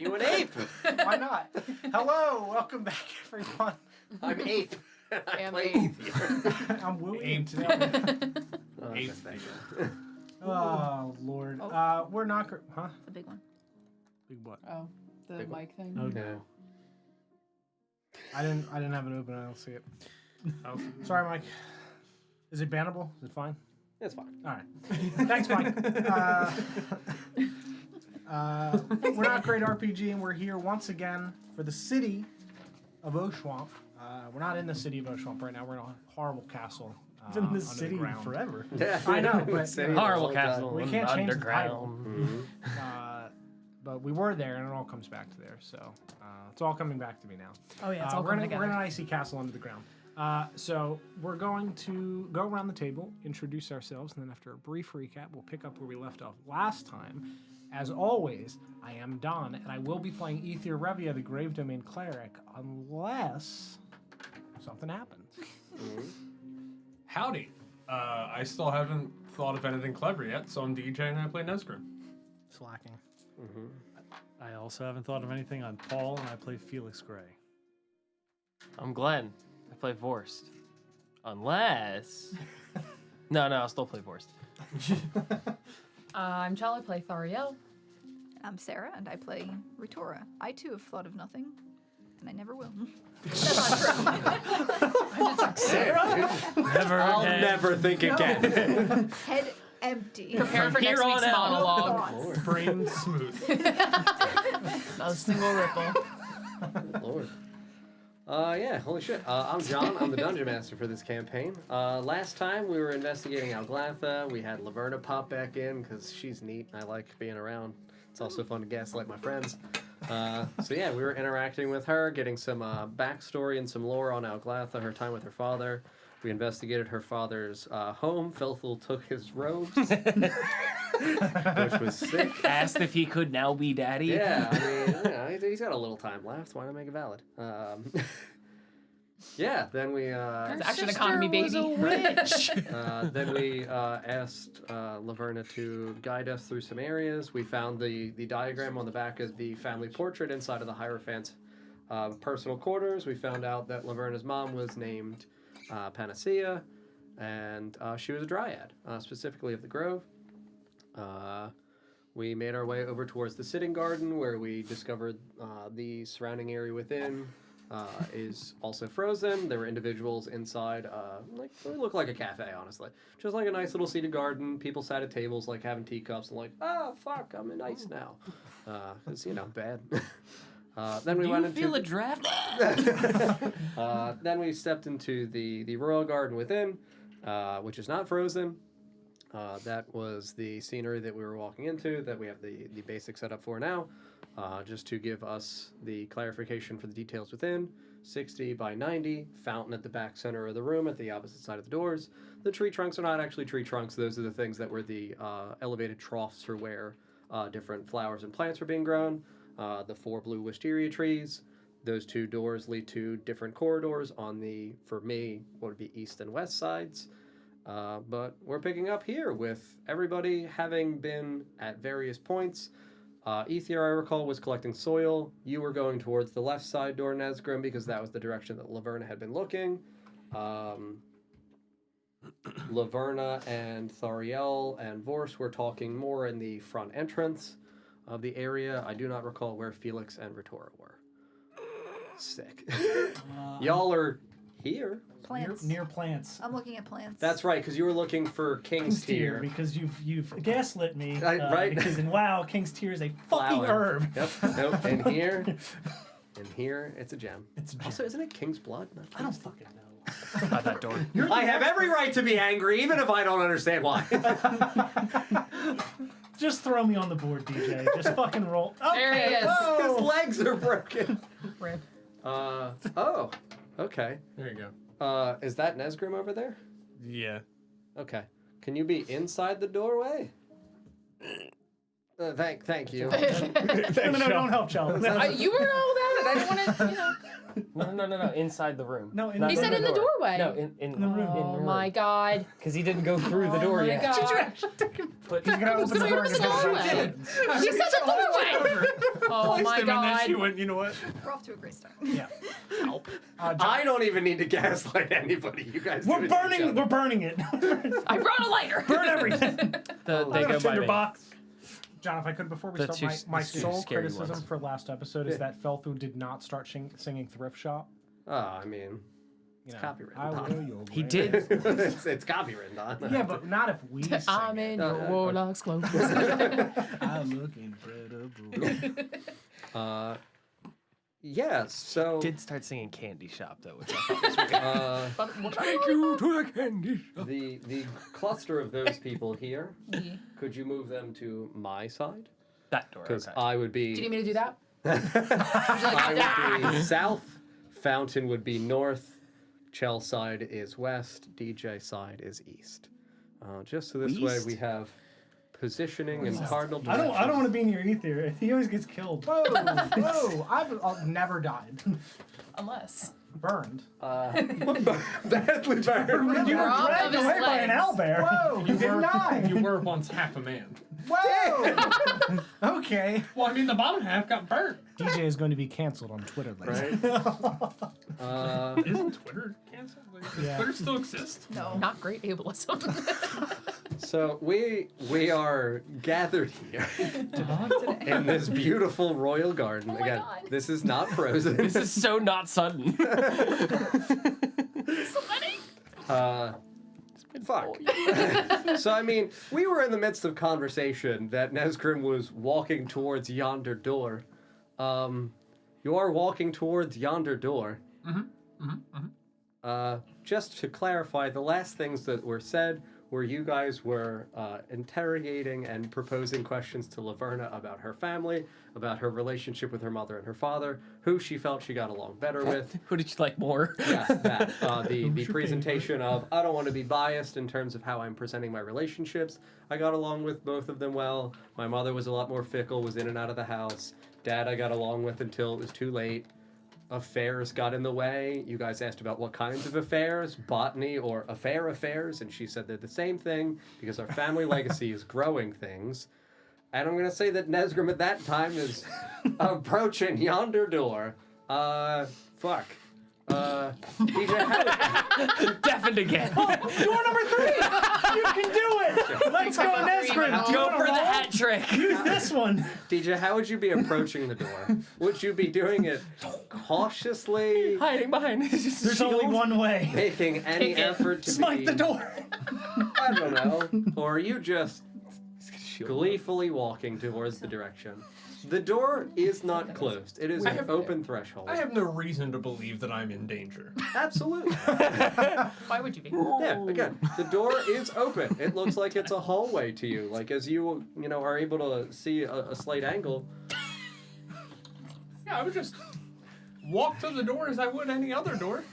you an ape? Why not? Hello, welcome back, everyone. I'm ape. I'm play ape. Aether. I'm William Ape. today. Ape. Oh, Lord. Oh. We're not... Huh? It's a big one. Big what? Oh, the Big mic thing. Oh, No. I didn't have it open. I don't see it. Oh. Sorry, Mike. Is it bannable? Is it fine? It's fine. All right. Thanks, Mike. We're Not Great RPG, and we're here once again for the City of Oshuamp. We're not in the City of Oshuamp right now. We're in a horrible castle. Been in under this the city ground. forever. Yeah. I know, but City Horrible of castle. We and can't change the title. underground. But we were there, and it all comes back to there. So it's all coming back to me now. Oh yeah, it's all we're coming in together. an icy castle under the ground. So we're going to go around the table, introduce ourselves, and then after a brief recap, we'll pick up where we left off last time. As always, I am Don, and I will be playing Aether Revia, the Grave Domain Cleric, unless something happens. Howdy. I still haven't thought of anything clever yet, so I'm DJ and I play Nesgrim. Slacking. I also haven't thought of anything. I'm Paul, and I play Felix Gray. I'm Glenn. I play Vorst. Unless... no, I'll still play Vorst. I'm Chal, I play Thariel. I'm Sarah, and I play Ritora. I too have thought of nothing, and I never will. That's not true. Never I'll again. never think again. Head empty. Prepare for next here week's on out. monologue. Thoughts. Brain smooth. Not a single ripple. Lord. Yeah, holy shit. I'm John. I'm the Dungeon Master for this campaign. Last time we were investigating Alglatha. We had Laverna pop back in because she's neat. I like being around. It's also fun to gaslight my friends. So yeah, we were interacting with her, getting some backstory and some lore on Alglatha, her time with her father. We investigated her father's home. Felthul took his robes, which was sick. Asked if he could now be daddy. Yeah, I mean, he's got a little time left. Why not make it valid? Yeah, then we Action economy, baby. then we asked Laverna to guide us through some areas. We found the diagram on the back of the family portrait inside of the Hierophant's personal quarters. We found out that Laverna's mom was named Panacea, and she was a dryad, specifically of the Grove. We made our way over towards the sitting garden, where we discovered the surrounding area within is also frozen. There were individuals inside, it looked like a cafe, honestly. Just like a nice little seated garden. People sat at tables, like having teacups, and like, oh, fuck, I'm in ice now. Because, bad. Then we went into feel a draft? then we stepped into the royal garden within, which is not frozen. That was the scenery that we were walking into, that we have the basic setup for now. Just to give us the clarification for the details within. 60 by 90, fountain at the back center of the room at the opposite side of the doors. The tree trunks are not actually tree trunks. Those are the things that were the elevated troughs for where different flowers and plants were being grown. The 4 blue wisteria trees. Those 2 doors lead to different corridors on the, for me, what would be east and west sides. But we're picking up here with everybody having been at various points. Aether, I recall, was collecting soil. You were going towards the left side door, Nesgrim, because that was the direction that Laverna had been looking. Laverna and Thariel and Vorst were talking more in the front entrance of the area. I do not recall where Felix and Ritora were. Sick. Y'all are here. Plants. Near plants. I'm looking at plants. That's right, because you were looking for King's Tear. Because you've gaslit me. Right. Because in WoW, King's Tear is a fucking Flower. herb. Yep. Nope. And here, it's a gem. It's a gem. Also, isn't it King's Blood? I don't fucking know. By that door. I have every right to be angry, even if I don't understand why. Just throw me on the board, DJ. Just fucking roll. Okay. There he is. Whoa. His legs are broken. Rip. Oh. Okay. There you go. Is that Nesgrim over there? Yeah. Okay. Can you be inside the doorway? Thank you. No, don't help, Chal. You were all about it. I didn't want to, No. Inside the room. No, Not He said in the doorway. No, in the room. Oh my god. Because he didn't go through the door Oh my yet. God. Did you actually take him? But He's gonna open the door and the doorway. He said the doorway. Oh Placed my him, and then she god. went, you know what? We're off to a great start. Yeah. Help. I don't even need to gaslight anybody. You guys. We're do it burning. each other. We're burning it. I brought a lighter. Burn everything. They I go have a by tinder me. box. John, if I could, before we The start, two- my the two sole scary criticism ones. for last episode is Yeah. that Felthu did not start singing Thrift Shop. Oh, I mean, You know, copyrighted, I Don. will your He way. did. it's copywritten, Don. Yeah, but not if we sing I'm it. in No, your no, warlock's clothes. I look incredible. Yeah, so. Did start singing Candy Shop though, which I thought was weird. Take you to the candy shop. The cluster of those people here, Yeah. could you move them to my side? That door. Because Okay. I would be. Do you need me to do that? I would be south. Fountain would be north. Chell side is west. DJ side is east. Just so this way East? we have positioning and cardinal I directions. don't want to be near Ether. He always gets killed. Whoa, whoa! I've never died. Unless. Burned. Badly burned. You were Robbed of dragged his away by an legs. owlbear. Whoa! You didn't die. You were once half a man. Whoa! Okay. Well, I mean, the bottom half got burnt. DJ is going to be canceled on Twitter later. Right? Isn't Twitter canceled? Like, does Yeah. Twitter still exist? No. Not great ableism. So we are gathered here in this beautiful royal garden. Oh my Again, God. this is not frozen. This is so not sudden. Somebody? Fuck. So, I mean, we were in the midst of conversation that Nesgrim was walking towards yonder door. You are walking towards yonder door. Just to clarify, the last things that were said were you guys were interrogating and proposing questions to Laverna about her family, about her relationship with her mother and her father, who she felt she got along better with. Who did you like more? Yeah, that. The presentation of, I don't want to be biased in terms of how I'm presenting my relationships. I got along with both of them well. My mother was a lot more fickle, was in and out of the house. Dad I got along with until it was too late. Affairs got in the way. You guys asked about what kinds of affairs, botany or affairs, and she said they're the same thing because our family legacy is growing things. And I'm going to say that Nesgrim at that time is approaching yonder door. Fuck. DJ, how Deafened again. Door number 3! You can do it! Let's go, Nesgrim! Go for the hat trick. Use this one! DJ, how would you be approaching the door? Would you be doing it cautiously, Hiding behind. There's only one way. making any Kick it. effort to Smite be, the door! I don't know, or are you just gleefully walking towards the direction? The door is not closed. It is I an have- open threshold. I have no reason to believe that I'm in danger. Absolutely. Why would you be? Yeah, again, the door is open. It looks like it's a hallway to you. Like, as you are able to see a slight angle. Yeah, I would just walk to the door as I would any other door.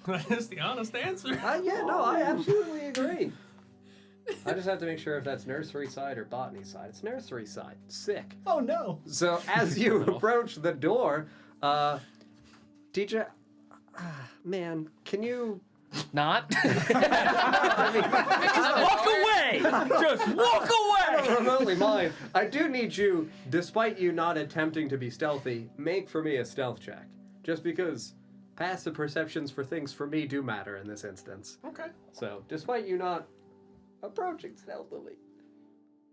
That is the honest answer. Yeah, no, I absolutely agree. I just have to make sure if that's nursery side or botany side. It's nursery side. Sick. Oh no. So as you approach the door, DJ, man, can you? Not. I mean, Walk away. Just walk I away. don't remotely mind. I do need you, despite you not attempting to be stealthy, make for me a stealth check. Just because passive perceptions for things for me do matter in this instance. Okay. So, despite you not approaching stealthily,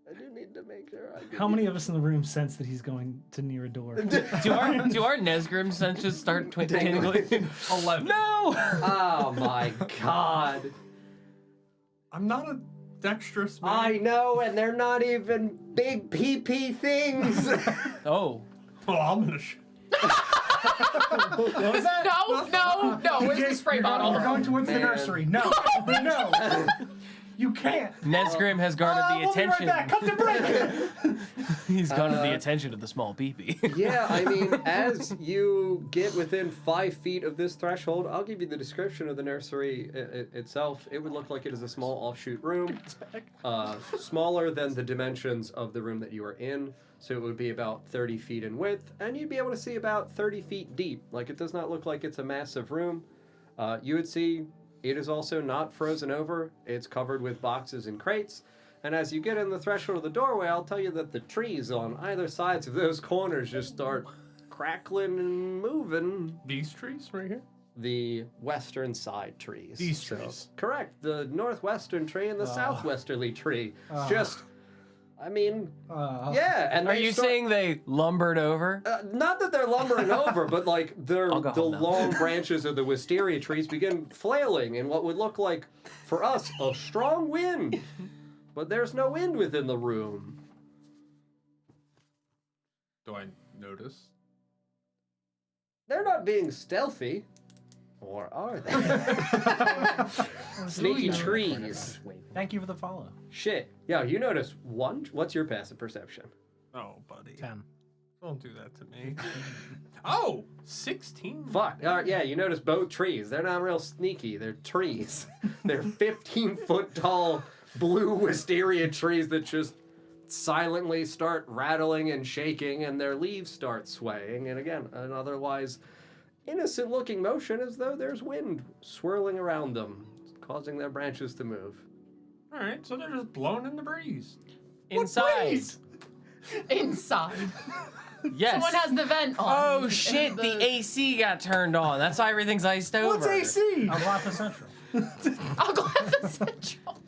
I do need to make sure I How many of us in the room sense that he's going to near a door? Do our Nesgrim senses start tingling? 11. No. Oh my god. I'm not a dexterous man. I know, and they're not even big PP things. Oh. Oh, I'm gonna What was that? No, it's the spray bottle. We're going towards the Man. nursery. No, no. You can't. Nesgrim has garnered the We'll be right attention. back. Come to break. He's garnered the attention of the small peepee. Yeah, I mean, as you get within 5 feet of this threshold, I'll give you the description of the nursery itself. It would look like it is a small offshoot room, smaller than the dimensions of the room that you are in. So it would be about 30 feet in width, and you'd be able to see about 30 feet deep. Like, it does not look like it's a massive room. You would see it is also not frozen over. It's covered with boxes and crates. And as you get in the threshold of the doorway, I'll tell you that the trees on either sides of those corners just start crackling and moving. These trees right here? The western side trees. These trees. Correct. The northwestern tree and the southwesterly tree. Just, I mean, yeah. And Are they you start- saying they lumbered over? not that they're lumbering over, but like I'll go the home now. long branches of the wisteria trees begin flailing in what would look like, for us, a strong wind. But there's no wind within the room. Do I notice? They're not being stealthy. Or are they? Sneaky trees. Thank you for the follow. Shit. Yeah, you notice one. What's your passive perception? Oh, buddy. 10. Don't do that to me. Oh, 16. Fuck. All right, yeah, you notice both trees. They're not real sneaky. They're trees. They're 15-foot tall blue wisteria trees that just silently start rattling and shaking, and their leaves start swaying. And again, an otherwise innocent-looking motion as though there's wind swirling around them, causing their branches to move. All right, so they're just blowing in the breeze. Inside. Inside. Yes. Someone has the vent on. Oh shit! The AC got turned on. That's why everything's iced over. What's AC? Alglatha Central. I'll go at the central.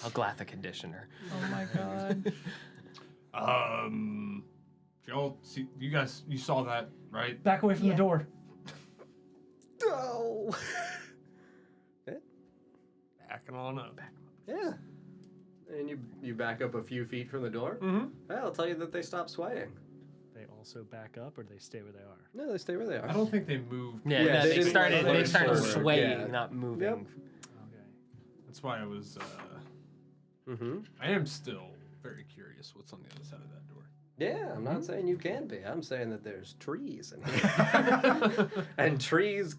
Alglatha conditioner. Oh my god. Y'all see? You saw that, right? Back away from Yeah. the door. Oh. Backing on up. Yeah. And you back up a few feet from the door. Mm-hmm. Well, I'll tell you that they stop swaying. They also back up, or they stay where they are. No, they stay where they are. I don't think they moved. Yeah, Yeah, no, they they didn't started. like They push started forward. swaying, Yeah. not moving. Yep. Okay. That's why I was. Mm-hmm. I am still very curious what's on the other side of that door. Yeah, I'm not saying you can be. I'm saying that there's trees in here. And trees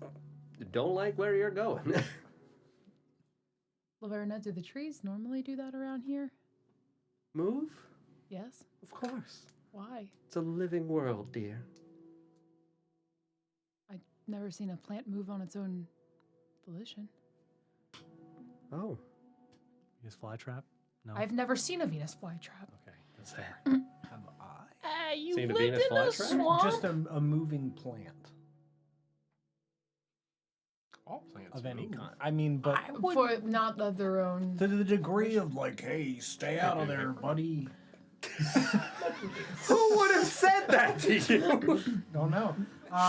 don't like where you're going. Laverna, do the trees normally do that around here? Move? Yes. Of course. Why? It's a living world, dear. I've never seen a plant move on its own volition. Oh. Use flytrap? No. I've never seen a Venus flytrap. Okay, that's fair. Have I? You Seen a lived Venus in a flytrap? swamp? Just a moving plant All plants of any move. kind. I mean, but For not of their own. to the degree of like, hey, stay out of there, buddy. Who would have said that to you? Don't know.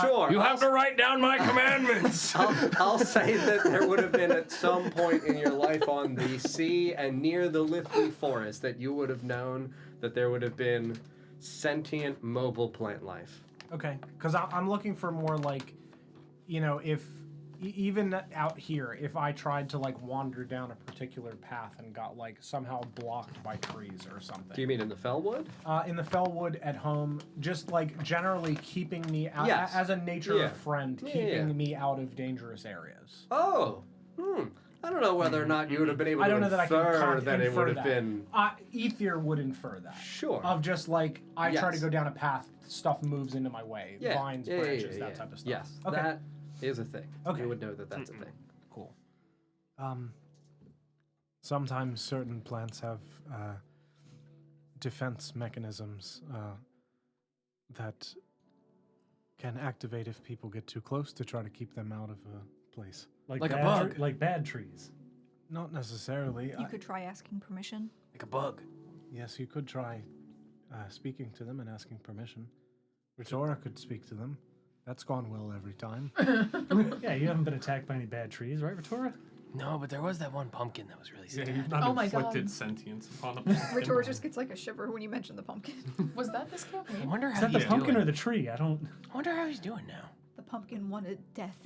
Sure. You have to write down my commandments. I'll say that there would have been at some point in your life on the sea and near the leafy forest that you would have known that there would have been sentient, mobile plant life. Okay, because I'm looking for more like, if even out here, if I tried to like wander down a particular path and got like somehow blocked by trees or something. Do you mean in the Fellwood? In the Fellwood at home, just like generally keeping me out Yes. as a nature Yeah. friend, Yeah, keeping yeah. me out of dangerous areas. Oh. I don't know whether or not you would have been able I to don't know that I infer can that it infer would have that. been. Ether would infer that. Sure. Of just like I try to Yes. go down a path, stuff moves into my way, Yeah. vines, Yeah, yeah, branches, yeah, that yeah. type of stuff. Yes. Okay. That is a thing. Okay. You would know that that's a thing. Cool. Sometimes certain plants have defense mechanisms that can activate if people get too close to try to keep them out of a place. Like a bad bug. like bad trees. Not necessarily. You could try asking permission. Like a bug. Yes, you could try speaking to them and asking permission. Ritora could speak to them. That's gone well every time. Yeah, you haven't been attacked by any bad trees, right, Ritora? No, but there was that one pumpkin that was really Yeah, sad. you've not Oh my inflicted God. sentience upon a Ritora just gets like a shiver when you mention the pumpkin. Was that this I campaign? wonder Is how that the he's pumpkin doing. or the tree? I don't. I wonder how he's doing now. The pumpkin wanted death.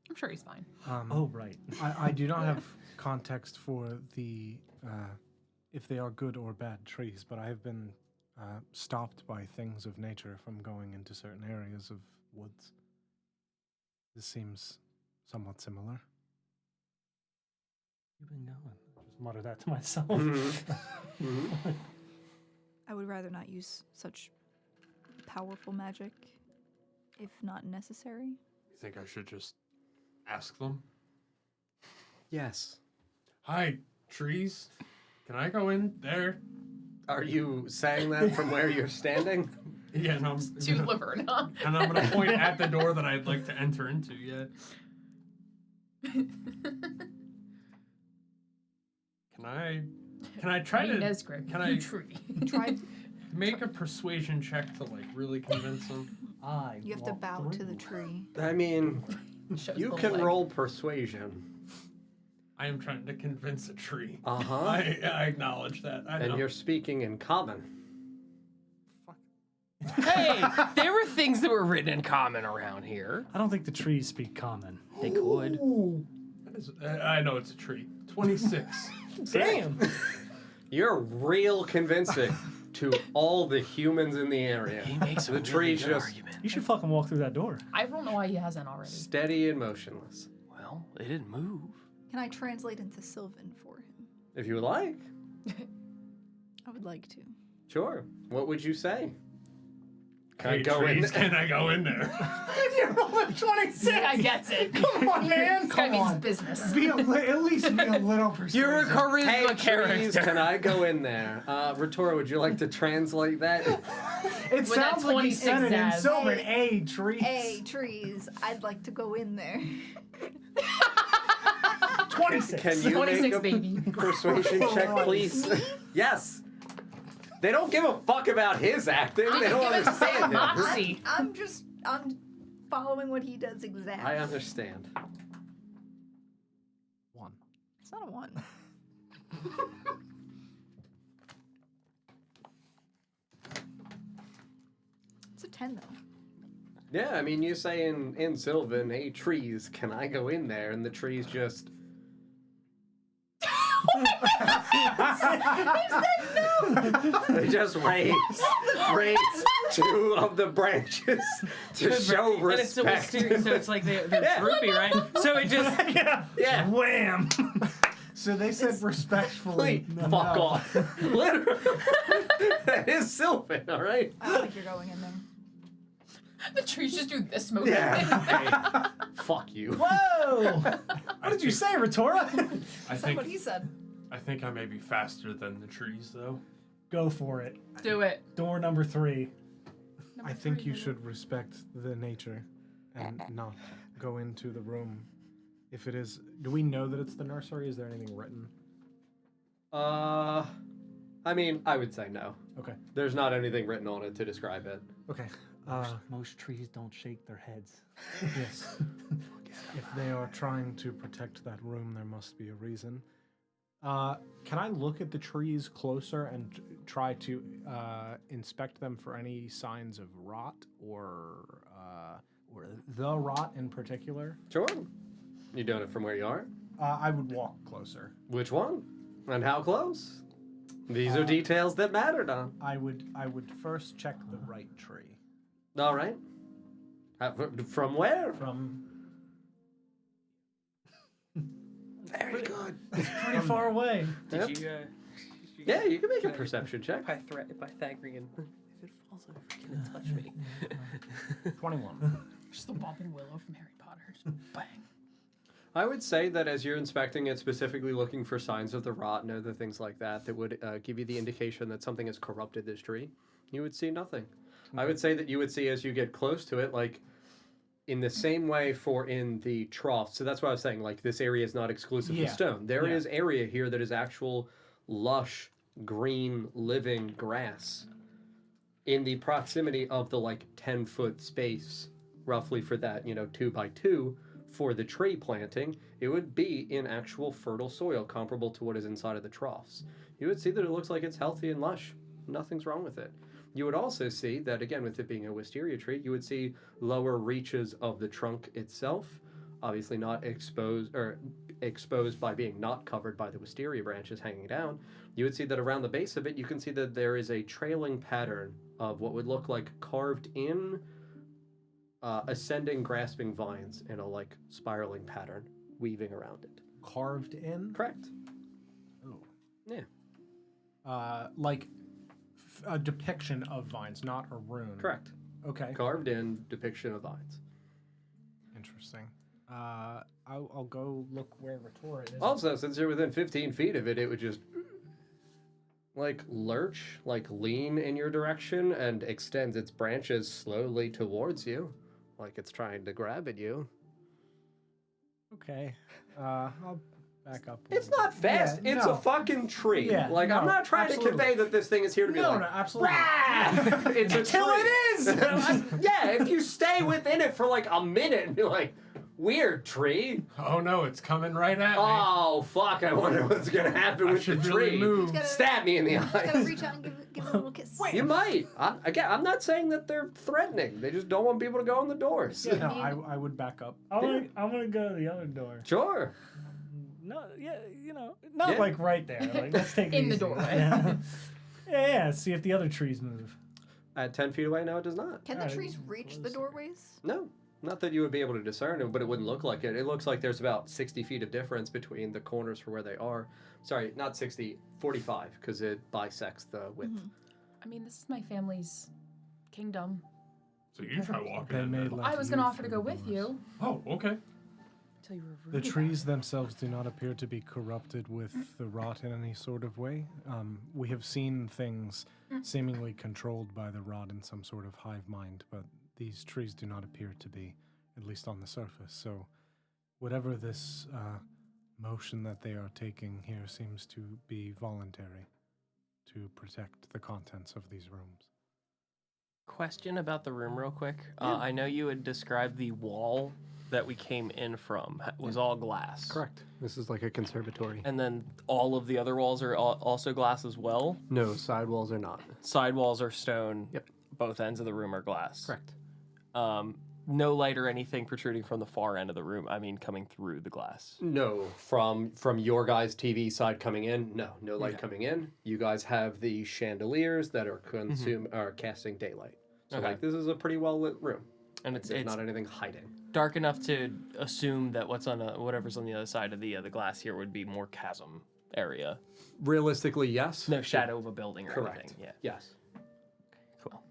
I'm sure he's fine. Oh, right. I do not have context for the if they are good or bad trees, but I have been stopped by things of nature from going into certain areas of woods. This seems somewhat similar. You've been going. I just mutter that to myself. I would rather not use such powerful magic if not necessary. You think I should just ask them? Yes. Hi, trees. Can I go in there? Are you saying that from where you're standing? Yeah, no. To Laverna. And I'm gonna point at the door that I'd like to enter into. Yeah. Can I try to? Nesgrit, Can I you tree. Try. make a persuasion check to like really convince him? You have to bow to the tree. I mean, Shows you the can leg. roll persuasion. I am trying to convince a tree. Uh-huh. I acknowledge that. I And know. you're speaking in common. Hey, there were things that were written in common around here. I don't think the trees speak common. They could. That is- I know it's a tree. 26. Damn. You're real convincing to all the humans in the area. He makes a The really tree good just argument. You should fucking walk through that door. I don't know why he hasn't already. steady and motionless. Well, they didn't move. Can I translate into Sylvan for him? If you would like. I would like to. Sure. What would you say? Can Hey, I go in trees, there? can I go in there? You're rolling 26. This guy gets it. Come on, man. This guy Come means on. business. Be at least be a little persuasive. You're a charisma Hey, character. trees, can I go in there? Ritora, would you like to translate that? It With that sounds like he said it in 26 Sylvan. Hey. Hey, trees. Hey, trees, I'd like to go in there. 26. Can you 26, make a baby. persuasion check, please? Yes. They don't give a fuck about his acting. They don't Give it to understand him. Moxie. I'm following what he does exactly. I understand. 1. It's not a 1. It's a 10 though. Yeah, I mean, you say in Sylvan, hey, trees, can I go in there? And the trees just... They just raise two of the branches to show And it's still respect. mysterious, so it's like they're Yeah. droopy, right? So it just Yeah. Wham! So they said respectfully. Fuck off. Literally. That is Sylvan, all right? I don't think you're going in there. The trees just do this motion. Yeah. Hey, fuck you. Whoa! What did you say, Ritora? I That's what think he said. I think I may be faster than the trees, though. Go for it. Do it. Door number 3. Number I think 3, you baby. should respect the nature and not go into the room. If it is, do we know that it's the nursery? Is there anything written? I mean, I would say no. Okay. There's not anything written on it to describe it. Okay. Most trees don't shake their heads. Yes. If they are trying to protect that room, there must be a reason. Can I look at the trees closer and try to inspect them for any signs of rot or the rot in particular? Sure. You doing it from where you are? I would walk closer. Which one? And how close? These are details that matter, Don. I would first check the right tree. All right. From where? From Very good. Pretty far away. Yep. Did you, Yeah, you can make a perception check. Pythagorean. If it falls over, can it touch me? 21. Just the Bobbin Willow from Harry Potter. Just bang. I would say that as you're inspecting it, specifically looking for signs of the rot and other things like that, that would give you the indication that something has corrupted this tree, you would see nothing. I would say that you would see as you get close to it, like in the same way for in the trough. So that's why I was saying, like, this area is not exclusively Yeah. stone. There Yeah. is area here that is actual lush, green, living grass in the proximity of the, like, 10-foot space, roughly for that, 2x2 for the tree planting. It would be in actual fertile soil comparable to what is inside of the troughs. You would see that it looks like it's healthy and lush. Nothing's wrong with it. You would also see that, again, with it being a wisteria tree, you would see lower reaches of the trunk itself, obviously not exposed by being not covered by the wisteria branches hanging down. You would see that around the base of it, you can see that there is a trailing pattern of what would look like carved in ascending, grasping vines in a, like, spiraling pattern weaving around it. Carved in? Correct. Oh. Yeah. Like a depiction of vines, not a rune. Correct. Okay. Carved in depiction of vines. Interesting. I'll go look where Ritora is. Also, since you're within 15 feet of it, it would just like lurch, like lean in your direction and extends its branches slowly towards you, like it's trying to grab at you. Okay. I'll back up. It's not fast. Yeah, it's no. a fucking tree. Yeah, like I'm no, not trying absolutely. to convey that this thing is here to be No, like. no, absolutely. "Rah!" It's a Until tree. it is! Yeah, if you stay within it for like a minute and be like, weird tree. Oh no, it's coming right at me. Oh fuck! I wonder what's gonna happen I with the should tree. really move. Gotta- Stab me in the Gotta eyes. reach out and give it a little kiss. You might. I'm not saying that they're threatening. They just don't want people to go in the doors. Yeah, no, I would back up. I want to go to the other door. Sure. No, yeah, not Yeah. like right there. Like, let's take it In the easy. doorway. Yeah. yeah, see if the other trees move. At 10 feet away, no, it does not. Can the Alright, trees reach the doorways? No. Not that you would be able to discern it, but it wouldn't look like it. It looks like there's about 60 feet of difference between the corners for where they are. Sorry, not 60, 45, because it bisects the width. I mean, this is my family's kingdom. So you try walking They in may there. let I was you going to offer to through go the with doors. you Oh, okay. until you were rude The about trees it. themselves do not appear to be corrupted with the rot in any sort of way. We have seen things seemingly controlled by the rot in some sort of hive mind, but these trees do not appear to be, at least on the surface. So, whatever this motion that they are taking here seems to be voluntary to protect the contents of these rooms. Question about the room, real quick. I know you had described the wall that we came in from was all glass. Correct. This is like a conservatory. And then all of the other walls are also glass as well. No, side walls are not. Side walls are stone. Yep. Both ends of the room are glass. Correct. No light or anything protruding from the far end of the room. I mean, coming through the glass. No, from your guys' TV side coming in, no light coming in. You guys have the chandeliers that are are casting daylight. So Okay. like this is a pretty well lit room. And There's it's not anything hiding. dark enough to assume that whatever's on the other side of the glass here would be more chasm area. Realistically, yes. No shadow of a building or Correct. anything. Yeah. Yes. Cool.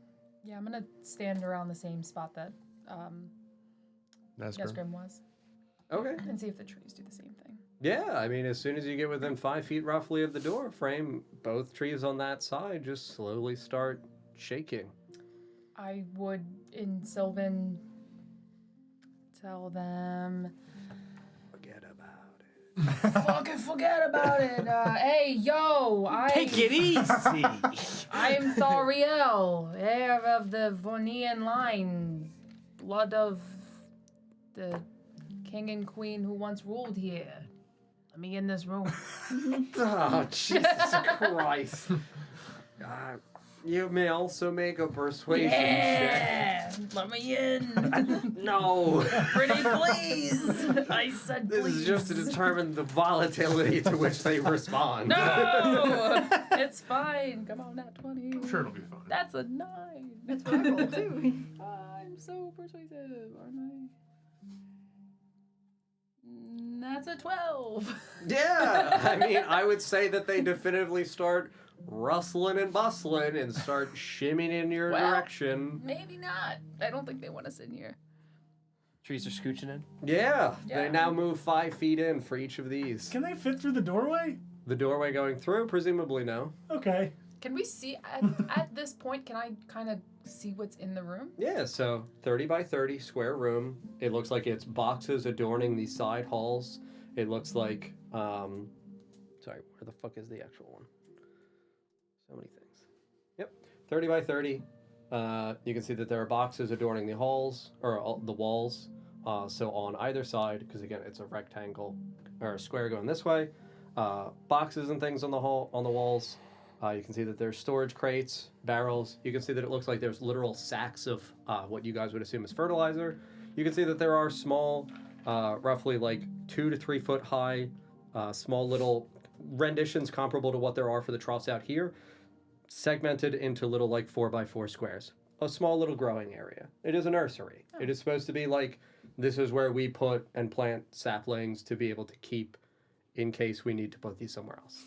Yeah, I'm going to stand around the same spot that That's Nesgrim was Okay. and see if the trees do the same thing. Yeah, I mean, as soon as you get within 5 feet roughly of the door frame, both trees on that side just slowly start shaking. I would, in Sylvan, tell them, Forget about it. fucking forget about it. Hey, yo, Take it easy. I'm Thoriel, heir of the Vornian line, blood of the king and queen who once ruled here. Let me in this room. Oh, Jesus Christ. You may also make a persuasion check. Let me in. No. Pretty please. I said This please. is just to determine the volatility to which they respond. No! It's fine. Come on, nat 20. I'm sure it'll be fine. That's a 9. That's what I rolled too. I'm so persuasive, aren't I? That's a 12. Yeah, I mean, I would say that they definitively start rustling and bustling and start shimmying in your Well, direction. Maybe not. I don't think they want us in here. Trees are scooching in. Yeah, they Yeah. now move 5 feet in for each of these. Can they fit through the doorway? The doorway going through, presumably no. Okay. Can we see at this point? Can I kind of see what's in the room? Yeah, so 30 by 30 square room. It looks like it's boxes adorning the side halls. It looks like, sorry, where the fuck is the actual one? So many things. Yep, 30 by 30. You can see that there are boxes adorning the halls, or the walls. So on either side, because again, it's a rectangle, or a square going this way. Boxes and things on the walls. You can see that there's storage crates, barrels. You can see that it looks like there's literal sacks of what you guys would assume is fertilizer. You can see that there are small, roughly like 2 to 3 foot high, small little renditions comparable to what there are for the troughs out here, segmented into little like 4 by 4 squares. A small little growing area. It is a nursery. It is supposed to be like, this is where we put and plant saplings to be able to keep in case we need to put these somewhere else.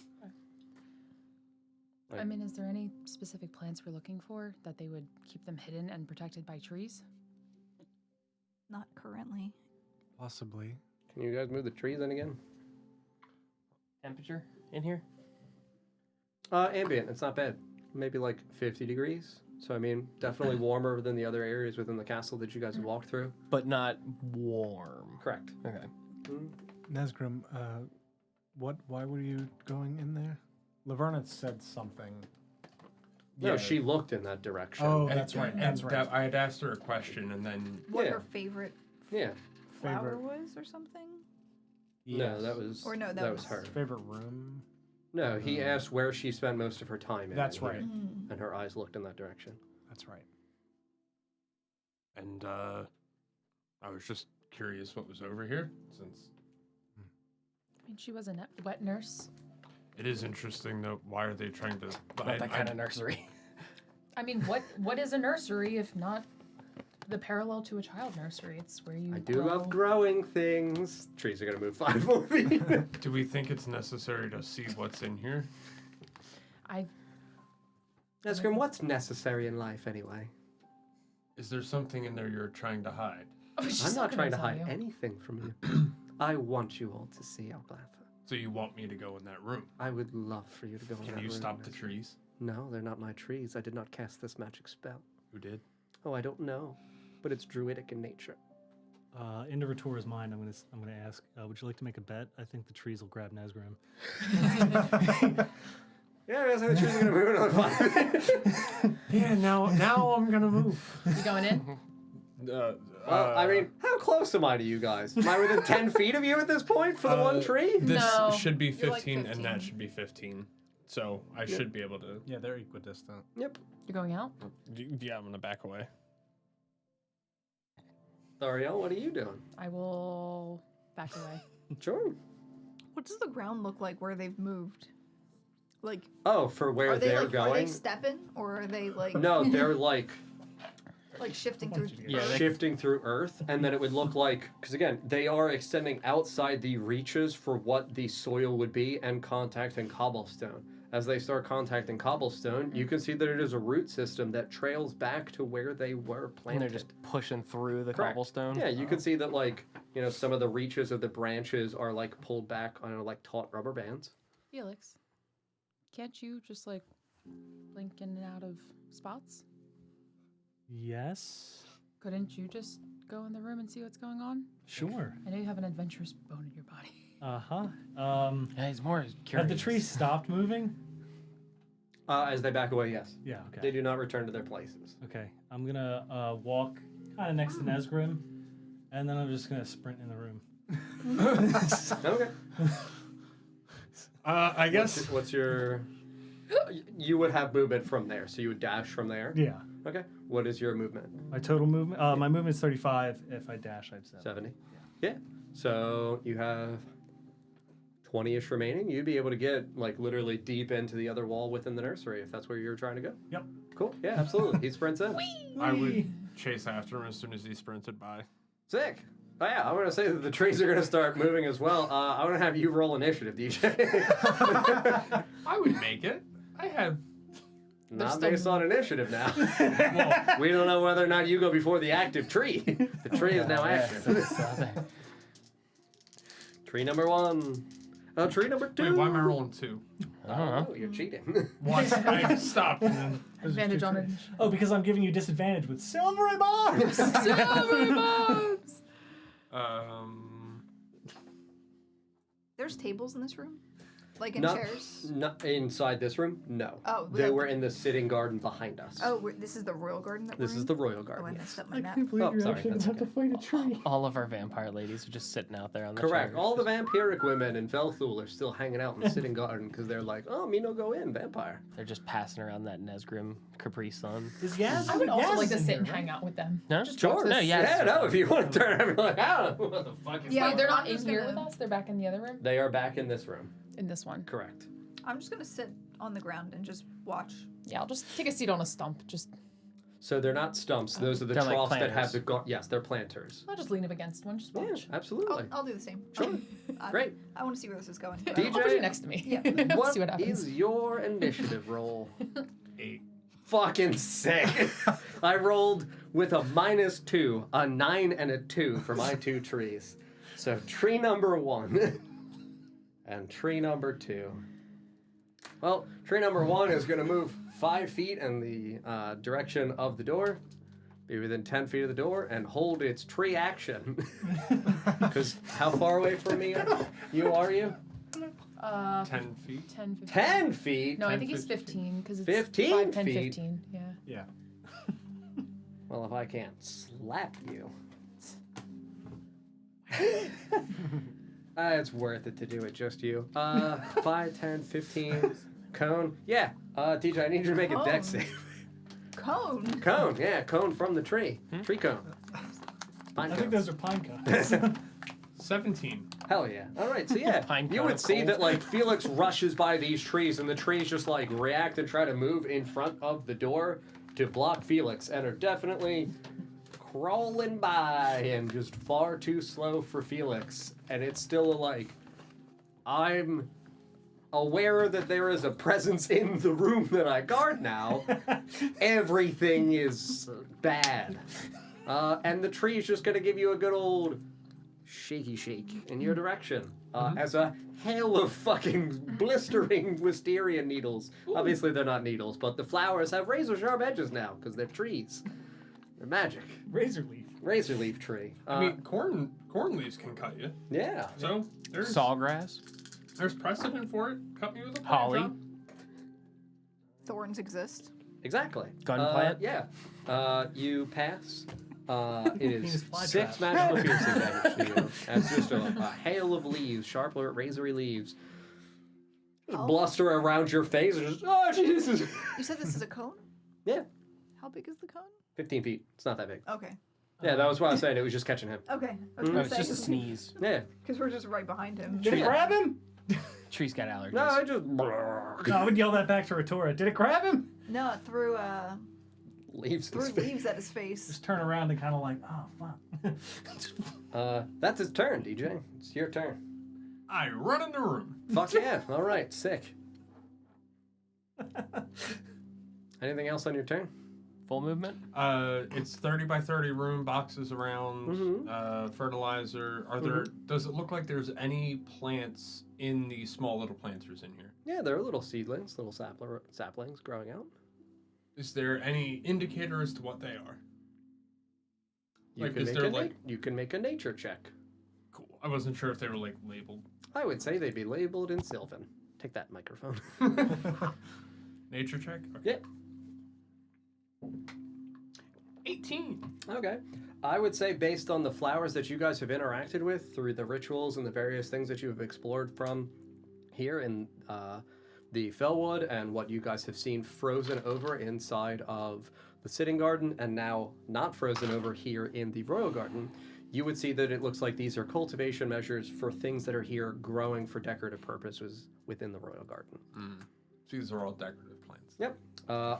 I mean, is there any specific plants we're looking for that they would keep them hidden and protected by trees? Not currently. Possibly. Can you guys move the trees in again? Temperature in here? Ambient. It's not bad. Maybe like 50 degrees. So I mean, definitely warmer than the other areas within the castle that you guys have walked through. But not warm. Correct. Okay. Nesgrim, why were you going in there? Laverna said something. No, she looked in that direction. Oh, And- that's right. and That's right. I had asked her a question, and then What Yeah. her favorite Yeah. flower Favorite. was or something? No, that was Or no, that that was was- her. Favorite room? No, he asked where she spent most of her time. That's in here, right. Mm. And her eyes looked in that direction. That's right. and I was just curious what was over here, since I mean, she was a wet nurse. it is interesting though. Why are they trying to? Not that kind of nursery. I mean, what is a nursery if not the parallel to a child nursery? It's where you I do grow. love growing things. Trees are gonna move 5 more feet. Do we think it's necessary to see what's in here? Nesgrim, what's necessary in life anyway? Is there something in there you're trying to hide? I'm not trying to hide anything from you. I want you all to see Alblatha. So you want me to go in that room? I would love for you to go in Can that you room, stop the Nesgrim. trees? No, they're not my trees. I did not cast this magic spell. Who did? Oh, I don't know. But it's druidic in nature. Into Ratora's mind, I'm gonna ask. Would you like to make a bet? I think the trees will grab Nesgrim. Yeah, I guess the trees are gonna move another 5. Yeah, now I'm gonna move. You going in? Well, I mean, how close am I to you guys? Am I within 10 feet of you at this point for the one tree? This No. should be You're like 15, and that 15. should be 15. So I should be able to. Yeah, they're equidistant. Yep. You're going out? Yeah, I'm gonna back away. Ariel, what are you doing? I will back away. Sure. What does the ground look like where they've moved? Like, Oh, for where are they they're like are they going? stepping or are they like No, they're like like shifting through? shifting through Earth, and then it would look like, because again, they are extending outside the reaches for what the soil would be and contacting cobblestone. As they start contacting cobblestone, you can see that it is a root system that trails back to where they were planted. And they're just pushing through the Correct. cobblestone. Yeah, you can see that, like, you know, some of the reaches of the branches are like pulled back on like taut rubber bands. Felix, can't you just like blink in and out of spots? Yes. Couldn't you just go in the room and see what's going on? Sure. I know you have an adventurous bone in your body. Yeah, he's more have curious. the trees stopped moving? As they back away, yes. Yeah. Okay. They do not return to their places. Okay. I'm gonna walk kind of next to Nesgrim, and then I'm just gonna sprint in the room. Okay. I guess. What's your? You would have movement from there, so you would dash from there. Yeah. Okay. What is your movement? My total movement. My movement's 35. If I dash, I'd 70. Yeah. So you have 20-ish remaining. You'd be able to get like literally deep into the other wall within the nursery if that's where you're trying to go. Yep. Cool. Yeah, absolutely. He sprints in. I would chase after him as soon as he sprinted by. Sick. Oh yeah, I want to say that the trees are going to start moving as well. I want to have you roll initiative, DJ. I would make it. I have. Not based on initiative now. We don't know whether or not you go before the active tree. The tree is now active. Tree number 1. Tree number 2. Wait, why am I rolling 2? I don't know. Oh, you're cheating. Once I stopped. And then Advantage on it. Oh, because I'm giving you disadvantage with silvery barbs. Silver bombs! There's tables in this room, like in Not, chairs. not inside this room. No. Oh, They yeah. were in the sitting garden behind us. Oh, this is the royal garden that This we're is in? the royal Oh, I garden. messed up my I map. can't believe Oh, you're sorry, actually that's about to fight a tree. All of our vampire ladies are just sitting out there on the Correct. chairs. All the vampiric women in Velthul are still hanging out in the sitting garden because they're like, oh, me no go in, vampire. They're just passing around that Nesgrim Capri Sun. Is Yaz? I would also Yaz like to in sit here, and right? hang out with them. No? Just Sure. talk to No, them. yes. Yeah, no, if you want to turn around and be like, I don't know what the fuck is Yeah, Wait, they're I'm not in just here gonna- with us? They're back in the other room? They are back in this room. In this one. Correct. I'm just gonna sit on the ground and just watch. Yeah, I'll just take a seat on a stump. Just So they're not stumps. Those are the They're like troughs that have planters. the yes, they're planters. I'll just lean up against one. Just Yeah, watch. absolutely. I'll do the same. Sure. Great. I want to see where this is going. I'll DJ? put you next to me. Yeah. We'll see what happens. is your initiative roll? 8. Fucking sick. I rolled with a -2, a 9 and a 2 for my 2 trees. So tree number 1 and tree number 2. Well, tree number 1 is going to move 5 feet in the direction of the door, be within 10 feet of the door, and hold its tree action. Because how far away from me are you? 10 feet. 10, 15. 10 feet? No, I 10, think it's 15. 15 because it's 15 5, 10, feet? 15. Yeah. Yeah. Well, if I can't slap you. It's worth it to do it, just you. 5, 10, 15. Cone. Yeah. TJ, I need you to make a deck Cone. save. Cone. Cone. Yeah, cone from the tree. Tree cone. Pine I think cones. those are pine cones. 17. Hell yeah. All right, so yeah, Pine you cone would of see cold. that, like, Felix rushes by these trees, and the trees just, like, react and try to move in front of the door to block Felix, and are definitely crawling by him, just far too slow for Felix. And it's still, like, I'm aware that there is a presence in the room that I guard now. Everything is bad. And the tree is just going to give you a good old shaky shake in your direction as a hail of fucking blistering wisteria needles. Obviously, they're not needles, but the flowers have razor sharp edges now because they're trees. They're magic. Razor leaf. Razor leaf tree. I mean, corn leaves can cut you. Yeah. So there's Sawgrass. there's precedent for it. Cut me with a Holly. pine Thorns exist. Exactly. Gun plant? Yeah. You pass. It Penis is fly 6 trap. magical piercing damage to you. That's just a hail of leaves, sharp, razory leaves. Just Oh. bluster around your face and just, oh, Jesus. You said this is a cone? Yeah. How big is the cone? 15 feet. It's not that big. Okay. Yeah, that was what I was saying. It was just catching him. Okay. I was Mm. No, gonna it's say, just a sneeze. Yeah. because we're just right behind him. Did it grab him? Tree's got allergies. No, I just No, I would yell that back to Retora. Did it grab him? No, it threw leaves threw his face. leaves at his face. Just turn around and kind of like, oh, fuck. That's his turn, DJ. It's your turn. I run in the room. Fuck yeah. All right, sick. Anything else on your turn? Full movement? It's 30 by 30 room, boxes around, fertilizer. Are there? Does it look like there's any plants in these small little planters in here? Yeah, there are little seedlings, little saplings growing out. Is there any indicator as to what they are? You Like, can is make there, a like- you can make a nature check. Cool. I wasn't sure if they were like labeled. I would say they'd be labeled in Sylvan. Take that microphone. Nature check. Okay. Yeah. 18. Okay. I would say based on the flowers that you guys have interacted with through the rituals and the various things that you have explored from here in the Fellwood and what you guys have seen frozen over inside of the Sitting Garden and now not frozen over here in the Royal Garden, you would see that it looks like these are cultivation measures for things that are here growing for decorative purposes within the Royal Garden. So these are all decorative plants. Yep.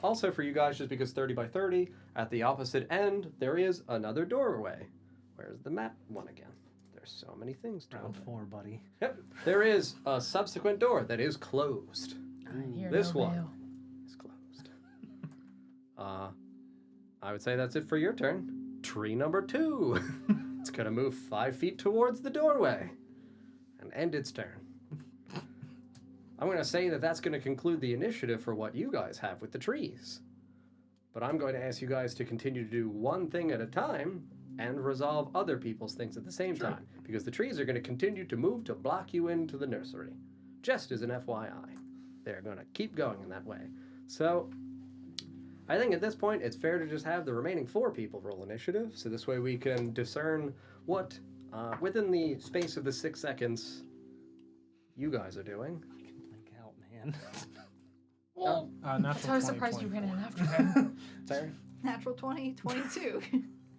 Also for you guys, just because 30 by 30, at the opposite end, there is another doorway. Where's the map one again? There's so many things to Round open. 4, buddy. Yep. There is a subsequent door that is closed. Here, This no one bail. is closed. I would say that's it for your turn. Tree number 2. It's going to move 5 feet towards the doorway and end its turn. I'm going to say that that's going to conclude the initiative for what you guys have with the trees. But I'm going to ask you guys to continue to do one thing at a time and resolve other people's things at the same time. Because the trees are going to continue to move to block you into the nursery. Just as an FYI. They're going to keep going in that way. So, I think at this point it's fair to just have the remaining 4 people roll initiative. So this way we can discern what, within the space of the 6 seconds, you guys are doing. I can blink out, man. Well, Natural so I was 20, surprised you ran 24. in after him. Sarah? Natural 20, 22.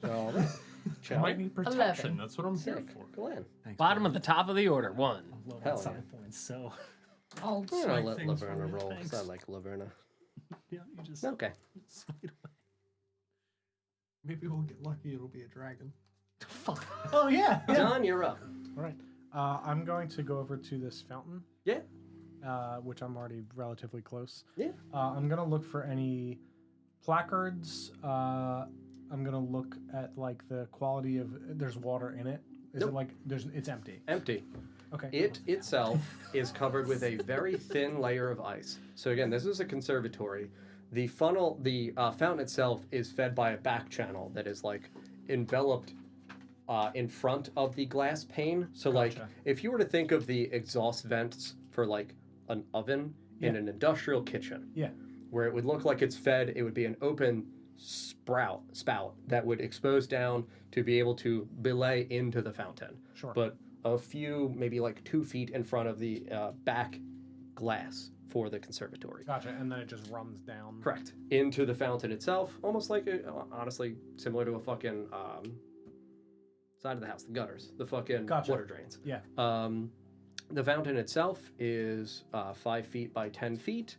All right. I Shall might we? need protection. That's what I'm here Sick. for. Glenn. Thanks, Bottom buddy. of the top of the order. 1. I'm low Hell on side yeah. points, so I'll I'm gonna Swipe let things for Laverna you, roll because I thanks. like Laverna. yeah, you just Okay. sweet away. Maybe we'll get lucky. It'll be a dragon. Fuck. Oh yeah. John, you're up. All right. I'm going to go over to this fountain. Yeah. Which I'm already relatively close. Yeah. I'm gonna look for any placards. I'm gonna look at like the quality of. There's water in it. Is Nope. it like it's empty? Empty. Okay. It itself is covered with a very thin layer of ice. So again, this is a conservatory. The fountain itself is fed by a back channel that is like enveloped in front of the glass pane. So like, if you were to think of the exhaust vents for like an oven in an industrial kitchen, where it would look like it's fed, it would be an open spout that would expose down to be able to belay into the fountain. Sure. But a few, maybe like 2 feet in front of the back glass for the conservatory. Gotcha, and then it just runs down. Correct. Into the fountain itself, almost like, honestly, similar to a fucking side of the house, the gutters, the fucking water drains. Yeah. The fountain itself is 5 feet by 10 feet.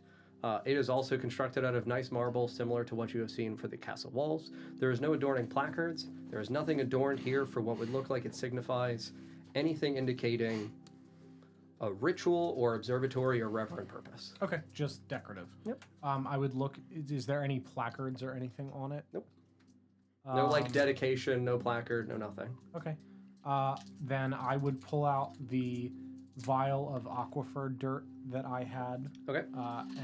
It is also constructed out of nice marble, similar to what you have seen for the castle walls. There is no adorning placards. There is nothing adorned here for what would look like it signifies anything indicating a ritual or observatory or reverent purpose. Okay, just decorative. Yep. I would look. Is there any placards or anything on it? Nope. No like dedication, no placard, no nothing. Okay. Then I would pull out the vial of aquifer dirt that I had. Okay.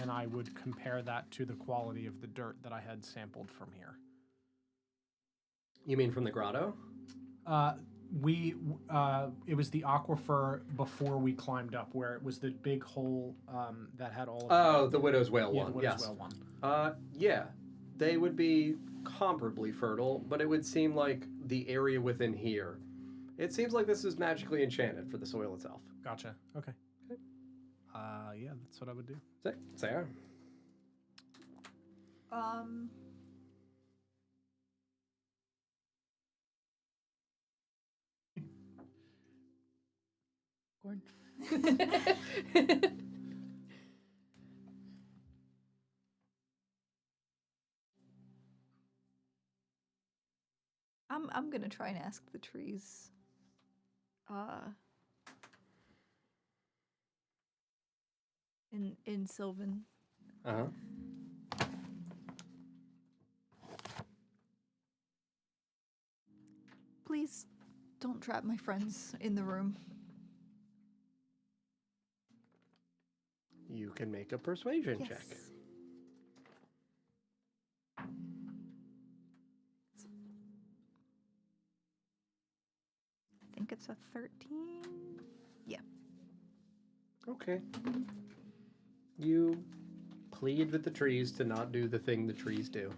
And I would compare that to the quality of the dirt that I had sampled from here. You mean from the grotto? It was the aquifer before we climbed up, where it was the big hole that had all of the Widow's Wail one. The Widow's Wail one. Yeah. They would be comparably fertile, but it would seem like the area within here, it seems like this is magically enchanted for the soil itself. Gotcha. Okay. Yeah, that's what I would do. Sarah? Gordon. I'm gonna try and ask the trees. In Sylvan. Please don't trap my friends in the room. You can make a persuasion check. I think it's a 13. Yeah. Okay. You plead with the trees to not do the thing the trees do.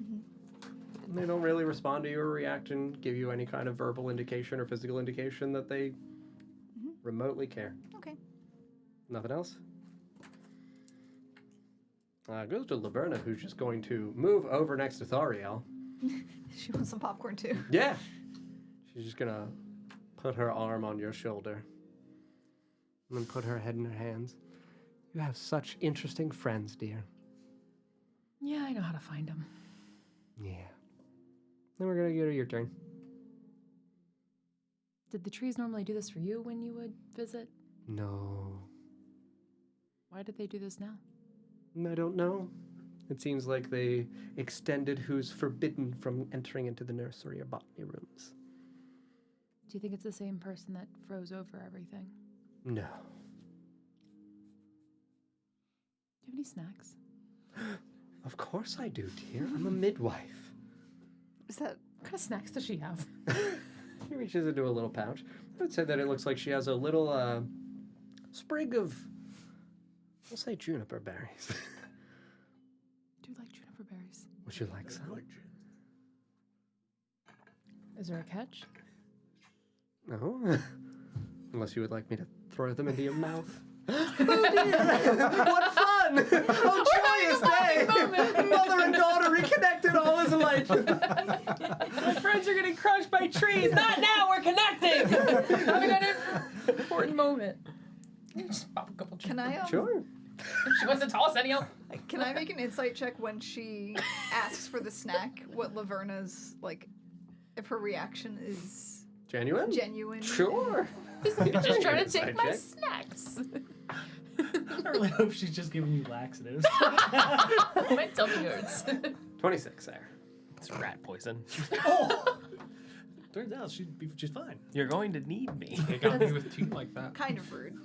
They don't really respond to you or react and give you any kind of verbal indication or physical indication that they remotely care. Okay. Nothing else? Goes to Laverna, who's just going to move over next to Thariel. She wants some popcorn too. Yeah. She's just gonna put her arm on your shoulder and then put her head in her hands. You have such interesting friends, dear. Yeah, I know how to find them. Yeah. Then we're gonna go to your turn. Did the trees normally do this for you when you would visit? No. Why did they do this now? I don't know. It seems like they extended who's forbidden from entering into the nursery or botany rooms. Do you think it's the same person that froze over everything? No. Do you have any snacks? Of course I do, dear. I'm a midwife. Is that... What kind of snacks does she have? She reaches into a little pouch. I would say that it looks like she has a little sprig of, we'll say, juniper berries. Do you like juniper berries? Would you like some? Is there a catch? No. Unless you would like me to throw them into your mouth. Oh dear! What fun! Oh, joyous day! Mother and daughter reconnected, all is light. My friends are getting crushed by trees. Not now, we're connecting! Having an important moment. Just pop a couple trees. Can I... Sure. She wants to toss any out. Can I make an insight check when she asks for the snack? What Laverna's, like, if her reaction is... Genuine? Genuine. Sure. Just trying to take my snacks. I really hope she's just giving you laxatives. My tummy hurts. 26 there. It's rat poison. Turns out she'd be just fine. You're going to need me. They got me with teeth like that. Kind of rude.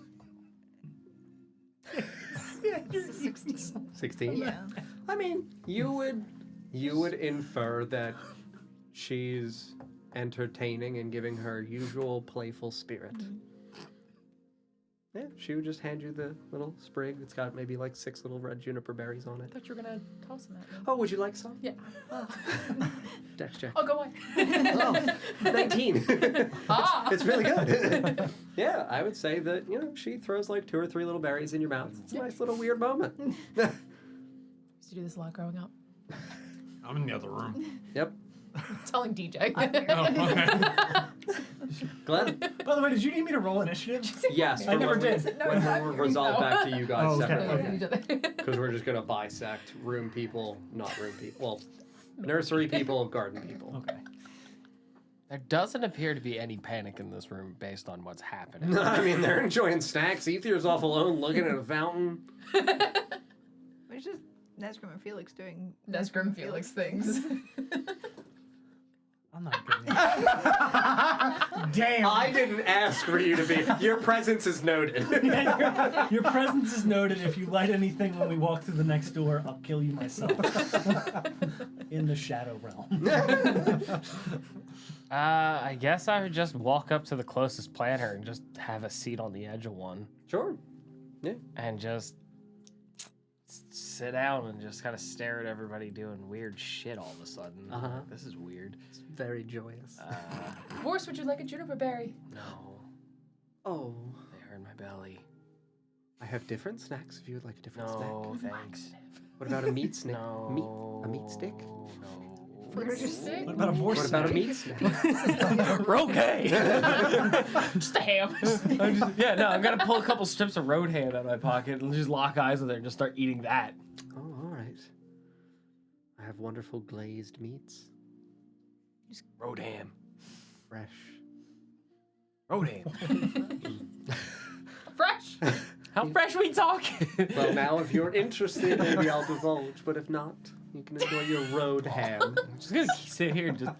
Yeah, It's a 16. 16. Yeah. I mean, you would infer that she's entertaining and giving her usual playful spirit. Yeah, she would just hand you the little sprig. It's got maybe like 6 little red juniper berries on I it. thought you were gonna toss them at me. Oh, would you like some? Yeah. Dex check. Oh, go away. Oh, 19. Ah. It's really good. Yeah, I would say that, she throws like 2 or 3 little berries in your mouth. It's a nice little weird moment. Used to do this a lot growing up. I'm in the other room. Yep. Telling DJ. Oh, okay. Glenn? By the way, did you need me to roll initiative? Yes. I never did. When we resolve back to you guys Oh, okay. separately. Because we're just going to bisect room people, not room people. Well, nursery people, garden people. Okay. There doesn't appear to be any panic in this room based on what's happening. I mean, they're enjoying snacks. Ether's off alone looking at a fountain. It's just Nesgrim and Felix doing Nesgrim Felix things. I'm not getting it. Damn. I didn't ask for you to be. Your presence is noted. Your presence is noted. If you light anything when we walk through the next door, I'll kill you myself. In the shadow realm. I guess I would just walk up to the closest planter and just have a seat on the edge of one. Sure. Yeah. And just sit down and just kind of stare at everybody doing weird shit all of a sudden. Uh-huh. Like, this is weird. It's very joyous. Horse, would you like a juniper berry? No, Oh. they hurt my belly. I have different snacks if you would like a different No, snack. thanks. What about a meat snack? No. A meat stick? No. What about a horse? What about a snack? meat snack? Okay. Just a ham. I'm gonna pull a couple strips of road ham out of my pocket and just lock eyes with it and just start eating that. Oh, all right. I have wonderful glazed meats. Road ham. Fresh. Road ham. Fresh. How fresh we talking? Well, now if you're interested, maybe I'll divulge. But if not, you can enjoy your road ham. I'm just gonna sit here and just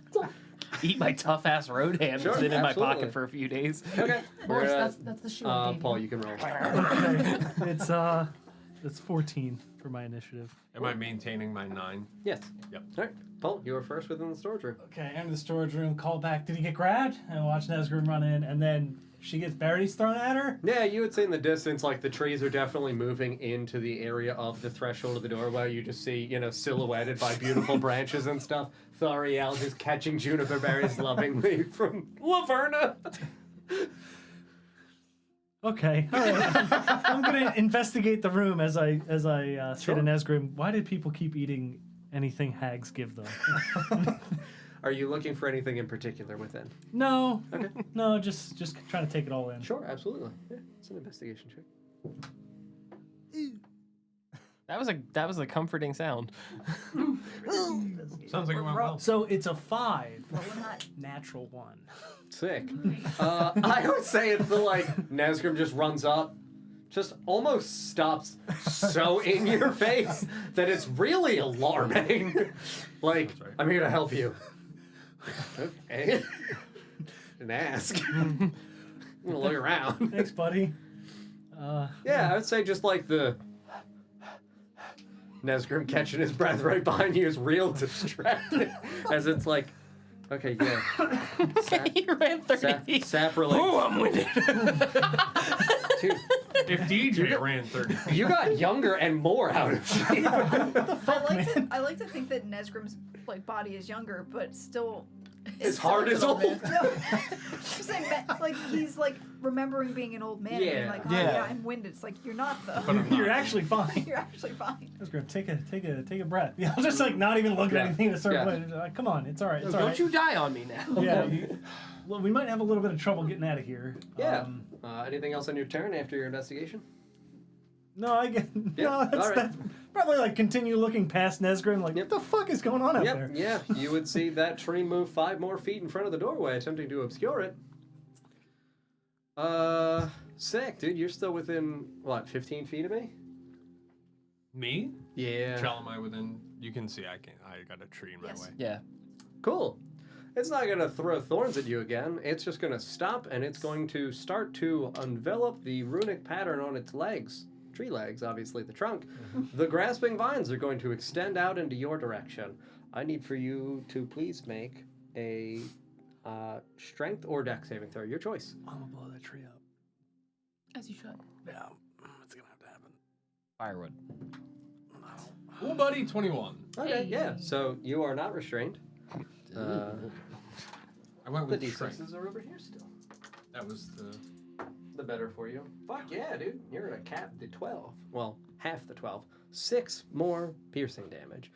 eat my tough ass road ham Sure, that's been in my absolutely. pocket for a few days. Okay. Horse, that's the shoe. I gave Paul, you. you can roll. Okay. It's 14 for my initiative. Am I maintaining my 9? Yes. Yep. All right. Paul, you were first within the storage room. Okay, I'm in the storage room. Call back. Did he get grabbed? And watch Nesgrim run in, and then she gets berries thrown at her. Yeah, you would say in the distance, like the trees are definitely moving into the area of the threshold of the doorway. You just see, silhouetted by beautiful branches and stuff. Thariel just catching juniper berries lovingly from Laverna. Okay, all right. I'm gonna investigate the room as I say Sure. to Nesgrim. Why did people keep eating anything hags give them? Are you looking for anything in particular within? No. Okay. No, just trying to take it all in. Sure, absolutely. Yeah, it's an investigation check. That was a comforting sound. Sounds like it went well. So it's a 5. Natural 1. Sick. I would say it's the Nesgrim just runs up, just almost stops so in your face that it's really alarming. I'm here to help you. Okay. Didn't ask. I'm gonna look around. Thanks, buddy. Yeah, I would say just the Nesgrim catching his breath right behind you is real distracting. As it's okay, yeah. He ran 30. Saproling. Oh, I'm winded. Dude, If DJ ran 30 feet, you got younger and more out of shape. I like to think that Nesgrim's body is younger, but still. His heart is old. No, just saying, he's remembering being an old man. Yeah. And being Yeah. I'm winded. It's you're not though. but I'm not. You're actually fine. You're actually fine. Nesgrim, take a breath. Yeah, I'm just not even looking at Yeah. anything in a certain Yeah. way. Come on, it's all right. It's all Don't right. you die on me now. Yeah. Well, we might have a little bit of trouble getting out of here. Yeah. Anything else on your turn after your investigation? No, I get. Yeah, No, that's, all right. that's probably continue looking past Nesgrim. What the fuck is going on out there? Yeah. You would see that tree move 5 more feet in front of the doorway, attempting to obscure it. Sick, dude. You're still within, 15 feet of me? Me? Yeah. Shall am I within? You can see I got a tree in my Yes. way. Yeah. Cool. It's not going to throw thorns at you again. It's just going to stop, and it's going to start to envelop the runic pattern on its legs. Tree legs, obviously the trunk. The grasping vines are going to extend out into your direction. I need for you to please make a strength or dex saving throw. Your choice. I'm gonna blow that tree up. As you should. Yeah, it's gonna have to happen. Firewood. Cool, buddy. 21. Okay, Hey. yeah. So you are not restrained. I went The with strength. D6s are over here still. That was The better for you. Fuck yeah, dude. You're at a cap the 12. Well, half the 12. 6 more piercing damage.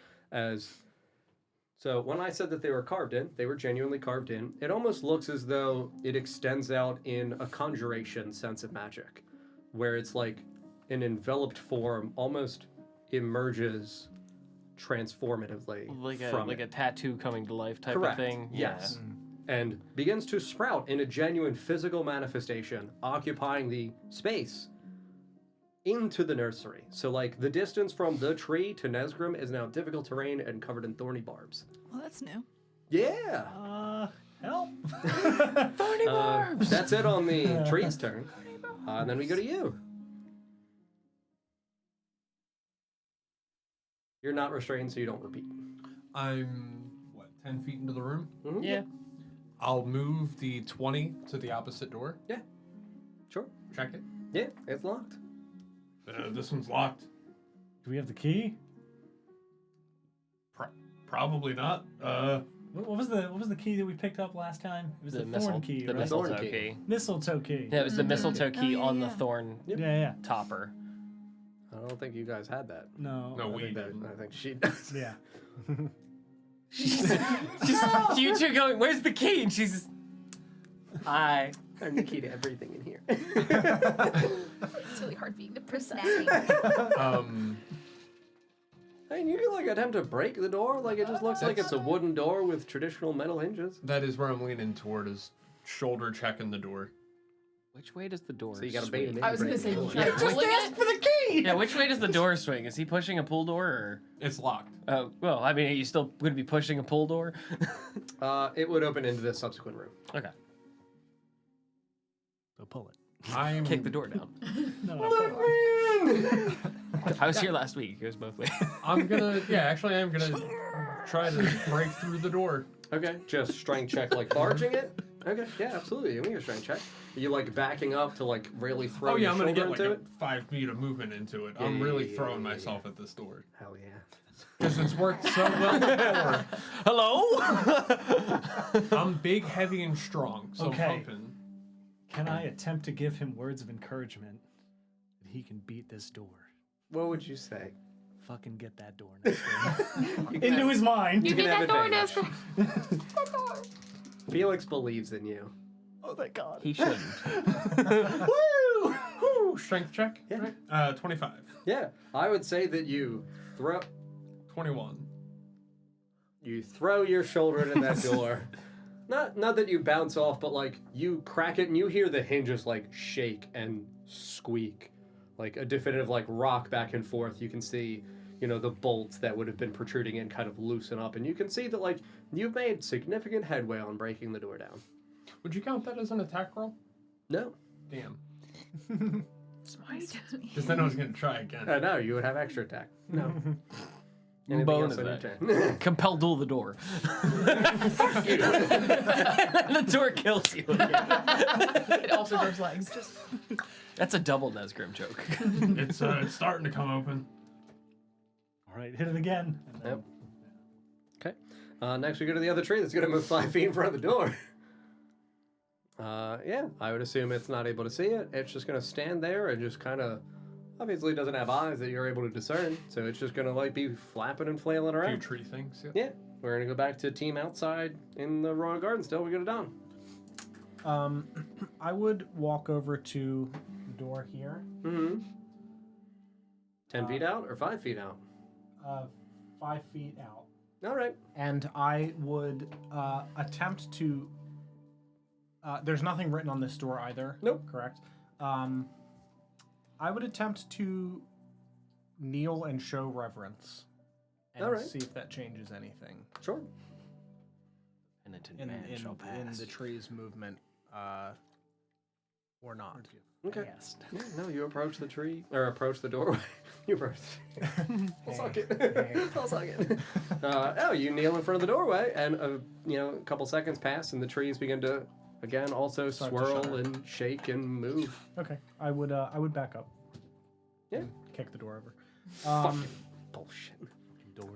So when I said that they were carved in, they were genuinely carved in. It almost looks as though it extends out in a conjuration sense of magic, where it's like an enveloped form almost emerges transformatively from like a tattoo coming to life type Correct. of thing. Yes. And begins to sprout in a genuine physical manifestation, occupying the space into the nursery. So, like, the distance from the tree to Nesgrim is now difficult terrain and covered in thorny barbs. Well, that's new. Yeah! Help! Thorny barbs! That's it on the tree's turn. And then we go to you. You're not restrained, so you don't repeat. I'm, 10 feet into the room? Mhm. Yeah. I'll move the 20 to the opposite door. Yeah. Sure. Check it. Yeah, it's locked. This one's locked. Do we have the key? Probably not. What was the key that we picked up last time? It was the, thorn key, the right? mistletoe Thorn key. key. Mistletoe key. Yeah, it was the mistletoe key Oh, yeah, on the yeah. thorn Yep. Yeah. topper. I don't think you guys had that. No. No, I we think didn't. I think she does. Yeah. Just you two going, where's the key? And she's just, hi. I'm the key to everything in here. It's really hard being the personality. I mean, you can like attempt to break the door. Like it just looks like it's a wooden door with traditional metal hinges. That is where I'm leaning toward, is shoulder checking the door. Which way does the door So you gotta swing? bait him in. I was gonna break say, the door. try pulling it. for the key! Yeah, which way does the door swing? Is he pushing a pull door or? It's locked. Oh, well, I mean, are you still going to be pushing a pull door? It would open into the subsequent room. Okay. So pull it. I'm Kick the door down. No, pull it. I was here last week. It goes both ways. I'm gonna. Yeah, actually, I'm gonna try to break through the door. Okay, just strength check, like barging it. Okay, yeah, absolutely. You can get a strength check. Are you like backing up to like really throw Oh yeah, your I'm gonna shoulder get like into a it? 5 feet of movement into it. Yeah, I'm really yeah, throwing yeah, myself at this door Hell yeah. because it's worked so well before. Hello? I'm big, heavy, and strong, so Okay. I'm pumping. Can I attempt to give him words of encouragement that he can beat this door? What would you say? Fucking get that door next into his mind. You can get have that door, advantage. Nestor. Felix believes in you. Oh, thank God. He shouldn't. Woo! Woo! Strength check. Yeah. Right? 25. Yeah, I would say that you throw 21. your shoulder into that door. Not that you bounce off, but like you crack it and you hear the hinges like shake and squeak. Like a definitive like rock back and forth. You can see, the bolts that would have been protruding in kind of loosen up, and you can see that like you've made significant headway on breaking the door down. Would you count that as an attack roll? No. Damn. Smite. Because then I was gonna try again. No, you would have extra attack. No. Anything Bonus else on your attack. turn? Compel duel the door. The door kills you. It also grows legs. That's a double Nesgrim joke. It's starting to come open. All right, hit it again. And then- Yep. Okay. Next we go to the other tree that's gonna move 5 feet in front of the door. Yeah, I would assume it's not able to see it. It's just gonna stand there and just kind of, obviously doesn't have eyes that you're able to discern. So it's just gonna like be flapping and flailing A few around. tree things. Yeah. Yeah, we're gonna go back to team outside in the Royal Garden. Still, we go to Don. I would walk over to the door here. Mm-hmm. 10 feet out or 5 feet out? 5 feet out. All right. And I would attempt to. There's nothing written on this door either. Nope. Correct. I would attempt to kneel and show reverence, and All right. see if that changes anything. Sure. And into in man shall in pass. the tree's movement, or not. Okay. Yes. Yeah, no, you approach the tree, or approach the doorway. You approach the tree. I'll suck it. I'll suck it. You kneel in front of the doorway, and a couple seconds pass, and the trees begin to, again, also Start to swirl shudder. and shake and move. Okay, I would back up. Yeah. And kick the door over. Fucking bullshit.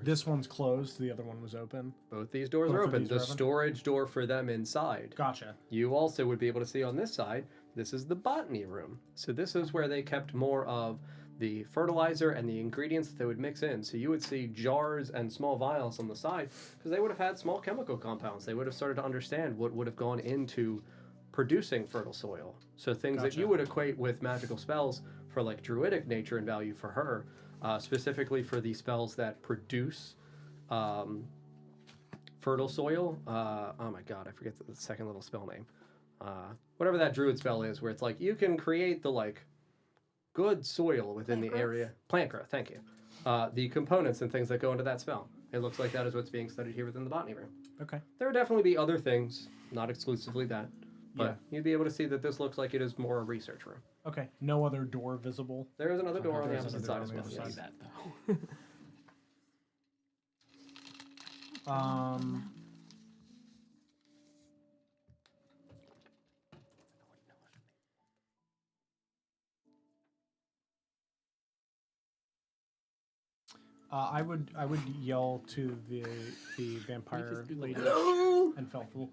This one's closed. The other one was open. Both these doors Both are of open. these The are open? storage door for them inside. Gotcha. You also would be able to see on this side, this is the botany room. So this is where they kept more of the fertilizer and the ingredients that they would mix in. So you would see jars and small vials on the side because they would have had small chemical compounds. They would have started to understand what would have gone into producing fertile soil. So things that you would equate with magical spells for like druidic nature and value for her, specifically for the spells that produce fertile soil. Oh my god, I forget the second little spell name. Whatever that druid spell is, where it's like you can create the like good soil within Plant the growth? area. Plant growth, thank you. The components and things that go into that spell. It looks like that is what's being studied here within the botany room. Okay. There would definitely be other things, not exclusively that, but you'd be able to see that this looks like it is more a research room. Okay. No other door visible. There is another door on the there's opposite another side door as on well. the Yes. other that though. I would yell to the vampire lady and Felfool,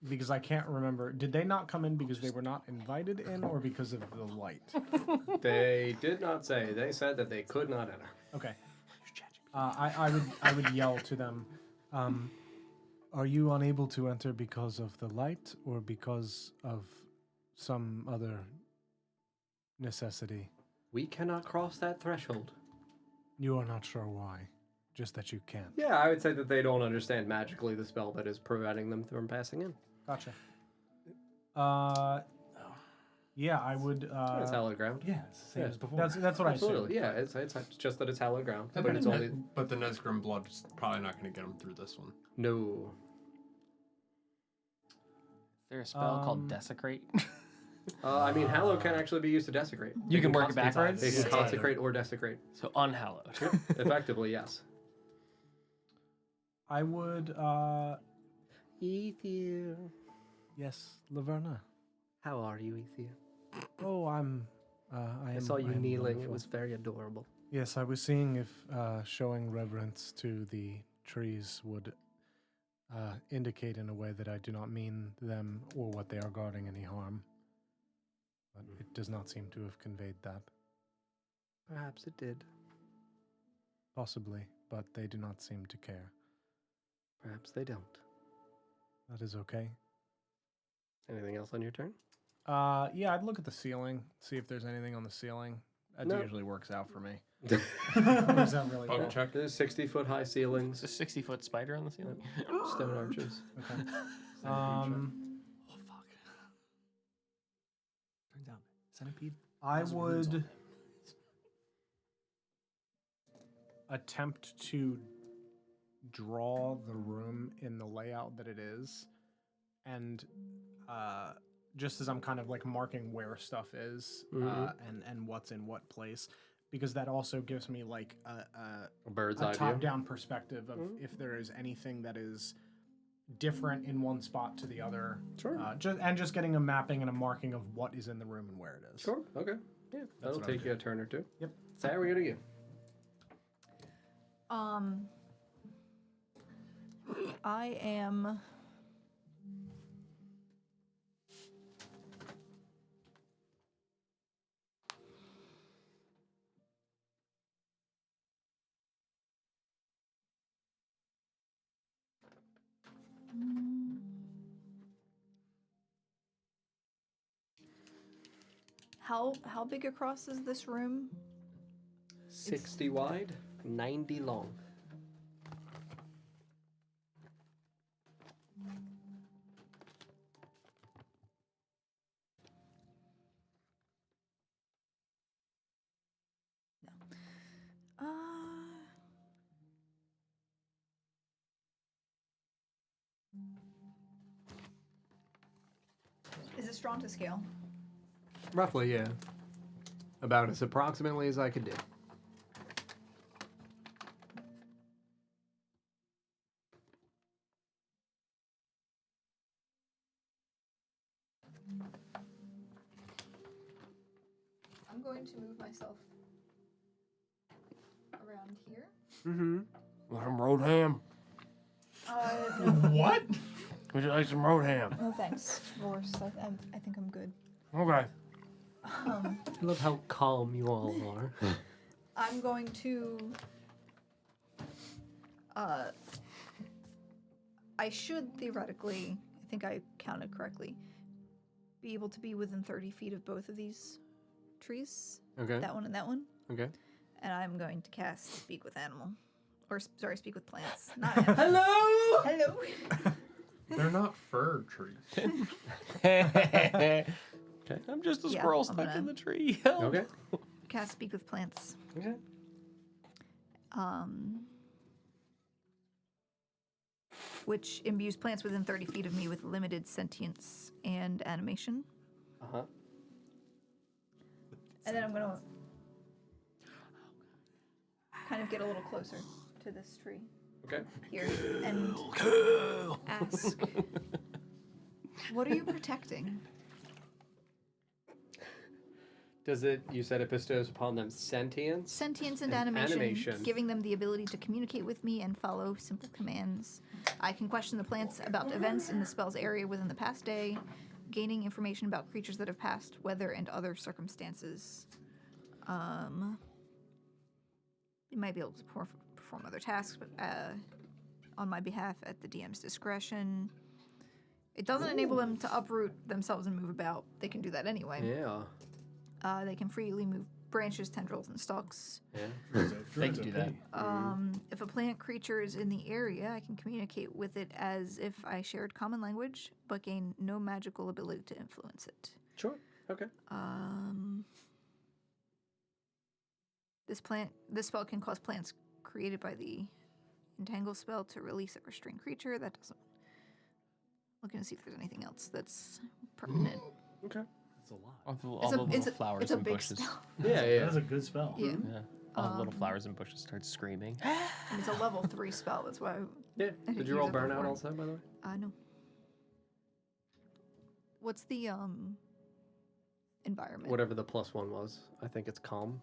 because I can't remember. Did they not come in because they were not invited in, or because of the light? They did not say. They said that they could not enter. Okay. I would yell to them. Are you unable to enter because of the light or because of some other necessity? We cannot cross that threshold. You are not sure why, just that you can't. Yeah, I would say that they don't understand magically the spell that is preventing them from passing in. Gotcha. Yeah, I would. It's hallowed ground. Yeah, it's the same Yeah. as before. That's what I Absolutely, assumed. yeah. It's just that it's hallowed ground, But, but it's only but the Nesgrim blood is probably not going to get them through this one. no. Is there a spell called Desecrate? I mean, hallow can actually be used to desecrate. You can work it consecrate- backwards? They can Yeah. consecrate or desecrate. So unhallowed. Effectively, yes. I would. Ethiel. Yes, Laverna. How are you, Ethiel? Oh, I am. I saw you I am kneeling. It wonderful. was very adorable. Yes, I was seeing if showing reverence to the trees would indicate in a way that I do not mean them or what they are guarding any harm. But it does not seem to have conveyed that. Perhaps it did. Possibly, but they do not seem to care. Perhaps they don't. That is okay. Anything else on your turn? Yeah, I'd look at the ceiling, see if there's anything on the ceiling. That No. usually works out for me. Works out really Bug well. check. There's 60-foot high ceilings, It's a 60-foot spider on the ceiling. stone arches. Okay. Um, Oh fuck! Turns out centipede. I has wounds on would him. attempt to draw the room in the layout that it is, and just as I'm kind of like marking where stuff is and what's in what place, because that also gives me like A bird's a eye view. top-down perspective of if there is anything that is different in one spot to the other. Sure. Just getting a mapping and a marking of what is in the room and where it is. Sure. Okay. Yeah. That'll what I would take you a turn or two. Yep. So how are we gonna you? I am. How big across is this room? 60 wide, 90 long. Stronta scale? Roughly, yeah. About as approximately as I could do. I'm going to move myself around here. Mm-hmm. Want some road ham? What? Would you like some road ham? No thanks, Vorse. I think I'm good. Okay. I love how calm you all are. I'm going to. I should theoretically, I think I counted correctly, be able to be within 30 feet of both of these trees. Okay. That one and that one. Okay. And I'm going to cast Speak with Animal. Or, sorry, Speak with Plants. Not animal. Hello. Hello! They're not fir trees. Okay. I'm just a Yeah, squirrel I'm stuck gonna- in the tree. Help. Okay. Cast Speak with Plants. Okay. Which imbues plants within 30 feet of me with limited sentience and animation. Uh-huh. And then I'm gonna kind of get a little closer to this tree Okay. here and ask, what are you protecting? Does it, you said it bestows upon them sentience? Sentience and And animation, animation. giving them the ability to communicate with me and follow simple commands. I can question the plants about events in the spell's area within the past day, gaining information about creatures that have passed, weather, and other circumstances. You might be able to perform other tasks but, on my behalf at the DM's discretion. It doesn't enable them to uproot themselves and move about. They can do that anyway. Yeah. They can freely move branches, tendrils, and stalks. Yeah. They can do that. If a plant creature is in the area, I can communicate with it as if I shared common language, but gain no magical ability to influence it. Sure. Okay. This spell can cause plants created by the Entangle spell to release a restrained creature. That doesn't. Looking to see if there's anything else that's permanent. Okay. That's a lot. All the little flowers it's a and big bushes. spell. Yeah, yeah. That is a good spell. Yeah. Yeah. All the little flowers and bushes start screaming. And it's a level 3 spell. That's why. Yeah. I Did didn't you roll use it burnout before. also, by the way? No. What's the environment? Whatever the +1 was. I think it's calm.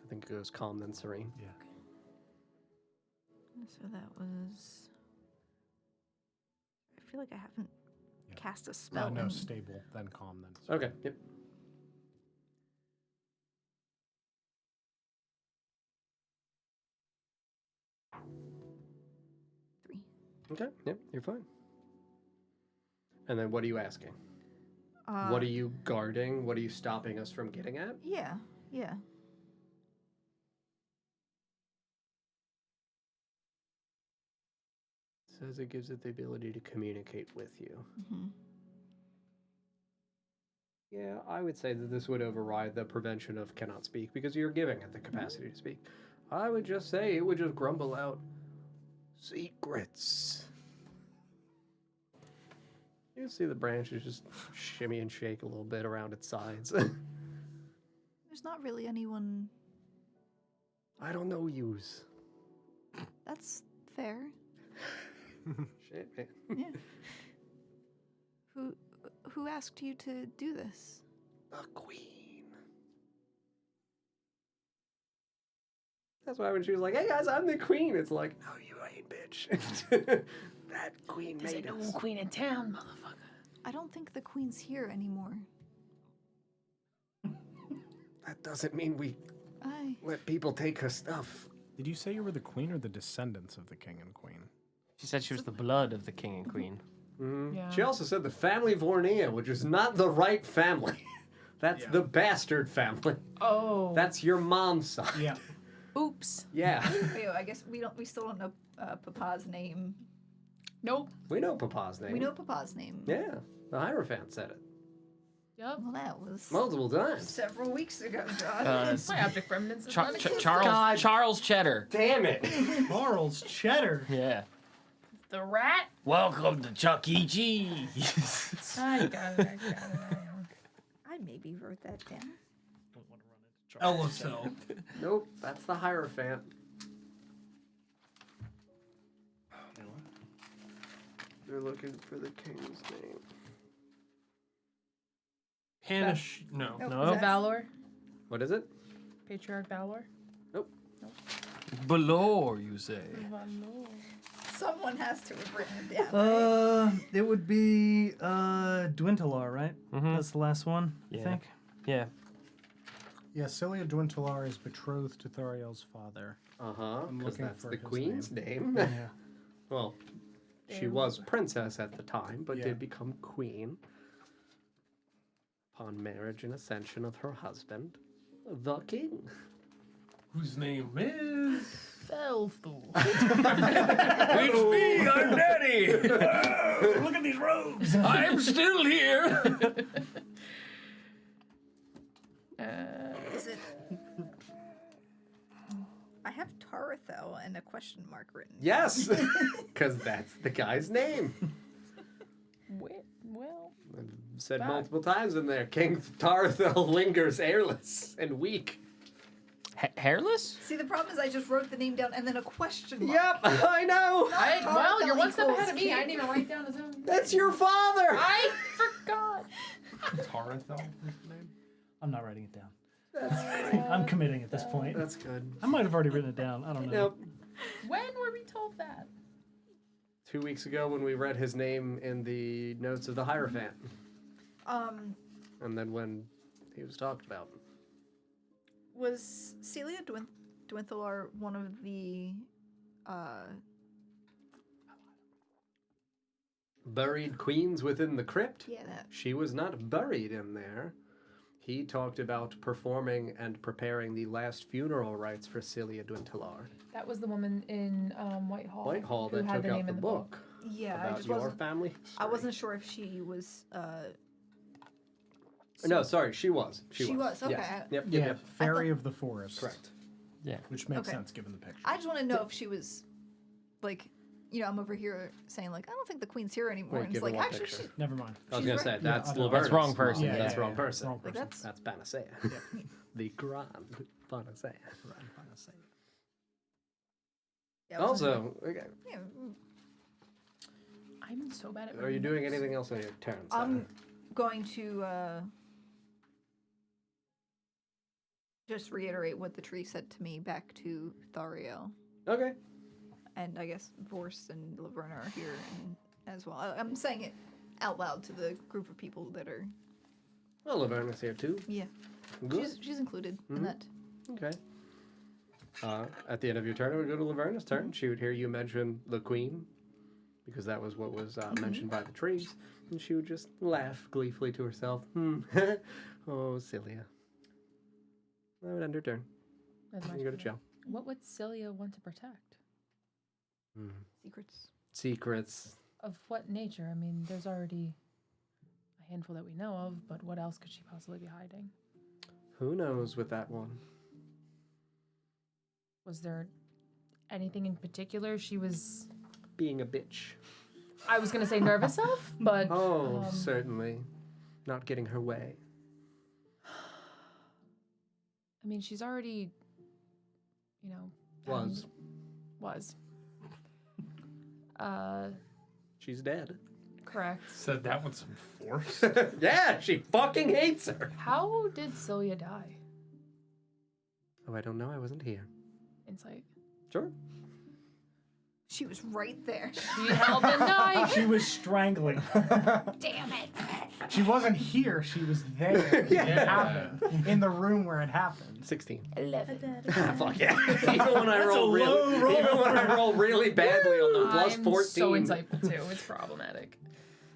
I think it goes calm then serene. Yeah. So that was. I feel like I haven't Yeah. cast a spell. No, in- stable, then calm, then. serene. Okay. Yep. Three. Okay. Yep. You're fine. And then what are you asking? Uh, What are you guarding? What are you stopping us from getting at? Yeah, yeah. Says it gives it the ability to communicate with you. hmm Yeah, I would say that this would override the prevention of cannot speak because you're giving it the capacity to speak. I would just say it would just grumble out secrets. You see the branches just shimmy and shake a little bit around its sides. There's not really anyone. I don't know yous. That's fair. Shit, man. Yeah. Who asked you to do this? The queen. That's why when she was like, "Hey guys, I'm the queen," it's like, "No, you ain't, bitch." That queen There's made no us. queen in town, motherfucker. I don't think the queen's here anymore. That doesn't mean we I. let people take her stuff. Did you say you were the queen or the descendants of the king and queen? She said she was the blood of the king and queen. Mm-hmm. Yeah. She also said the family Vornia, which is not the right family. That's the bastard family. Oh. That's your mom's side. Yeah. Oops. Yeah. Wait, I guess we still don't know Papa's name. Nope. We know Papa's name. We know Papa's name. Yeah. The Hierophant said it Yep. Well, that was multiple times. several weeks ago, John. My object remnants is Char- not Ch- existent. Charles God. Charles Cheddar. Damn it. Charles Cheddar. Yeah. The rat? Welcome to Chuck E. Cheese. I got it. I maybe wrote that down. Don't want to run into LSL. Nope, that's the Hierophant. They're looking for the king's name. Hanish. No. Oh, No. is that- Valor? What is it? Patriarch Valor? Below, you say? Valor. Someone has to have written it down. It would be Dwintelar, right? Mhm. That's the last one, I Yeah. think. Yeah. Yeah, Cilia Dwintelar is betrothed to Thariel's father. Uh-huh, I'm because looking that's for the his queen's name. Yeah. Well, she Damn. was princess at the time, but Yeah. did become queen upon marriage and ascension of her husband, the king. Whose name is? Fell through. It's me, I'm Daddy. Look at these robes! I'm still here. Is it? I have Tarathel and a question mark written. Yes, because that's the guy's name. Well, I've said Back. multiple times in there, King Tarthel lingers airless and weak. Hairless? See, the problem is I just wrote the name down and then a question mark. Yep, I know. well, you're one step equals ahead of me. I king. didn't even write down his own. That's your father. I forgot. Tarathel is the name? I'm not writing it down. That's great. I'm committing at this point. That's good. I might have already written it down. I don't know. Yep. When were we told that? 2 weeks ago when we read his name in the notes of the Hierophant, and then when he was talked about. Was Celia Dwinthelar one of the Buried queens within the crypt? yeah, that. She was not buried in there. He talked about performing and preparing the last funeral rites for Celia Dwintelar. That was the woman in Whitehall. Whitehall who that had took the out name the in the book Yeah, I about just your wasn't. family. I wasn't sure if she was. No, sorry, she was. She was, okay. Yes. Yep, Yeah, yep, yep. Fairy of the Forest. Correct. Which makes Okay. sense given the picture. I just want to know if she was, like, I'm over here saying like I don't think the queen's here anymore, Wait, and it's give her like one actually picture. she, Never mind. I was She's going right. to say, that's Yeah, Laverna's that's wrong mom. person. Yeah, that's Yeah, wrong yeah, person. wrong like person. that's. That's Panacea. The Grand Panacea. Yeah, I wasn't Also, okay, sure. Yeah, I'm so bad at. are you writing doing notes. anything else on your turn? I'm going to just reiterate what the tree said to me back to Thariel. Okay. And I guess Vorst and Laverna are here as well. I'm saying it out loud to the group of people that are. Well, Laverna's here too. Yeah, Good. she's included in Mhm. that. Okay. At the end of your turn, it would go to Laverna's turn. She would hear you mention the queen, because that was what was mentioned by the trees, and she would just laugh gleefully to herself. Oh, Cilia. That would end her turn. That's my You go to turn. jail. What would Celia want to protect? Secrets. Secrets. Of what nature? I mean, there's already a handful that we know of, but what else could she possibly be hiding? Who knows with that one? Was there anything in particular she was? Being a bitch. I was gonna say nervous of, but Oh, certainly. Not getting her way. I mean, she's already, you know, Was. was. She's dead. Correct. Said that with some force. Yeah, she fucking hates her. How did Celia die? Oh, I don't know. I wasn't here. Insight. Sure. She was right there. She held the knife. She was strangling. Damn it! She wasn't here. She was there. It happened in the room where it happened. 16. 11. Fuck yeah. Even when I roll really, even when I roll really badly on the plus I'm 14. so insightful too. It's problematic.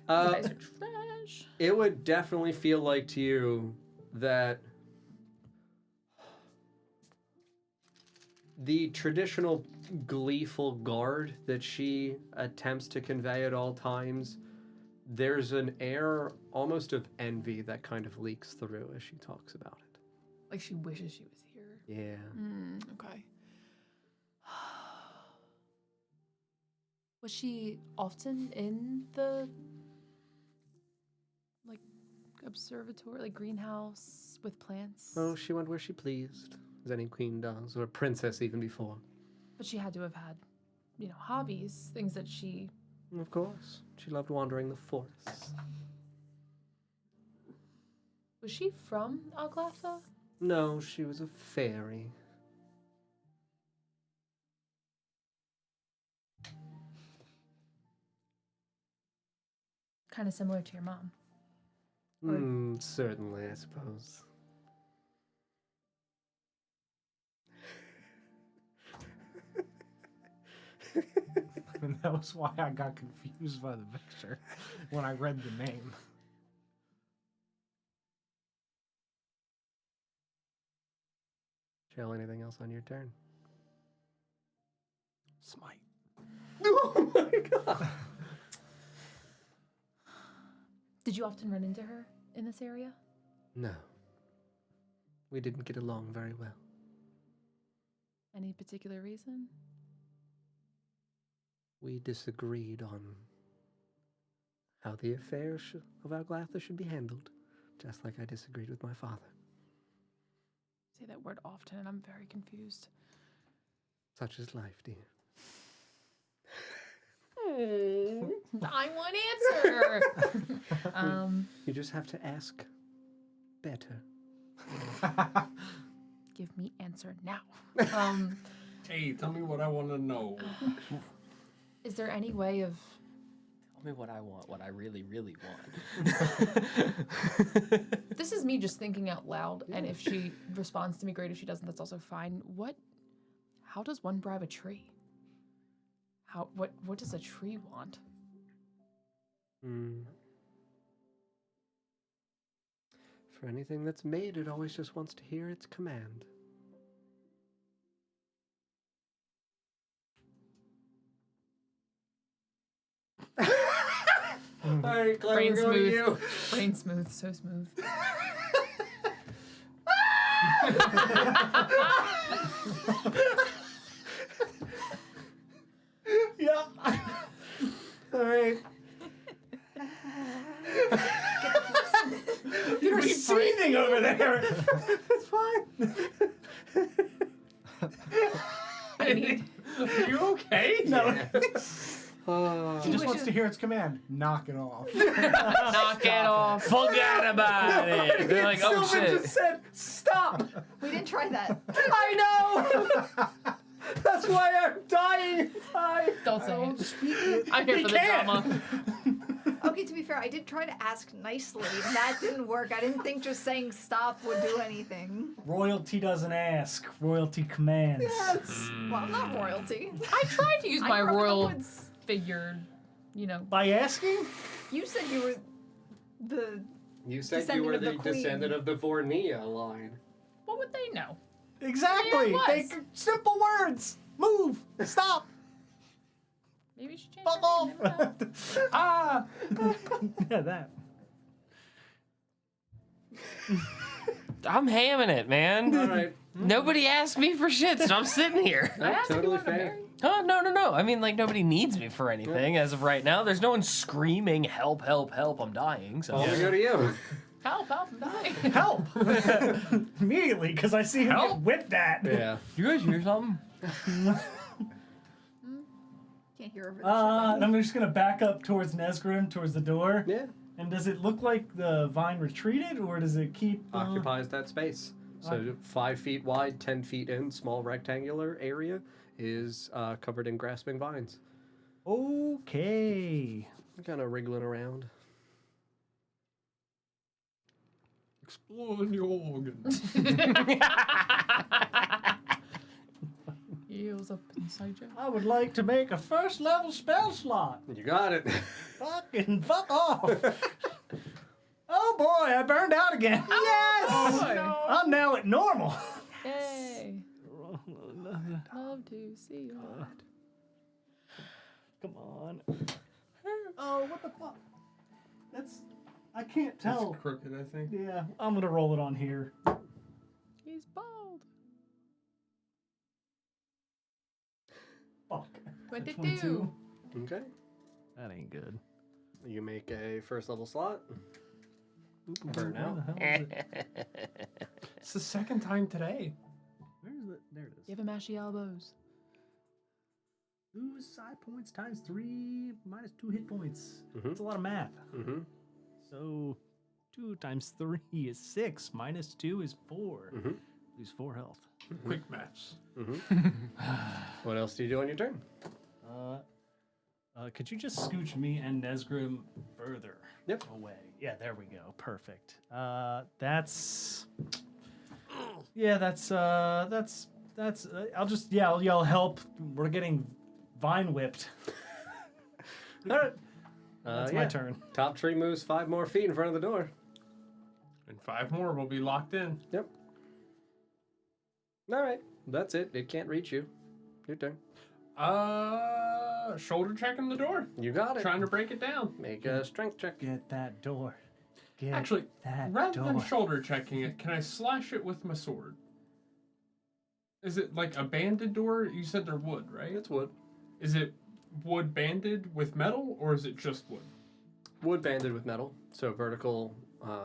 You guys are trash. It would definitely feel like to you that the traditional gleeful guard that she attempts to convey at all times, there's an air almost of envy that kind of leaks through as she talks about it. Like she wishes she was here. Yeah. Okay. Was she often in the observatory, greenhouse with plants? Oh, she went where she pleased, as any queen does, or a princess even before. But she had to have had, hobbies, things that she... Of course. She loved wandering the forests. Was she from Aglatha? No, she was a fairy. Kind of similar to your mom. Certainly, I suppose. And that was why I got confused by the picture when I read the name. Shall anything else on your turn? Smite. Oh my god! Did you often run into her in this area? No. We didn't get along very well. Any particular reason? We disagreed on how the affairs of Aglatha should be handled, just like I disagreed with my father. Say that word often, and I'm very confused. Such is life, dear. I want answer. You just have to ask better. Give me answer now. Hey, tell me what I want to know. Is there any way of... Tell me what I want, what I really, really want. This is me just thinking out loud, and if she responds to me, great. If she doesn't, that's also fine. How does one bribe a tree? What does a tree want? For anything that's made, it always just wants to hear its command. Alright, Claire, Brain we're going to smooth. you. Brain smooth, so smooth. Yeah. Alright. You're breathing over there. It's fine. I need... Are you okay? No. She just wants to hear its command. Knock it off. Knock it off. Forget about it. They're like, oh Sylvan shit. just said, stop! We didn't try that. I know! That's why I'm dying! Don't say it. I'm here for the drama. Okay, to be fair, I did try to ask nicely, and that didn't work. I didn't think just saying stop would do anything. Royalty doesn't ask. Royalty commands. Yes. Well, I'm not royalty. I tried to use my I grew up in the royal woods. figure, By asking? You said you were the... You said Descendant you were of the the queen. descendant of the Vornia line. What would they know? Exactly. Yeah, it was. Simple words. Move. Stop. Maybe you should change Fuck her off. name, never know. Ah. Yeah, that. I'm hamming it, man. Alright. Nobody asked me for shit, so I'm sitting here. I asked if you Totally wanted to fair. marry. Oh, no. I mean, nobody needs me for anything as of right now. There's no one screaming, help, help, help, I'm dying. So Well, we go to you. Help, I'm dying. Help. Immediately, because I see him get whipped at. Yeah. You guys hear something? Can't hear over the And I'm just going to back up towards Nesgrim, towards the door. Yeah. And does it look like the vine retreated, or does it keep... Occupies that space. So 5 feet wide, 10 feet in, small rectangular area is covered in grasping vines. Okay. Kind of wriggling around. Exploring your organs. Heels up inside you. I would like to make a first level spell slot. You got it. Fucking fuck off. Oh boy, I burned out again. Yes! I'm now at normal. Yay. Love to see you. Come on. Oh, what the fuck? I can't tell. It's crooked, I think. Yeah, I'm gonna roll it on here. He's bald. Fuck. 22. 22. Okay. That ain't good. You make a first level slot. Burn Where out. the hell is it? It's the second time today. Where is it? There it is. Give him ashy elbows. Lose side points times 3 minus 2 hit points. Mhm. That's a lot of math. Mm-hmm. So 2 times 3 is 6. Minus 2 is 4. Mm-hmm. Lose 4 health. Quick maths. Mm-hmm. What else do you do on your turn? Could you just scooch me and Nesgrim further Yep. away? Yeah, there we go. Perfect. That's. Yeah, that's. I'll just. Yeah, I'll yell help. We're getting vine whipped. All right. That's my turn. Top tree moves 5 more feet in front of the door. And 5 more will be locked in. Yep. All right. That's it. It can't reach you. Your turn. Shoulder checking the door. You got it. Trying to break it down. Make a strength check. Get that door. Get Actually, that rather door. than shoulder checking it, can I slash it with my sword? Is it like a banded door? You said they're wood, right? It's wood. Is it wood banded with metal, or is it just wood? Wood banded with metal. So vertical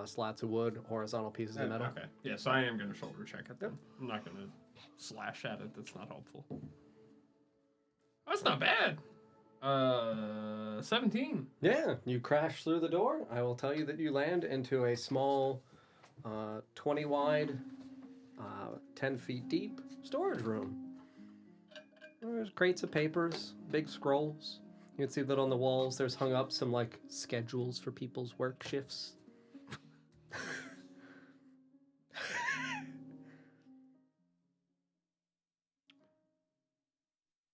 slats of wood, horizontal pieces of metal. Okay. Yeah, so I am going to shoulder check it then. I'm not going to slash at it. That's not helpful. That's not bad. 17. Yeah, you crash through the door. I will tell you that you land into a small, 20 wide, 10 feet deep storage room. There's crates of papers, big scrolls. You can see that on the walls there's hung up some like schedules for people's work shifts.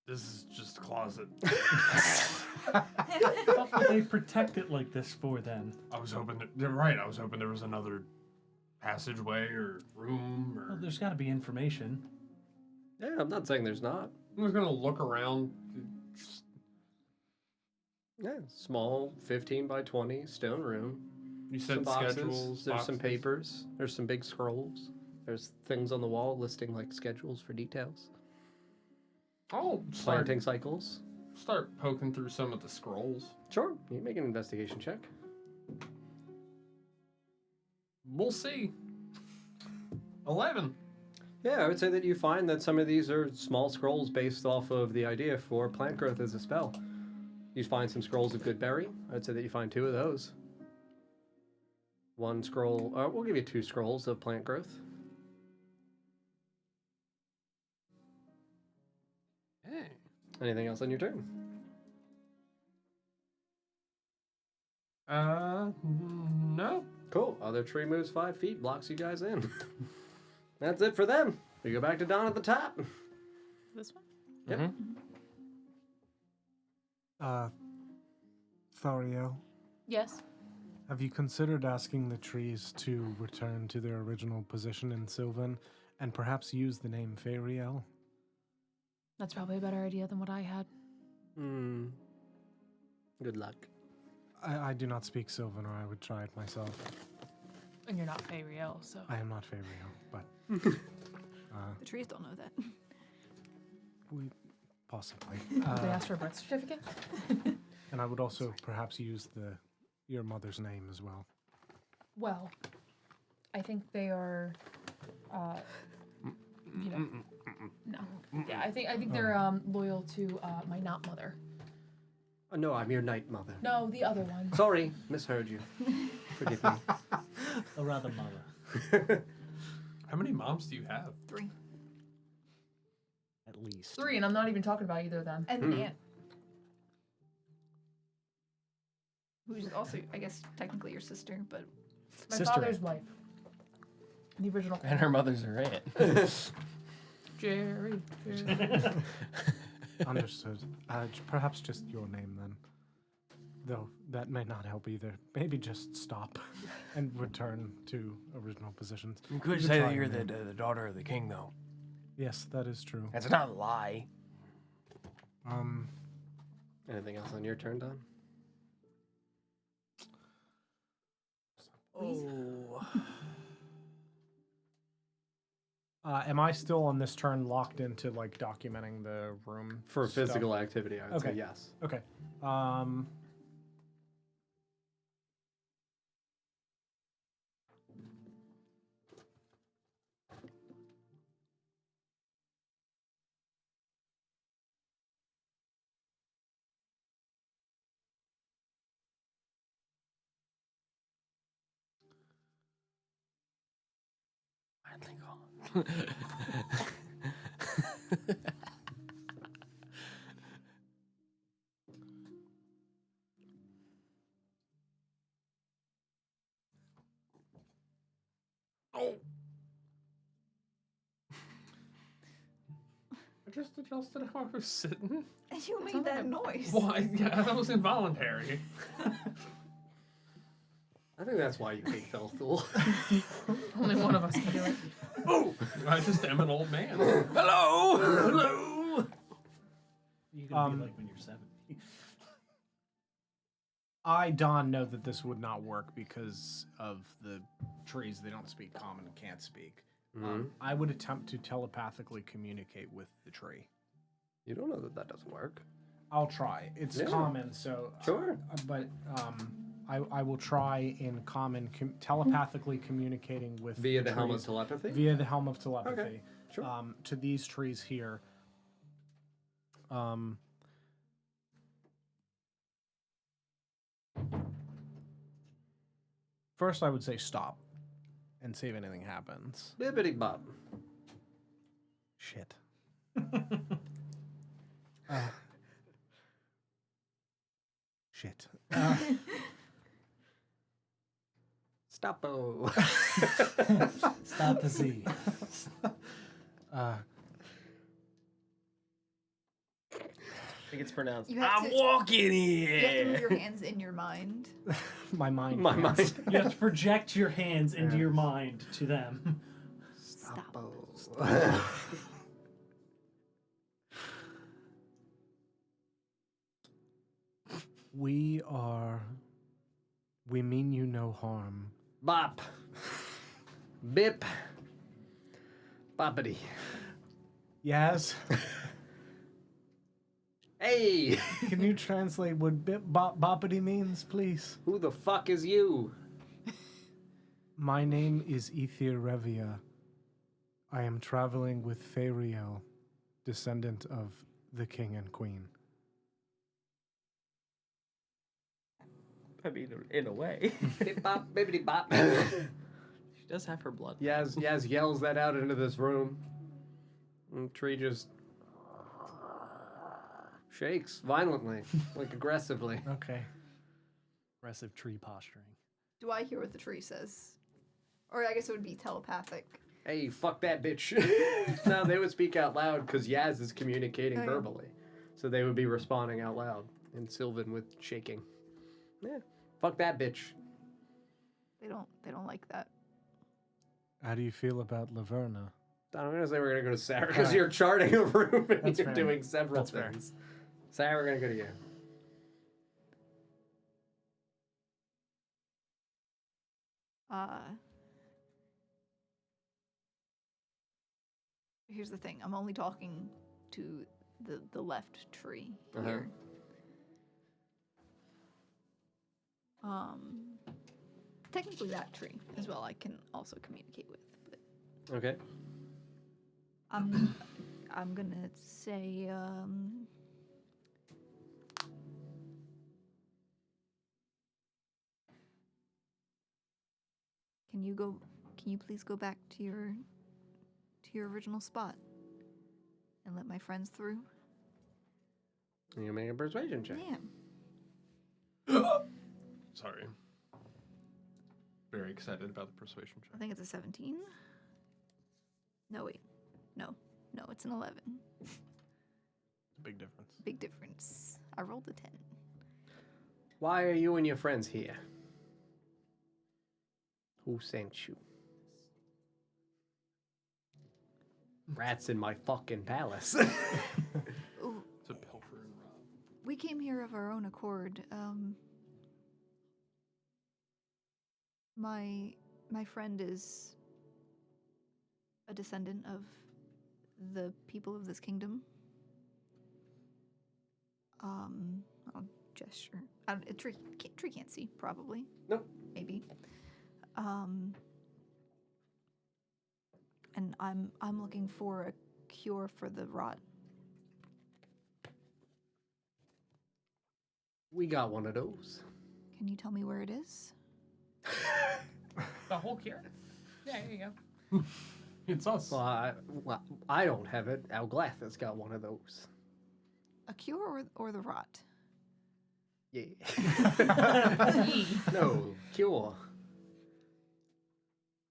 This is just a closet. What would they protect it like this for then? I was hoping that, they're right. I was hoping there was another passageway or room or. Well, there's got to be information. Yeah, I'm not saying there's not. I was gonna look around. Just, Yeah, small 15 by 20 stone room. you said Some boxes. schedules. There's some boxes. papers. There's some big scrolls. There's things on the wall listing like schedules for details. Oh, Planting cycles. start poking through some of the scrolls. Sure, you make an investigation check. We'll see. 11. Yeah, I would say that you find that some of these are small scrolls based off of the idea for plant growth as a spell. You find some scrolls of good berry. I'd say that you find 2 of those. 1 scroll, we'll give you 2 scrolls of plant growth. Hey. Anything else on your turn? No. Cool. Other tree moves 5 feet, blocks you guys in. That's it for them. We go back to Dawn at the top. This one? Yep. Thariel, Yes. have you considered asking the trees to return to their original position in Sylvan and perhaps use the name Fariel? That's probably a better idea than what I had. Hmm. Good luck. I do not speak Sylvan, or I would try it myself. And you're not Fariel, so. I am not Fariel, but The trees don't know that. we possibly. Did they ask for a birth certificate? And I would also perhaps use your mother's name as well. Well, I think they are, you know, no. Yeah, I think they're loyal to my not mother. Oh, no, I'm your night mother. No, the other one. Sorry, misheard you. Forgive me. Or rather, mother. How many moms do you have? 3. At least. 3, and I'm not even talking about either of them. And an aunt. Who's also, I guess, technically your sister, but My Sister father's aunt. wife. The original. And her mother's her aunt. Jerry. Understood. Perhaps just your name then. Though that may not help either. Maybe just stop and return to original positions. You could You say try that you're your the name. daughter of the king, though. Yes, that is true. That's not a lie. Anything else on your turn, Don? Oh. Am I still on this turn locked into like documenting the room For stuff? physical activity, I would say Okay. yes. Okay. I think all. I just adjusted how I was sitting. You made that noise. Why? Yeah, that was involuntary. I think that's why you hate Felthul. Only one of us can do it. Oh, I just am an old man. Hello! Hello. You can be like when you're 70. I, Don, know that this would not work because of the trees. They don't speak common and can't speak. I would attempt to telepathically communicate with the tree. You don't know that that doesn't work. I'll try. It's Yeah. common, so Sure. but I will try in common telepathically communicating with Via the helm of trees telepathy? via the helm of telepathy. Okay, sure. To these trees here. First, I would say stop, and see if anything happens. Bibbity bop. Shit. Shit. Stoppo. Stop the Z. I think it's pronounced. You have I'm to- walking You have to move here. your hands in your mind. My mind. My can't. mind. You have to project your hands into your mind to them. Stop. We mean you no harm. Bop. Bip. Boppity. Yes. Hey! Can you translate what bip bop boppity means, please? Who the fuck is you? My name is Ether Revia. I am traveling with Fariel, descendant of the king and queen. I mean, in a way. Bip bop, bibbity bop. She does have her blood. Yaz yells that out into this room. And tree just shakes violently, like aggressively. Okay. Aggressive tree posturing. Do I hear what the tree says? Or I guess it would be telepathic. Hey, fuck that bitch. No, they would speak out loud because Yaz is communicating Oh, yeah. verbally. So they would be responding out loud. And Sylvan with shaking. Yeah. Fuck that bitch. They don't like that. How do you feel about Laverna? I'm gonna say we're gonna go to Sarah because Alright. you're charting a room and That's you're fair. doing several That's fair. things. Sarah, we're gonna go to you. Here's the thing. I'm only talking to the left tree Uh-huh. here. Technically that tree as well I can also communicate with, but Okay. I'm gonna say can you please go back to your original spot and let my friends through? You make a persuasion check. Yeah. Sorry. Very excited about the persuasion I check. think it's a 17. No, wait. No, it's an 11. Big difference. Big difference. I rolled a 10. Why are you and your friends here? Who sent you? Rats in my fucking palace. Ooh, It's a pilfer and rob. we came here of our own accord. My friend is a descendant of the people of this kingdom. I'll gesture. Tree can't see, probably. Nope. Maybe. And I'm looking for a cure for the rot. We got one of those. Can you tell me where it is? The whole cure. Yeah, here you go. It's us. Well, I don't have it. Alglatha's got one of those. A cure or the rot? Yeah. No, cure.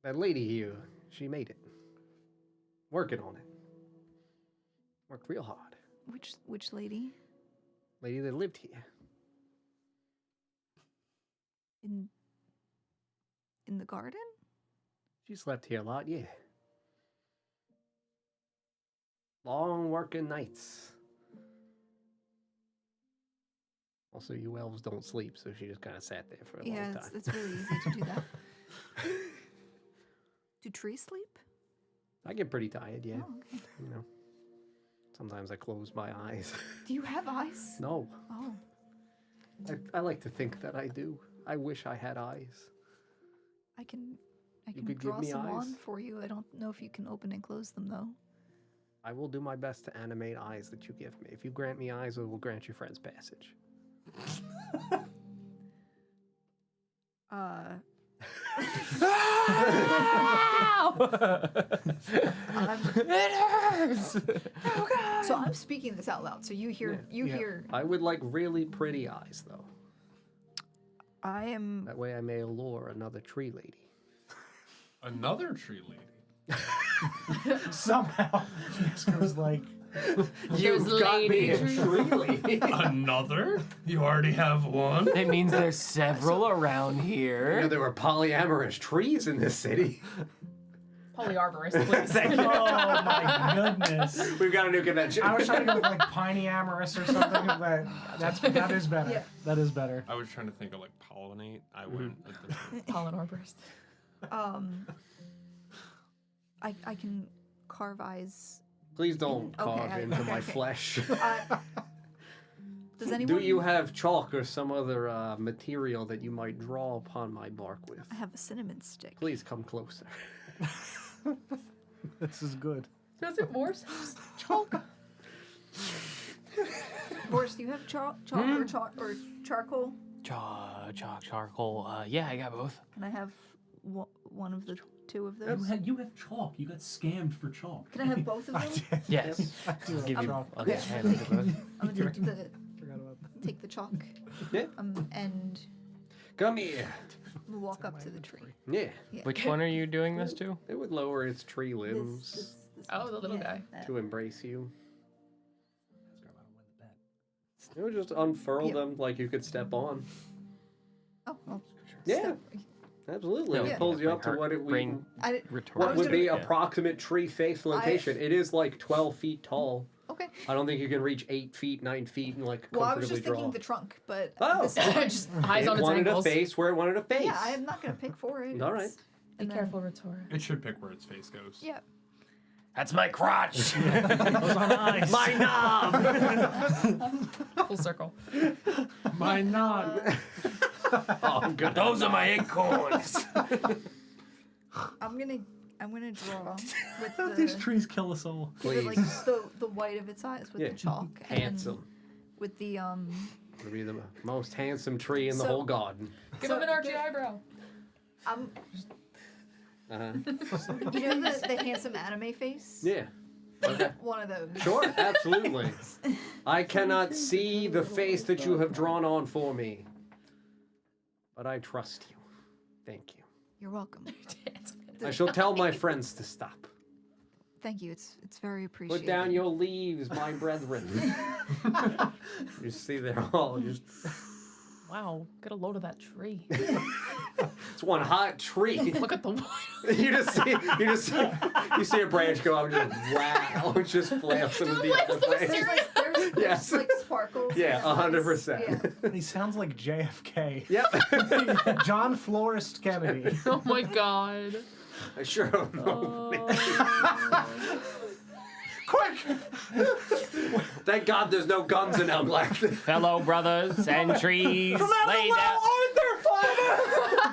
That lady here, she made it. Working on it. Worked real hard. Which lady? Lady that lived here. In the garden? She slept here a lot, yeah. Long working nights. Also, you elves don't sleep, so she just kind of sat there for a long time. Yeah, it's really easy to do that. Do trees sleep? I get pretty tired, yeah. Oh, okay. You know, sometimes I close my eyes. Do you have eyes? No, Oh. I like to think that I do. I wish I had eyes. I can could give draw me some eyes? on for you. I don't know if you can open and close them though. I will do my best to animate eyes that you give me. If you grant me eyes, I will grant you friend's passage. It hurts. So I'm speaking this out loud. So you hear hear. I would like really pretty eyes, though. I am. That way I may allure another tree lady. Another tree lady. Somehow, Jessica was like, You've got me a tree lady. Another? You already have one? It means there's several around You know, here. there were polyamorous trees in this city. Polyarborist, please. Oh my goodness. We've got a new convention. I was trying to go with like piney amorous or something, but that is better. Yeah. That is better. I was trying to think of like pollinate. I went with the Pollen arborist. I can carve eyes. Please don't carve Okay, into my okay. flesh. Does anyone? Do you have chalk or some other material that you might draw upon my bark with? I have a cinnamon stick. Please come closer. This is good. Does it more chalk? Boris, do you have chalk or charcoal? Charcoal. Yeah, I got both. Can I have one of the two of those? You have chalk. You got scammed for chalk. Can I have both of them? Yes. I do have Give you. chalk. I'll okay. get hand it to both. I'm gonna take Forgot about that. take the chalk. Yeah. And Come here. we'll walk up to the tree. Yeah. Which one are you doing this to? It would lower its tree limbs This Oh, the little guy. that. to embrace you. Asgard, I don't win the bet. It would just unfurl Yep. them like you could step on. Oh, well. Yeah, step- absolutely. No, It pulls you my up to heart what it would. brain I, retort. What was would gonna- be Yeah. approximate tree face location? It is like 12 feet tall. okay. I don't think you can reach 8 feet, 9 feet, and like Well, I was comfortably just draw. thinking the trunk, but Oh. this Just eyes It on its wanted ankles. a face where it wanted a face. yeah, I'm not gonna pick for it. All right. It's- Be and then- careful, Retora. It should pick where its face goes. Yeah. That's my crotch. My knob. Full circle. My knob. Oh, good. Those are my acorns. I'm gonna draw with These the trees kill us all. give it, like Please. the white of its eyes with Yeah. the chalk. And then Handsome. with the It'll be the most handsome tree in the So- whole garden. Give So him an archy the- eyebrow. Uh-huh. you know the handsome anime face? Yeah. Okay. One of those. Sure, absolutely. I cannot see the face that you have drawn on for me, but I trust you. Thank you. You're welcome. I shall tell my friends to stop. Thank you. It's very appreciated. Put down your leaves, my brethren. You see, they're all just. Wow, get a load of that tree. It's one hot tree. Look at the you see a branch go up and just wow, it just flaps into the other branch. There's Yes. like sparkles. Yeah, and lights. 100%. Yeah. He sounds like JFK. Yep. John Florist Kennedy. Oh my god. I sure don't know. Quick! Thank God there's no guns in Elglath. Fellow brothers and trees,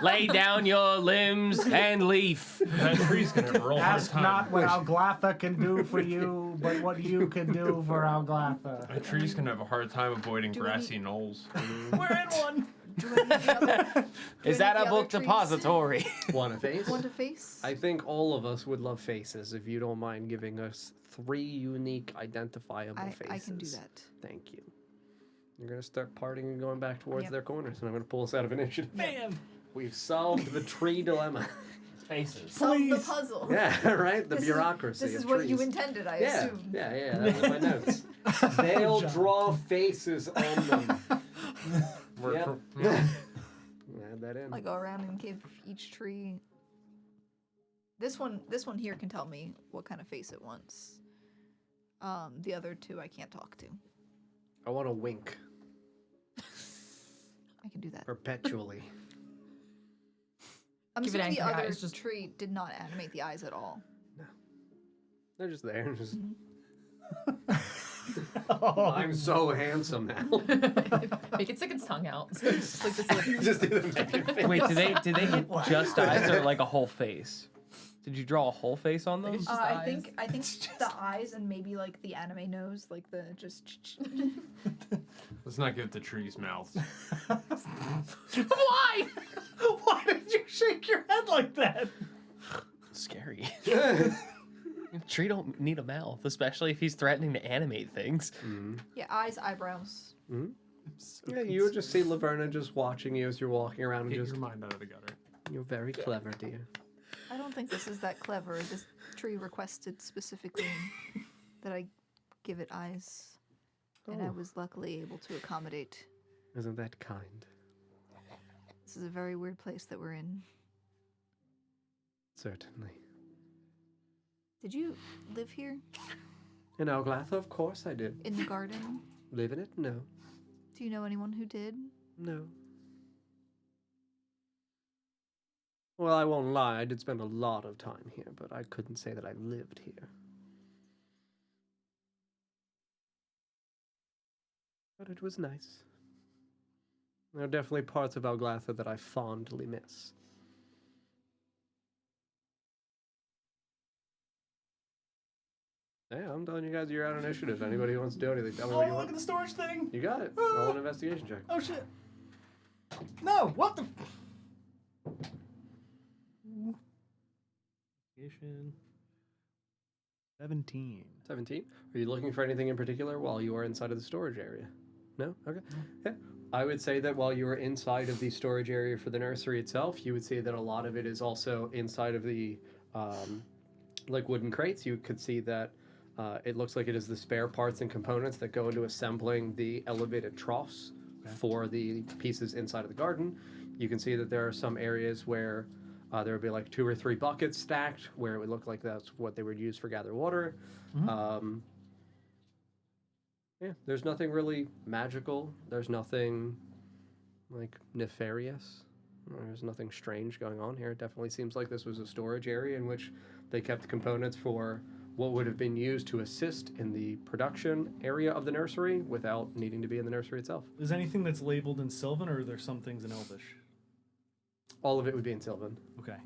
lay down your limbs and leaf. That tree's gonna roll hard Ask time. not what Alglatha can do for you, but what you can do for Alglatha. That tree's gonna have a hard time avoiding grassy knolls. We're in one. Do any of the other, Is any that of a the book other trees depository? Want a face? want to face? I think all of us would love faces if you don't mind giving us 3 unique identifiable faces. I can do that. Thank you. You're going to start parting and going back towards Yep. their corners, and I'm going to pull us out of initiative. Bam. We've solved the tree dilemma. Faces. Solve the Please. puzzle. Yeah, right? The This is- bureaucracy This is of what you trees. intended, I Yeah, assume. yeah, that was my notes. They'll draw faces on them. Yep. Add that in. I go around and give each tree. This one here can tell me what kind of face it wants. The other 2 I can't talk to. I want to wink I can do that. perpetually. I'm Give it assuming the angry other eyes, just- tree did not animate the eyes at all. They're just there. Just, Oh, I'm so handsome now. Make it stick its tongue out. So it's just like this. Just do the naked face. Wait, did they get just eyes or like a whole face? Did you draw a whole face on them? It's just I eyes. think the eyes and maybe like the anime nose, like the just. Let's not give the trees mouths. Why? why did you shake your head like that? Scary. Tree don't need a mouth, especially if he's threatening to animate things. Yeah, eyes, eyebrows. Yeah, you would just see Laverna just watching you as you're walking around and Get just, your mind out of the gutter. you're very clever, dear. I don't think this is that clever. This tree requested specifically that I give it eyes, and I Oh. was luckily able to accommodate. Isn't that kind? This is a very weird place that we're in. Certainly. Did you live here In Elglath, of course I did. in the garden? Live in it? No. Do you know anyone who did? No. Well, I won't lie, I did spend a lot of time here, but I couldn't say that I lived here. But it was nice. There are definitely parts of Elglatha that I fondly miss. Yeah, I'm telling you guys, you're out of initiative. Anybody who wants to do anything, tell me what you Oh, look want. at the storage thing. You got it. Roll an investigation check. Oh shit. No, what the? Investigation. 17. 17. Are you looking for anything in particular while you are inside of the storage area? No? Okay. Yeah. I would say that while you are inside of the storage area for the nursery itself, you would see that a lot of it is also inside of the like wooden crates. You could see that it looks like it is the spare parts and components that go into assembling the elevated troughs for the pieces inside of the garden. You can see that there are some areas where there would be like 2 or 3 buckets stacked where it would look like that's what they would use for gather water. Yeah, there's nothing really magical. There's nothing like nefarious. There's nothing strange going on here. It definitely seems like this was a storage area in which they kept components for what would have been used to assist in the production area of the nursery without needing to be in the nursery itself. Is anything that's labeled in Sylvan, or are there some things in Elvish? All of it would be in Sylvan. Okay.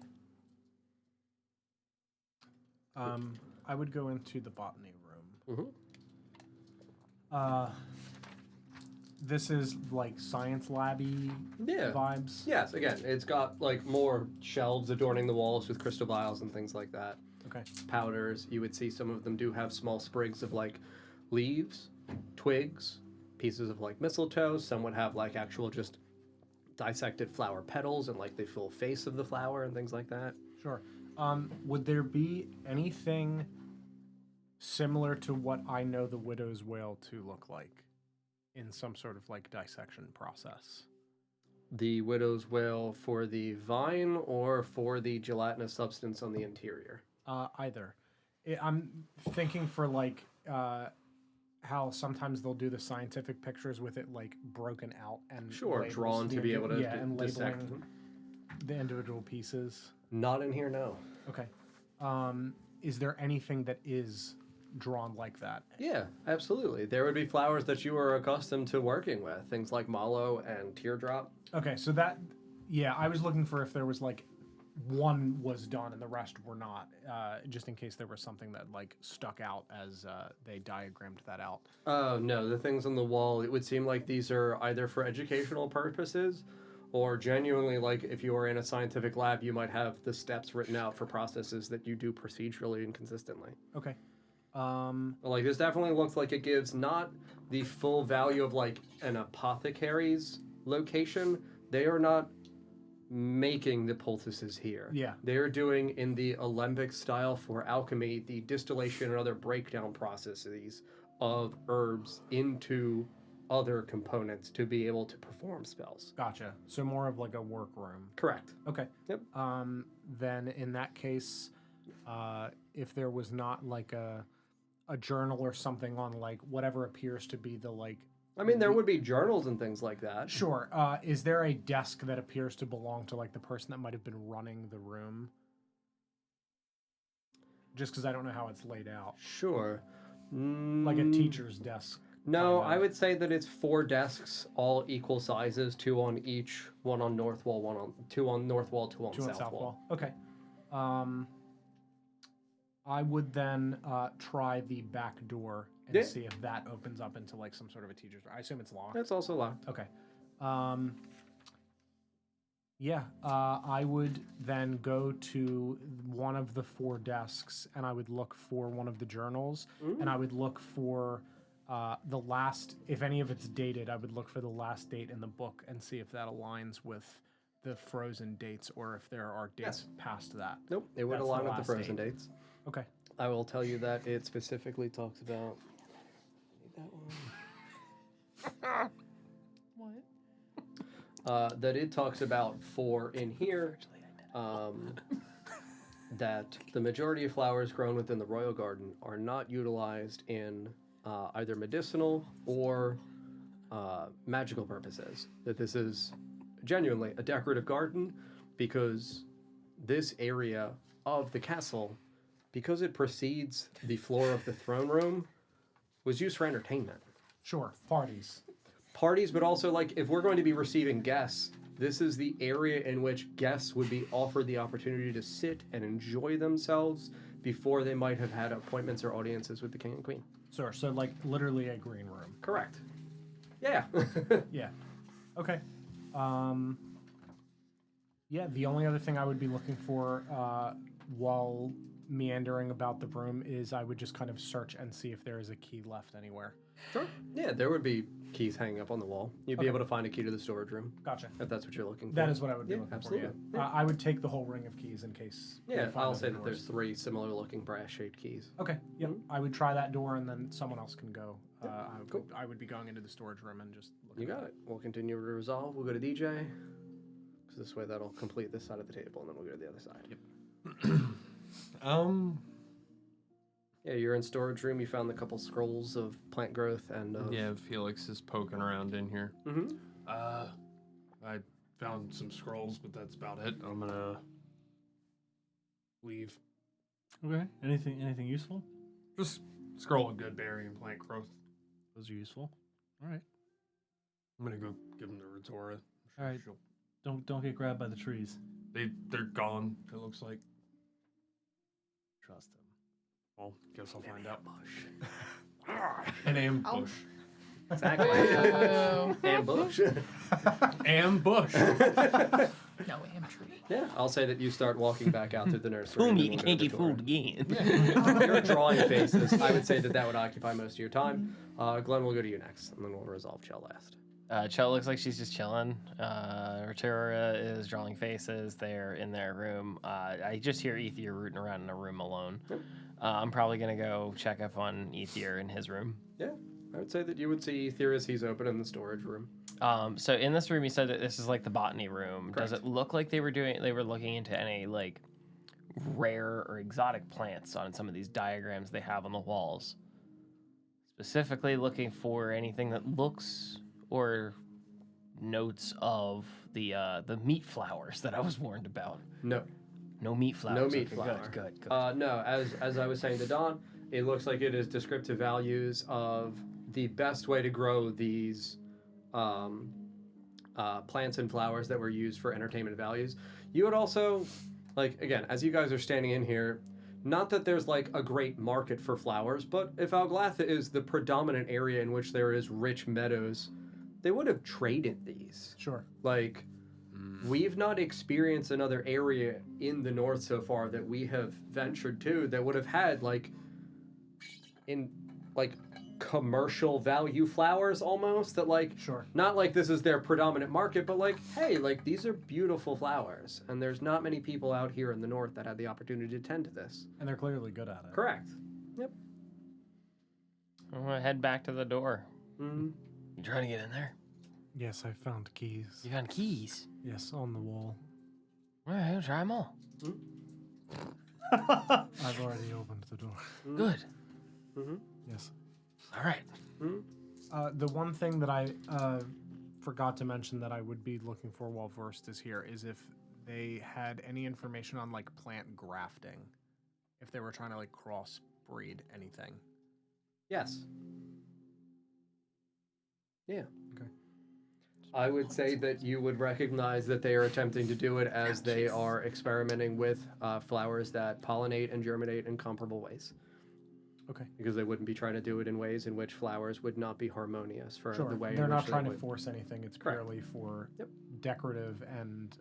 I would go into the botany room. Mm-hmm. This is like science labby Yeah. vibes. Yes, again, it's got like more shelves adorning the walls with crystal vials and things like that. Okay. Powders. You would see some of them do have small sprigs of like leaves, twigs, pieces of like mistletoe. Some would have like actual just dissected flower petals and like the full face of the flower and things like that. Sure. Would there be anything similar to what I know the widow's wail to look like in some sort of like dissection process? The widow's wail for the vine or for the gelatinous substance on the interior? Either. I'm thinking for like how sometimes they'll do the scientific pictures with it like broken out and Sure, labels, drawn to be able to and dissect labeling them. the individual pieces. Not in here, no. Okay. Is there anything that is drawn like that? Yeah, absolutely. There would be flowers that you are accustomed to working with, things like mallow and teardrop. Okay, so that, yeah, I was looking for if there was like one was done and the rest were not, just in case there was something that like stuck out as they diagrammed that out. Oh, no, the things on the wall, it would seem like these are either for educational purposes or genuinely like if you were in a scientific lab, you might have the steps written out for processes that you do procedurally and consistently. Okay. Like this definitely looks like it gives not the full value of like an apothecary's location. They are not making the poultices here. Yeah. They are doing in the alembic style for alchemy the distillation and other breakdown processes of herbs into other components to be able to perform spells. Gotcha. So more of like a workroom. Correct. Okay. Yep. Then in that case, if there was not like a journal or something on like whatever appears to be the like. I mean, there would be journals and things like that. Sure. Is there a desk that appears to belong to like the person that might have been running the room? Just because I don't know how it's laid out. Sure. Like a teacher's desk. No, kind of. I would say that it's 4 desks, all equal sizes, 2 on each, 1 on north wall, 2 on north wall, 2 on south wall. Okay. I would then try the back door and Yeah. see if that opens up into like some sort of a teacher's room. I assume it's locked. It's also locked. Okay. I would then go to one of the 4 desks and I would look for one of the journals and I would look for the last, if any of it's dated, I would look for the last date in the book and see if that aligns with the frozen dates or if there are dates past that. Nope, it would That's align the with the last frozen date. dates. Okay. I will tell you that it specifically talks about that one. What? That it talks about 4 in here. That the majority of flowers grown within the royal garden are not utilized in either medicinal or magical purposes. That this is genuinely a decorative garden because this area of the castle, because it precedes the floor of the throne room, was used for entertainment. Sure. Parties. Parties, but also like if we're going to be receiving guests, this is the area in which guests would be offered the opportunity to sit and enjoy themselves before they might have had appointments or audiences with the king and queen. Sure. So like literally a green room. Correct. Yeah. Yeah. Okay. Yeah, the only other thing I would be looking for while meandering about the room is I would just kind of search and see if there is a key left anywhere. Sure. Yeah, there would be keys hanging up on the wall. You'd be able to find a key to the storage room. Gotcha. If that's what you're looking for. That is what I would be looking absolutely. for. Yeah. I would take the whole ring of keys in case. we Yeah, find I'll other say that there's doors. 3 similar looking brass shaped keys. Okay. Yep. I would try that door and then someone else can go. cool. I would be going into the storage room and just. You got it. We'll continue to resolve. We'll go to DJ. Because this way that'll complete this side of the table and then we'll go to the other side. Yep. Yeah, you're in storage room. You found the couple scrolls of plant growth and Yeah, Felix is poking around in here. Mm-hmm. I found some scrolls, but that's about it. I'm gonna leave. Okay. Anything useful? Just scroll of good berry and plant growth. Those are useful. All right. I'm gonna go give them to Ritora. All right. Don't get grabbed by the trees. They're gone. It looks like. Trust him. Well, guess I'll find out. An ambush. Exactly. Oh. Ambush. Ambush. No, am tree. Yeah, I'll say that you start walking back out through the nursery. Fool and me, then you we'll can't go get to the door. fooled again. You're drawing faces. I would say that would occupy most of your time. Glenn, we'll go to you next, and then we'll resolve Chell last. Chell looks like she's just chilling. Rotura is drawing faces. They're in their room. I just hear Ethier rooting around in a room alone. I'm probably going to go check up on Ethier in his room. Yeah, I would say that you would see Ethier as he's open in the storage room. So in this room, you said that this is like the botany room. Correct. Does it look like they were looking into any like rare or exotic plants on some of these diagrams they have on the walls? Specifically looking for anything that looks or notes of the meat flowers that I was warned about. No. No meat flowers. No meat Okay, flower. Good. No, as I was saying to Don, it looks like it is descriptive values of the best way to grow these plants and flowers that were used for entertainment values. You would also, like, again, as you guys are standing in here, not that there's like a great market for flowers, but if Alglatha is the predominant area in which there is rich meadows, they would have traded these. Sure. Like, we've not experienced another area in the north so far that we have ventured to that would have had like commercial value flowers almost, that like, Sure. not like this is their predominant market, but like, hey, like these are beautiful flowers and there's not many people out here in the north that had the opportunity to tend to this. And they're clearly good at it. Correct. Yep. I'm gonna head back to the door. Mm-hmm. You trying to get in there? Yes, I found keys. You found keys. Yes, on the wall. All right, I'll try them all. I've already opened the door. Good. Mm-hmm. Yes. All right. The one thing that I forgot to mention that I would be looking for while Versed is here is if they had any information on like plant grafting, if they were trying to like crossbreed anything. Yes. Yeah. Okay. I would say that you would recognize that they are attempting to do it as they are experimenting with flowers that pollinate and germinate in comparable ways. Okay. Because they wouldn't be trying to do it in ways in which flowers would not be harmonious for Sure. the way They're in not which trying they to would. force anything. It's Correct. purely for Yep. decorative and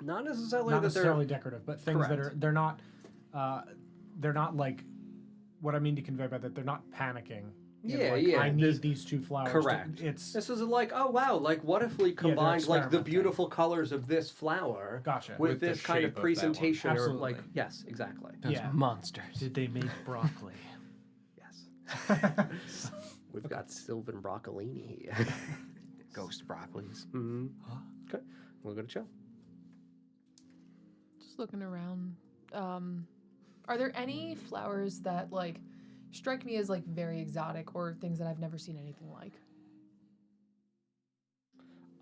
Not necessarily not that necessarily decorative, but things that Correct. are they're not like what I mean to convey by that they're not panicking. in, Yeah, like, yeah, I need this- these two flowers. Correct. It's This is like, oh wow, like what if we combined like the experimenting. beautiful colors of this flower gotcha. with With the this kind shape of of that one. presentation, or Absolutely. like, yes, exactly. Those Yeah. monsters. Did they make broccoli? Yes. We've got Sylvan Broccolini here. Ghost broccolis. Mm-hmm. Okay, we'll go to chill. Just looking around. Are there any flowers that like strike me as like very exotic or things that I've never seen anything like?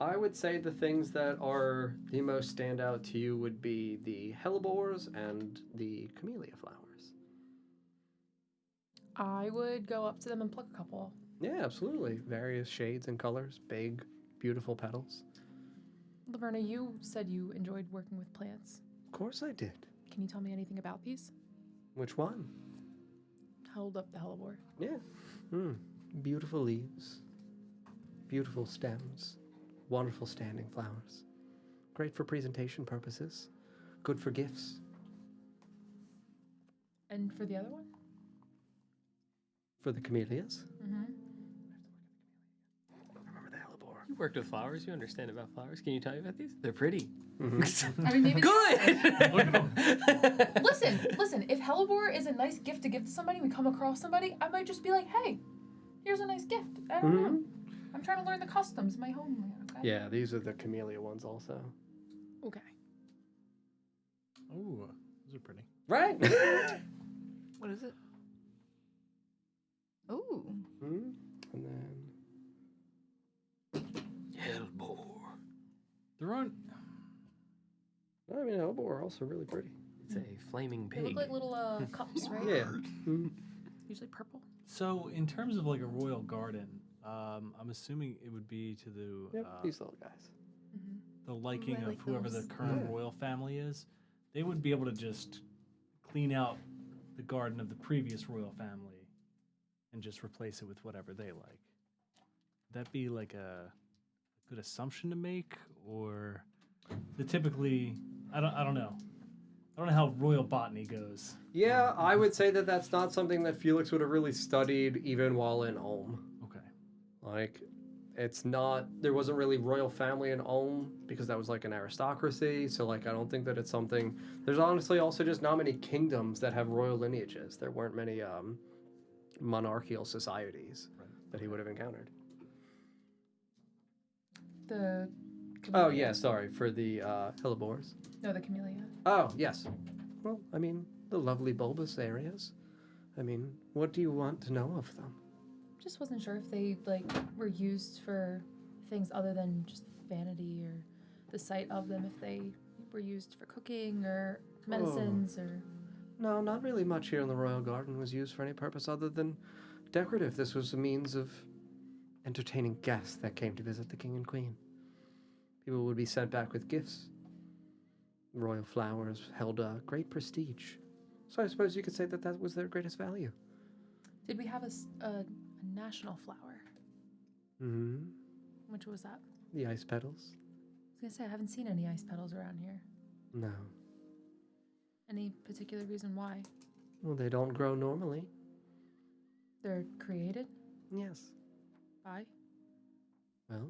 I would say the things that are the most standout to you would be the hellebores and the camellia flowers. I would go up to them and pluck a couple. Yeah, absolutely. Various shades and colors, big, beautiful petals. Laverna, you said you enjoyed working with plants. Of course I did. Can you tell me anything about these? Which one? Hold up the hellebore. Yeah. Beautiful leaves, beautiful stems, wonderful standing flowers. Great for presentation purposes. Good for gifts. And for the other one? For the camellias. Mm-hmm. Remember the hellebore. You worked with flowers. You understand about flowers. Can you tell me about these? They're pretty. Mm-hmm. I mean, maybe. Good. Listen. If hellebore is a nice gift to give to somebody, we come across somebody, I might just be like, hey, here's a nice gift. I don't know. I'm trying to learn the customs of my homeland, okay? Yeah, these are the camellia ones also. Okay. Ooh, those are pretty. Right? What is it? Ooh. And then, Hellbore. There aren't. I mean, hellebore are also really pretty. It's a flaming They look pig. like little cups, right? Yeah. Usually purple. So, in terms of like a royal garden, I'm assuming it would be to the Yep, these little guys. the liking I of like whoever the those. current Yeah. royal family is. They would be able to just clean out the garden of the previous royal family and just replace it with whatever they like. Would that be like a good assumption to make, or the typically? I don't know. I don't know how royal botany goes. Yeah, I would say that that's not something that Felix would have really studied even while in Ulm. Okay. Like, it's not, there wasn't really royal family in Ulm because that was like an aristocracy. So, like, I don't think that it's something, there's honestly also just not many kingdoms that have royal lineages. There weren't many monarchical societies that he would have encountered. The Oh, yeah, sorry, for the hellebores. No, the camellia. Oh, yes. Well, I mean, the lovely bulbous areas. I mean, what do you want to know of them? Just wasn't sure if they like were used for things other than just vanity or the sight of them. If they were used for cooking or medicines or? No, not really much here in the royal garden was used for any purpose other than decorative. This was a means of entertaining guests that came to visit the king and queen. People would be sent back with gifts. Royal flowers held great prestige. So I suppose you could say that that was their greatest value. Did we have a national flower? Hmm. Which was that? The ice petals? I was gonna say I haven't seen any ice petals around here. No. Any particular reason why? Well, they don't grow normally. They're created Yes. by? Well,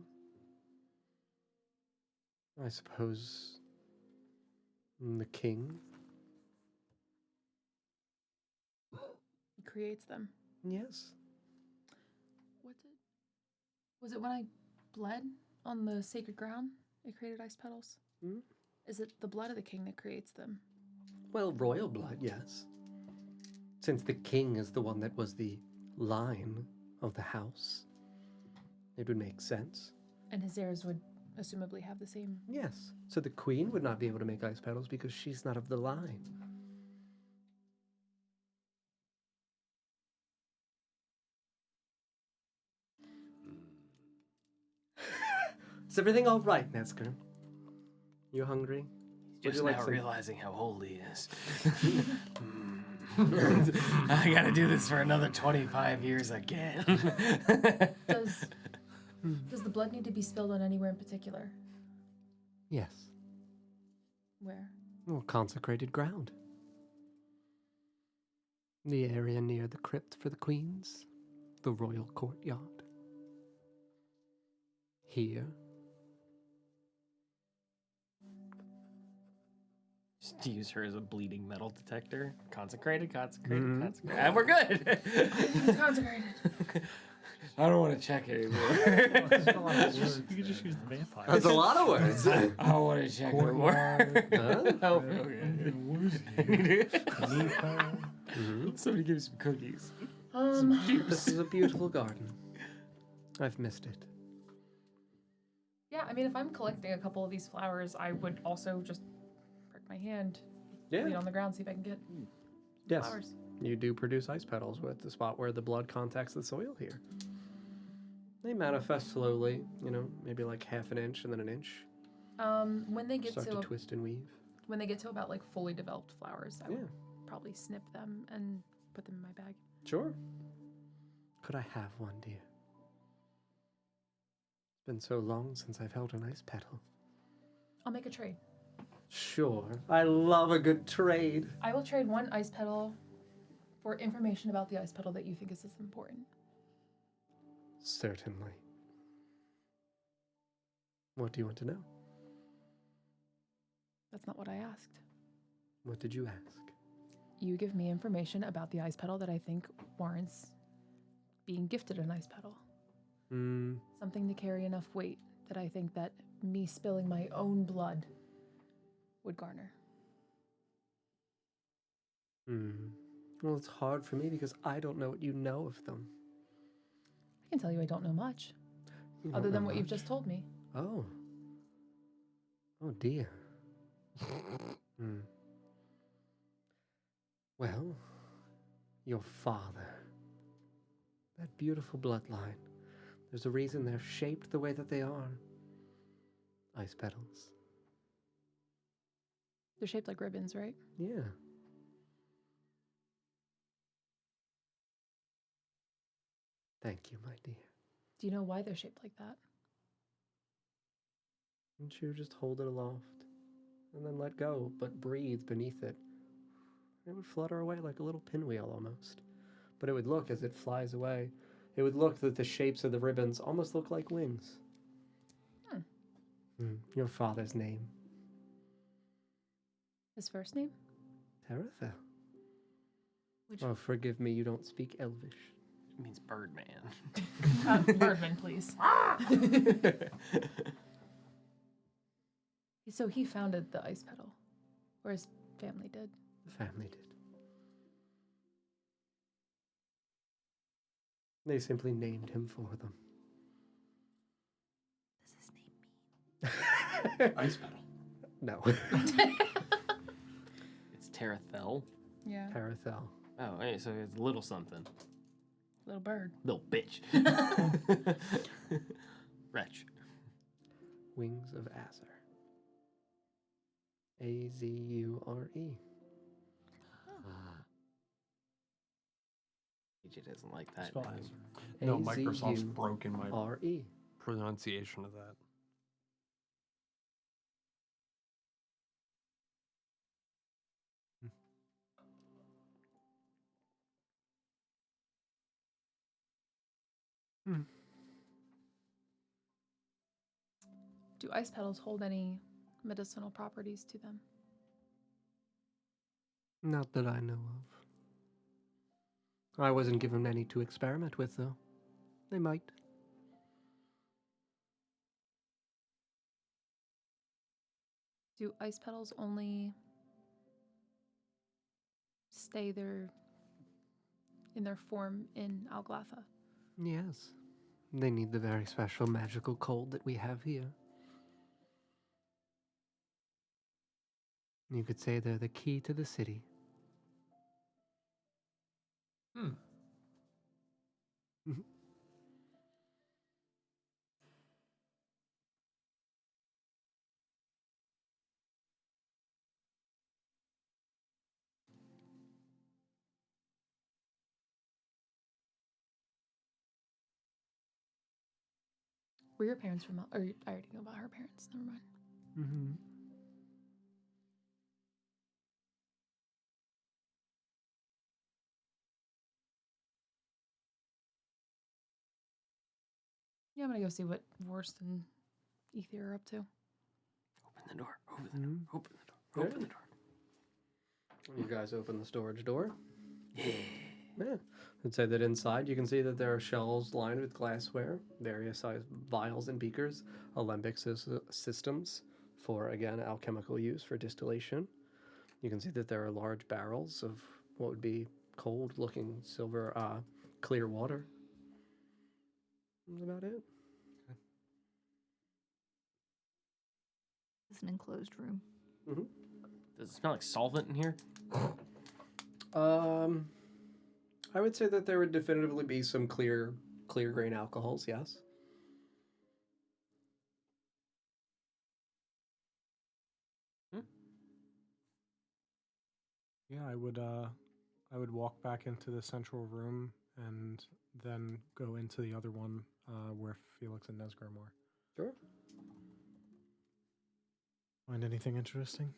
I suppose the king. He creates them. Yes. Was it when I bled on the sacred ground? It created ice petals. Hmm? Is it the blood of the king that creates them? Well, royal blood, yes. Since the king is the one that was the line of the house, it would make sense. And his heirs would assumably have the same. Yes. So the queen would not be able to make ice petals because she's not of the line. Is everything all right, Nesker? You hungry? Just you like now some- realizing how old he is. I gotta do this for another 25 years again. Does the blood need to be spilled on anywhere in particular? Yes. Where? Well, consecrated ground. The area near the crypt for the queens. The royal courtyard. Here. Just use her as a bleeding metal detector. Consecrated. Mhm. And we're good. It's consecrated. I don't want to check anymore. You could just use the vampire. That's a lot of words. I don't want to check anymore. Huh? Somebody give me some cookies. This is a beautiful garden. I've missed it. Yeah, I mean, if I'm collecting a couple of these flowers, I would also just prick my hand, Yeah. lean on the ground, see if I can get Yes. flowers. You do produce ice petals with the spot where the blood contacts the soil here. They manifest slowly, maybe like half an inch and then an inch. When they get Start to to twist and weave. when they get to about like fully developed flowers, I Yeah. would probably snip them and put them in my bag. Sure. Could I have one, dear? It's been so long since I've held an ice petal. I'll make a trade. Sure. I love a good trade. I will trade one ice petal for information about the ice petal that you think is as important. Certainly. What do you want to know? That's not what I asked. What did you ask? You give me information about the ice petal that I think warrants being gifted an ice petal. Something to carry enough weight that I think that me spilling my own blood would garner. Well, it's hard for me because I don't know what you know of them. I can tell you I don't know much, You other don't than know what you've much. just told me. Oh. Oh dear. Well, your father. That beautiful bloodline. There's a reason they're shaped the way that they are. Ice petals. They're shaped like ribbons, right? Yeah. Thank you, my dear. Do you know why they're shaped like that? Wouldn't you just hold it aloft and then let go, but breathe beneath it? It would flutter away like a little pinwheel almost. But it would look as it flies away. It would look that the shapes of the ribbons almost look like wings. Your father's name. His first name? Taratha. Which Oh, forgive me, you don't speak Elvish. It means Birdman. Birdman, please. So he founded the ice petal, or his family did. The family did. They simply named him for them. Does his name mean? Ice petal. No. Terrathel. Yeah. Parathel. Oh, hey, so it's little something. Little bird. Little bitch. Wretch. Wings of Azure. Azure. AJ doesn't like that. Spell name. Azure. No, Microsoft's broken my R-E. pronunciation of that. Do ice petals hold any medicinal properties to them? Not that I know of. I wasn't given any to experiment with, though. They might. Do ice petals only stay in their form in Alglatha? Yes. They need the very special magical cold that we have here. You could say they're the key to the city. Were your parents from? Or I already know about her parents. Never mind. Mm-hmm. Yeah, I'm gonna go see what Vorst and Ether are up to. Open the door. Open the door. Open the door. Yeah. Open the door. You guys open the storage door. Yeah. I'd say that inside you can see that there are shelves lined with glassware, various sized vials and beakers, alembic systems for, again, alchemical use for distillation. You can see that there are large barrels of what would be cold looking silver, clear water. That's about it. It's an enclosed room. Does it smell like solvent in here? I would say that there would definitively be some clear grain alcohols, yes. Yeah, I would walk back into the central room and then go into the other one where Felix and Nesgrim are. Sure. Find anything interesting?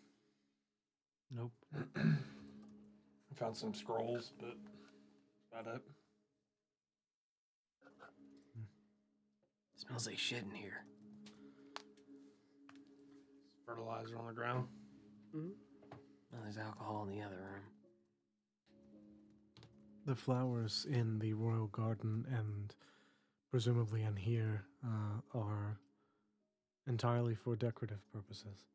Nope. I found some scrolls, but that's about it. Smells like shit in here. Fertilizer on the ground. Oh, there's alcohol in the other room. The flowers in the royal garden and presumably in here are entirely for decorative purposes.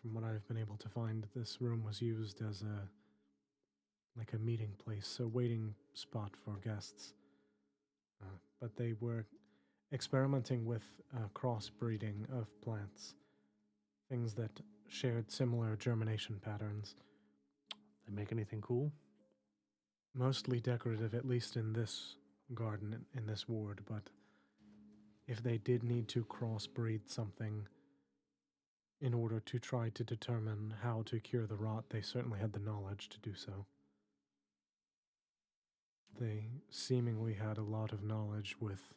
From what I've been able to find, this room was used as a meeting place, a waiting spot for guests. But they were experimenting with crossbreeding of plants, things that shared similar germination patterns. They make anything cool? Mostly decorative, at least in this garden, in this ward, but if they did need to crossbreed something in order to try to determine how to cure the rot, they certainly had the knowledge to do so. They seemingly had a lot of knowledge with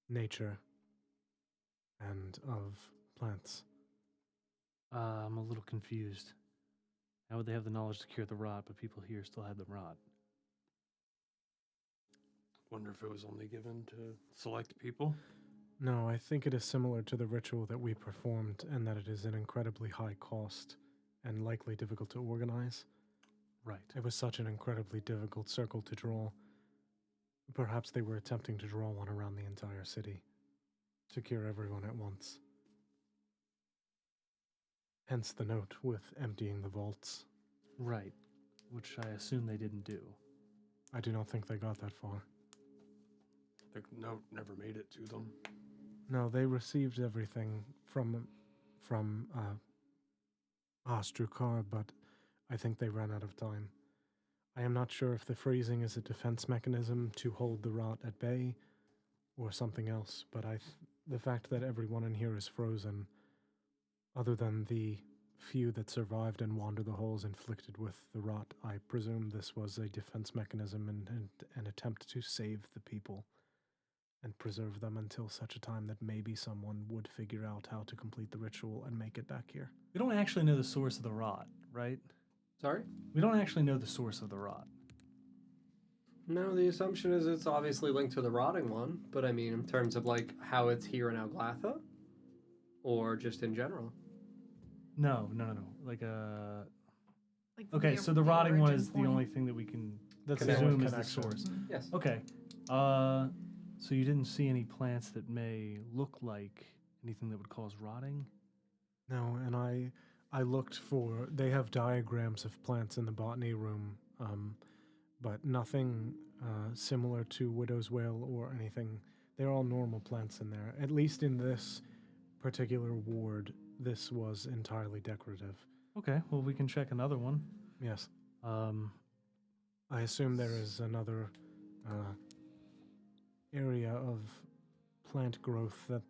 nature and of plants. I'm a little confused. How would they have the knowledge to cure the rot, but people here still had the rot? Wonder if it was only given to select people. No, I think it is similar to the ritual that we performed, and that it is an incredibly high cost and likely difficult to organize. Right. It was such an incredibly difficult circle to draw. Perhaps they were attempting to draw one around the entire city, to cure everyone at once. Hence the note with emptying the vaults. Right. Which I assume they didn't do. I do not think they got that far. The note never made it to them. No, they received everything from Astrukar, but I think they ran out of time. I am not sure if the freezing is a defense mechanism to hold the rot at bay or something else, but the fact that everyone in here is frozen, other than the few that survived and wander the holes inflicted with the rot, I presume this was a defense mechanism and an attempt to save the people and preserve them until such a time that maybe someone would figure out how to complete the ritual and make it back here. We don't actually know the source of the rot, right? Sorry? We don't actually know the source of the rot. No, the assumption is it's obviously linked to the rotting one, but I mean in terms of like how it's here in Alglatha, or just in general. No. Like Like okay, so the rotting one origin is point. the only thing that we can That's presume is the connection. source. Yes. Okay. So you didn't see any plants that may look like anything that would cause rotting? No, and I looked for. They have diagrams of plants in the botany room, but nothing similar to widow's whale or anything. They're all normal plants in there. At least in this particular ward, this was entirely decorative. Okay, well we can check another one. Yes. I assume there is another area of plant growth that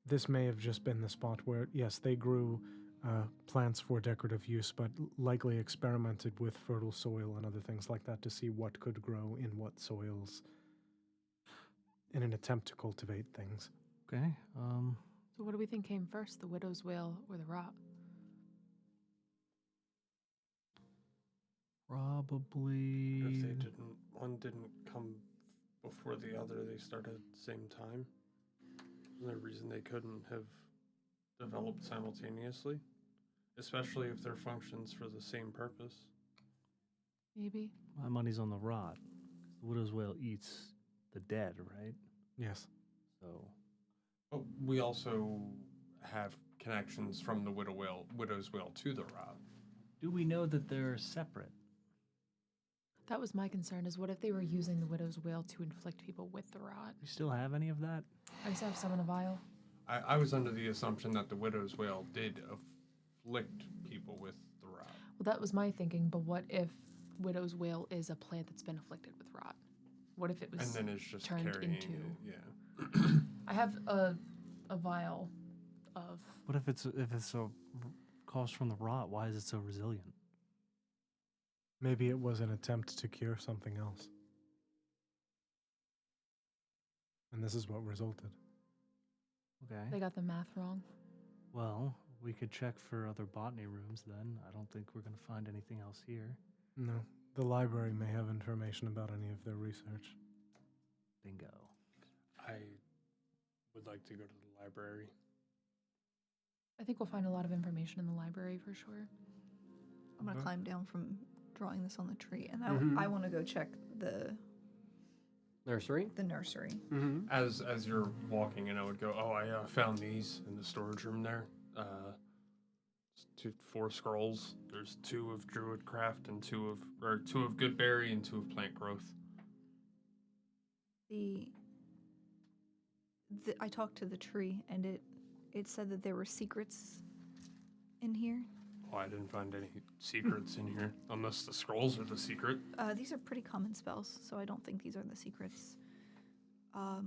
this may have just been the spot where, yes, they grew plants for decorative use, but likely experimented with fertile soil and other things like that to see what could grow in what soils in an attempt to cultivate things. Okay. So what do we think came first, the widow's wail or the rot? Probably. If one didn't come before the other, they started at the same time. There's no reason they couldn't have developed simultaneously, especially if their functions for the same purpose. Maybe. My money's on the rot. 'Cause the widow's whale eats the dead, right? Yes. So But we also have connections from the widow's whale to the rot. do we know that they're separate? That was my concern, is what if they were using the widow's wail to inflict people with the rot? You still have any of that? I just have some in a vial. I was under the assumption that the widow's whale did afflict people with the rot. Well, that was my thinking, but what if widow's wail is a plant that's been afflicted with rot? What if it was And then it's just turned carrying into... it, yeah. I have a vial of... What if it's a caused from the rot? Why is it so resilient? Maybe it was an attempt to cure something else. And this is what resulted. Okay. They got the math wrong. Well, we could check for other botany rooms then. I don't think we're going to find anything else here. No, the library may have information about any of their research. Bingo. I would like to go to the library. I think we'll find a lot of information in the library for sure. I'm gonna climb down from drawing this on the tree, and Mhm. I want to go check the Nursery? nursery. Mm-hmm. As you're walking, and I would go, oh, I found these in the storage room there. 4 scrolls. There's 2 of Druidcraft and 2 of Goodberry and 2 of Plant Growth. I talked to the tree, and it said that there were secrets in here. Oh, I didn't find any secrets in here, unless the scrolls are the secret. These are pretty common spells, so I don't think these are the secrets. How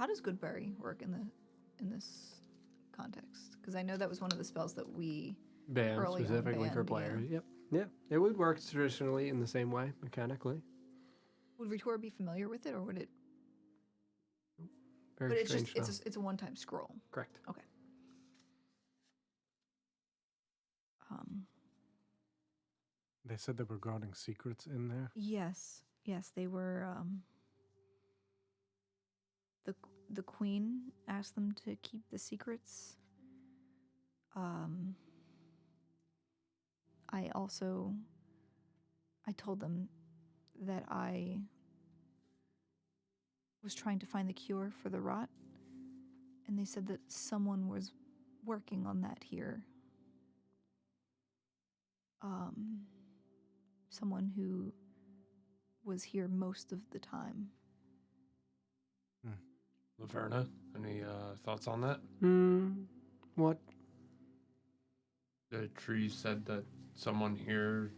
does Goodberry work in this context? Because I know that was one of the spells that we Banned early on specifically for banned, players. Yep. Yeah. It would work traditionally in the same way, mechanically. would Ritor be familiar with it, or would it? Very But it's strange just spell. it's a one-time scroll. Correct. Okay. They said they were guarding secrets in there. Yes, they were. The queen asked them to keep the secrets. I told them that I was trying to find the cure for the rot, and they said that someone was working on that here. Someone who was here most of the time. Laverna, any thoughts on that? What The tree said that someone here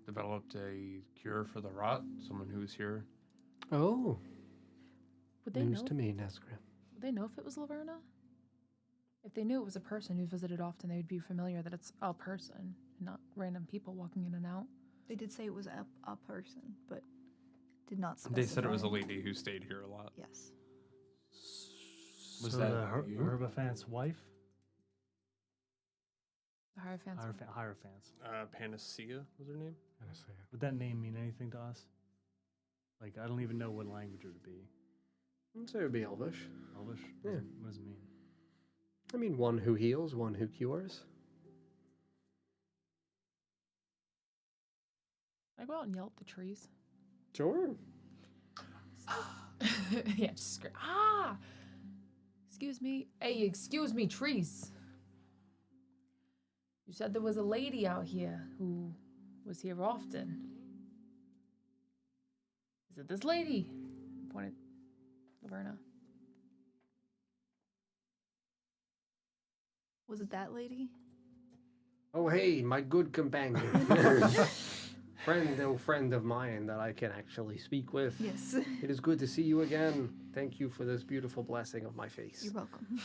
developed a cure for the rot. Someone who was here. Oh, Would they news know? to me, Nesgrim. Would they know if it was Laverna? If they knew it was a person who visited often, they would be familiar that it's a person, and not random people walking in and out. They did say it was a person, but did not specify. They said it was a lady who stayed here a lot. Yes. Was so that the you? Herbafant's wife? The Hierophant's Hierophant's. Panacea was her name? Would that name mean anything to us? Like, I don't even know what language it would be. I'd say it would be Elvish. Elvish? Yeah. What does it mean? I mean, one who heals, one who cures. I go out and yell at the trees. Sure. Yeah, just scream. Ah! Excuse me. Hey, excuse me, trees. You said there was a lady out here who was here often. Is it this lady? I pointed Laverna. Was it that lady? Oh, hey, my good companion. Friend of mine that I can actually speak with. Yes. It is good to see you again. Thank you for this beautiful blessing of my face. You're welcome.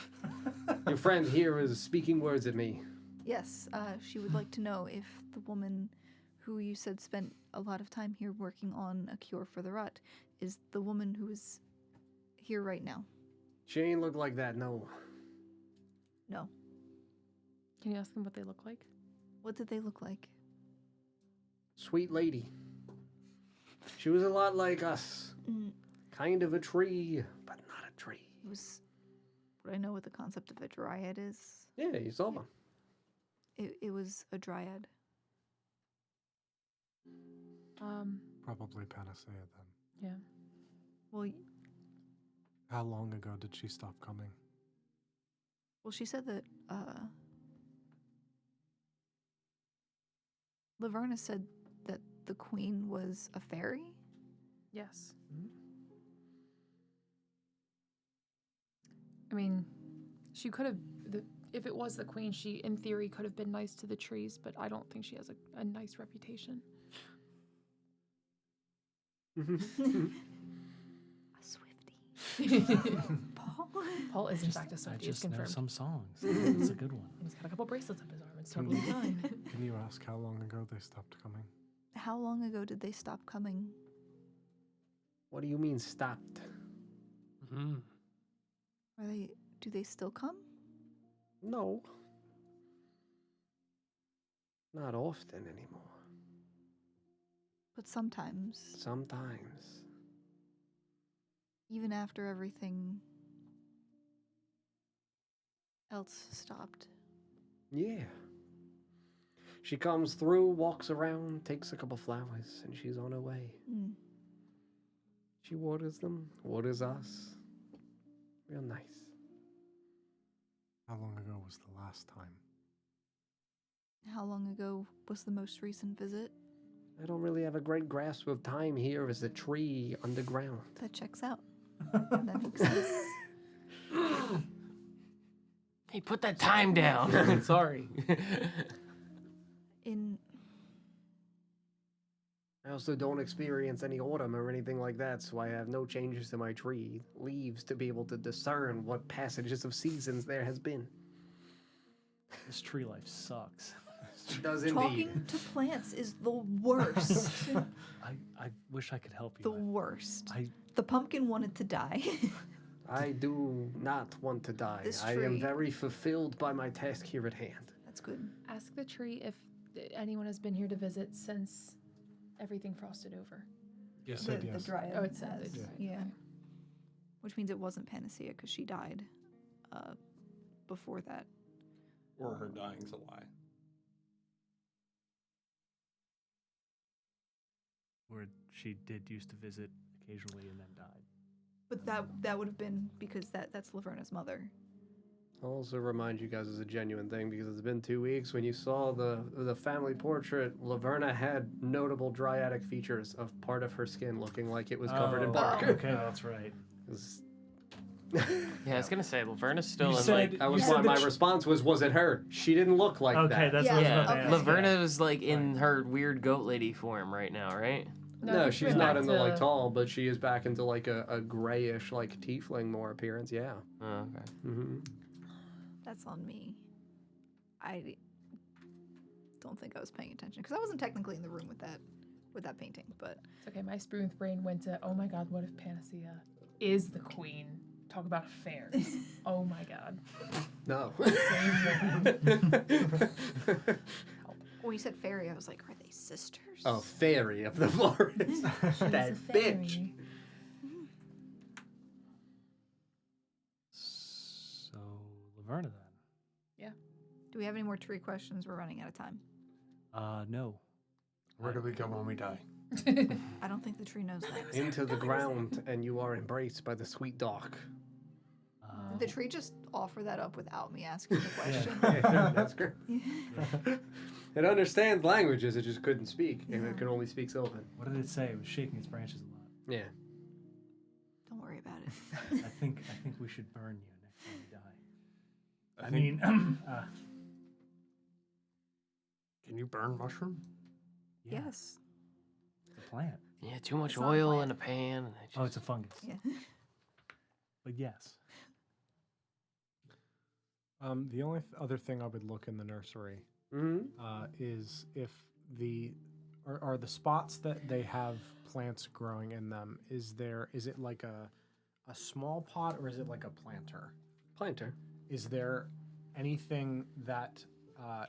Your friend here is speaking words at me. Yes, she would like to know if the woman who you said spent a lot of time here working on a cure for the rot is the woman who is here right now. She ain't look like that, no. No. Can you ask them what they look like? What did they look like? Sweet lady. She was a lot like us. Kind of a tree, but not a tree. It was. Would I know what the concept of a dryad is? Yeah, you saw them. It was a dryad. Probably Panacea then. Yeah. Well, How long ago did she stop coming? well, she said that Laverna said that the queen was a fairy. Yes. I mean, she could have. If it was the queen, she, in theory, could have been nice to the trees, but I don't think she has a nice reputation. A Swiftie. Paul. Paul is, in fact, a I Swiftie. It's just know confirmed. some songs. It's a good one. And he's got a couple bracelets up his arm. It's totally fine. Can you ask how long ago they stopped coming? How long ago did they stop coming? What do you mean stopped? Mm-hmm. Are they? Do they still come? No. Not often anymore. But sometimes, Sometimes. even after everything else stopped. Yeah. She comes through, walks around, takes a couple flowers, and she's on her way. Mm. She waters them, waters us. Real nice. How long ago was the last time? How long ago was the most recent visit? I don't really have a great grasp of time here as a tree underground. That checks out. That makes sense. Hey, put that time down. Sorry. I also don't experience any autumn or anything like that, so I have no changes to my tree leaves to be able to discern what passages of seasons there has been. This tree life sucks. It does indeed. Talking to plants is the worst. I wish I could help you. The worst. I The pumpkin wanted to die. I do not want to die. This I am tree- very fulfilled by my task here at hand. That's good. Ask the tree if anyone has been here to visit since everything frosted over. Yes. Said The yes. dryad. Oh, it said has, they did. Yeah. Okay. Which means it wasn't Panacea because she died before that. Or her dying's a lie. where she did used to visit occasionally and then died. But that would have been because that's Laverna's mother. I'll also remind you guys it's a genuine thing because it's been 2 weeks. When you saw the family portrait, Laverna had notable dryadic features of part of her skin looking like it was covered in bark. Okay, that's right. Yeah, I was gonna say Laverna's still You in said- like. That was You said why the my tr- response was it her? She didn't look like Okay, that. that's Yeah, what I was Yeah, about to ask. Laverna is like in her weird goat lady form right now, right? No, I No, think she's we're not back in the like to- tall, but she is back into like a grayish like tiefling more appearance. Yeah. Oh, okay. Mm-hmm. That's on me. I don't think I was paying attention because I wasn't technically in the room with that painting. But It's okay. My smooth brain went to, oh my god, what if Panacea is the queen? Talk about affairs. Oh my god. No. when you said fairy, I was like, are they sisters? Oh, fairy of the forest. That bitch. So, Laverna then. Do we have any more tree questions? We're running out of time. No. Where do we go when we die? I don't think the tree knows that. Into the ground, and you are embraced by the sweet dark. Did the tree just offer that up without me asking the question? Yeah, that's great. It understands languages, it just couldn't speak, and it could only speak Sylvan. What did it say? It was shaking its branches a lot. Yeah. Don't worry about it. I think we should burn you next time we die. I I think- mean, Can you burn mushroom? yeah, Yes. it's a plant. Yeah, too much It's not a oil plant. in a pan. And Oh, it's a fungus. Yeah. But yes. The only other thing I would look in the nursery Mm-hmm. is if are the spots that they have plants growing in them. Is it like a small pot or is it like a planter? Planter. Is there anything that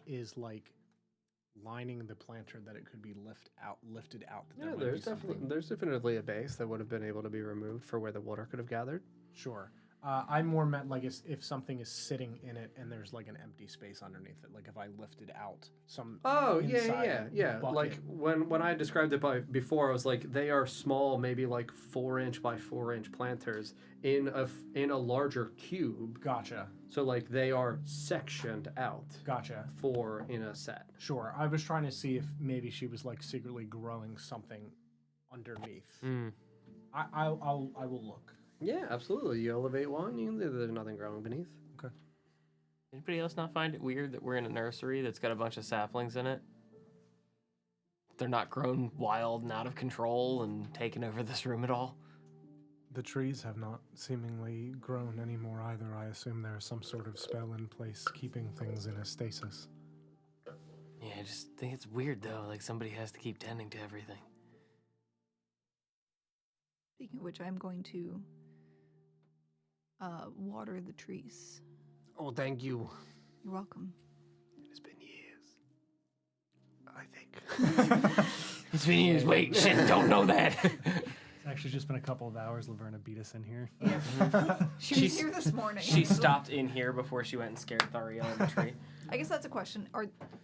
is like lining the planter that it could be lifted out? That Yeah, might be there's something- definitely a base that would have been able to be removed for where the water could have gathered. Sure. I more meant like if something is sitting in it and there's like an empty space underneath it. Like if I lifted out some. Oh inside yeah. bucket. Like when I described it before, I was like they are small, maybe like 4-inch by 4-inch planters in a larger cube. Gotcha. So like they are sectioned out Gotcha. for in a set. Sure. I was trying to see if maybe she was like secretly growing something underneath. Mm. I will look. Yeah, absolutely. You elevate one, there's nothing growing beneath. Anybody else not find it weird that we're in a nursery that's got a bunch of saplings in it? They're not grown wild and out of control and taking over this room at all. The trees have not seemingly grown anymore either. I assume there is some sort of spell in place keeping things in a stasis. Yeah, I just think it's weird though. Like somebody has to keep tending to everything. Speaking of which, I'm going to water the trees. Oh, thank you. You're welcome. It's been years. I think. It's been years. Wait, shit, don't know that. It's actually just been a couple of hours. Laverna beat us in here. She She's- was here this morning. She stopped in here before she went and scared Thariel in the tree. I guess that's a question.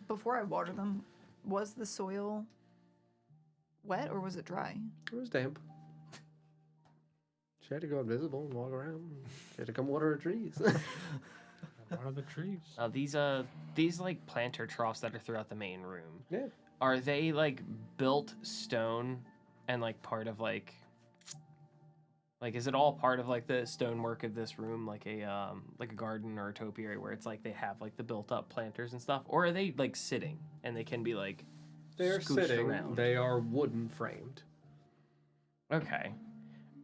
Before I water them, was the soil wet or was it dry? It was damp. She had to go invisible and walk around. She had to come water her trees. What are the trees? These like planter troughs that are throughout the main room. Yeah. Are they like built stone and like part of like is it all part of like the stonework of this room, like a garden or a topiary where it's like they have like the built up planters and stuff, or are they like sitting and they can be like They are scooched sitting. around? They are wooden framed. Okay.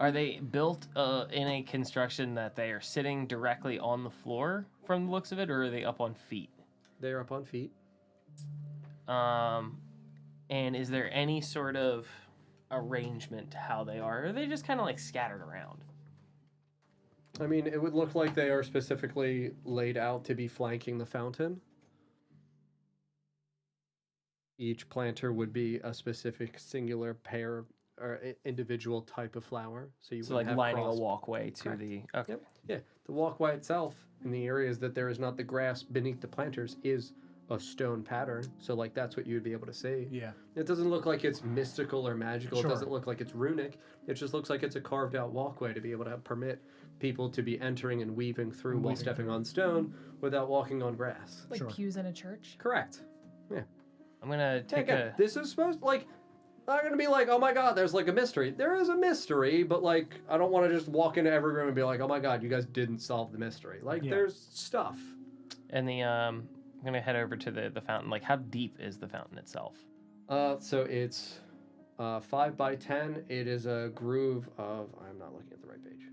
Are they built in a construction that they are sitting directly on the floor from the looks of it, or are they up on feet? They are up on feet. And is there any sort of arrangement to how they are? Or are they just kind of like scattered around? I mean, it would look like they are specifically laid out to be flanking the fountain. Each planter would be a specific singular pair or individual type of flower. So you So would like have lining cross- a walkway to Correct. the okay. Yep. Yeah. The walkway itself, in the areas that there is not the grass beneath the planters, is a stone pattern. So like that's what you would be able to see. Yeah. It doesn't look like it's mystical or magical. Sure. It doesn't look like it's runic. It just looks like it's a carved out walkway to be able to permit people to be entering and weaving through while Weaving stepping through. on stone without walking on grass. Like Sure. pews in a church. Correct. I'm gonna take Again, a this is supposed like not going to be like, oh my god, there's like a mystery. There is a mystery, but like, I don't want to just walk into every room and be like, oh my god, you guys didn't solve the mystery. Like, there's stuff. And I'm gonna head over to the fountain. Like, how deep is the fountain itself? So it's 5 by 10. It is a groove of. I'm not looking at the right page.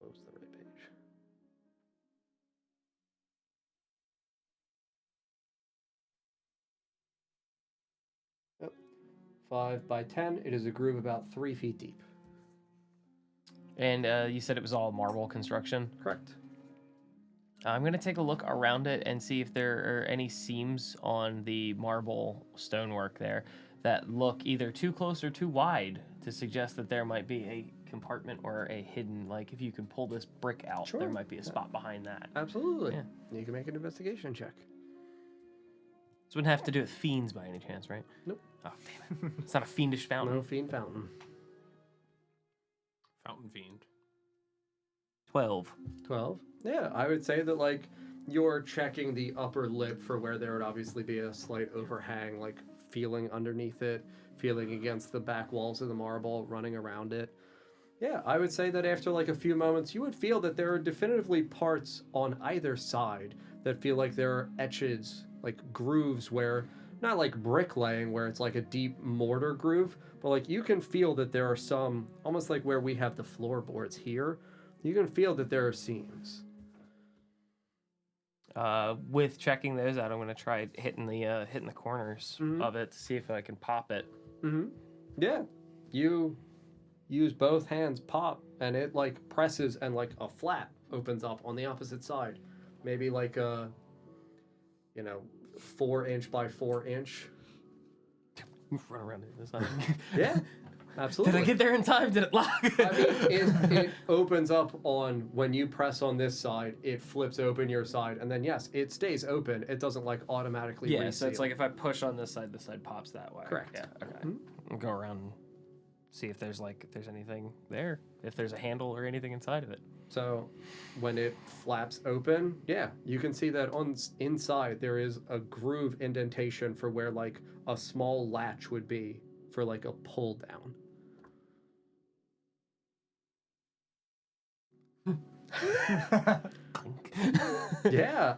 Close the right page. Yep. 5 by 10. It is a groove about 3 feet deep. And you said it was all marble construction? Correct. I'm going to take a look around it and see if there are any seams on the marble stonework there that look either too close or too wide to suggest that there might be a compartment or a hidden, like if you can pull this brick out, Sure. there might be a spot behind that. Absolutely. Yeah. You can make an investigation check. This wouldn't have to do with fiends by any chance, right? Nope. Oh, damn it. It's not a fiendish fountain. No fiend fountain. Fountain fiend. 12. 12. Yeah, I would say that, like, you're checking the upper lip for where there would obviously be a slight overhang, like, feeling underneath it, feeling against the back walls of the marble, running around it. Yeah, I would say that after, like, a few moments, you would feel that there are definitively parts on either side that feel like there are etches, like, grooves where, not like bricklaying, where it's like a deep mortar groove, but, like, you can feel that there are some, almost like where we have the floorboards here, you can feel that there are seams. With checking those out, I'm going to try hitting the corners of it to see if I can pop it. Mm-hmm. Yeah. You use both hands, pop, and it, like, presses, and, like, a flap opens up on the opposite side. Maybe, like, a, 4-inch by 4-inch. Run around it this time. Yeah. Absolutely. Did I get there in time? Did it lock? I mean, it opens up on, when you press on this side, it flips open your side, and then, yes, it stays open. It doesn't, like, automatically Yeah, reseal. so it's like if I push on this side pops that way. Correct. Yeah, okay. I'll go around and see if there's anything there, if there's a handle or anything inside of it. So when it flaps open, yeah, you can see that on inside there is a groove indentation for where, like, a small latch would be for, like, a pull down. Yeah,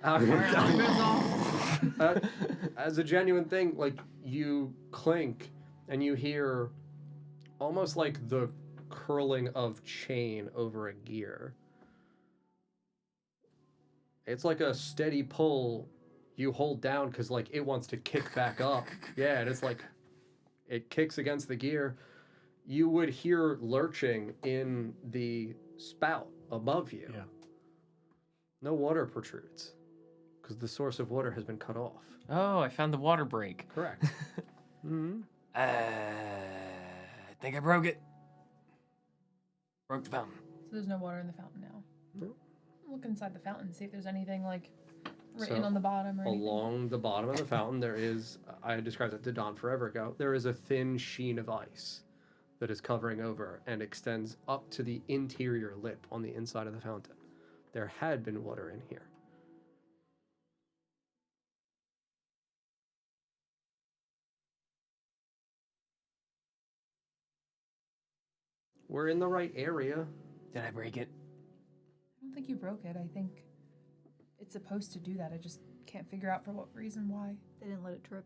as a genuine thing, like, you clink and you hear almost like the curling of chain over a gear. It's like a steady pull you hold down because, like, it wants to kick back up. Yeah, and it's like it kicks against the gear. You would hear lurching in the spout above you. Yeah. No water protrudes because the source of water has been cut off. Oh, I found the water break. Correct. Mm-hmm. I think I broke it. Broke the fountain. So there's no water in the fountain now. Nope. Look inside the fountain, see if there's anything like written So, on the bottom or anything. Along the bottom of the fountain, there is, I described it to Don forever ago, there is a thin sheen of ice that is covering over and extends up to the interior lip on the inside of the fountain. There had been water in here. We're in the right area. Did I break it? I don't think you broke it. I think it's supposed to do that. I just can't figure out for what reason why. They didn't let it trip.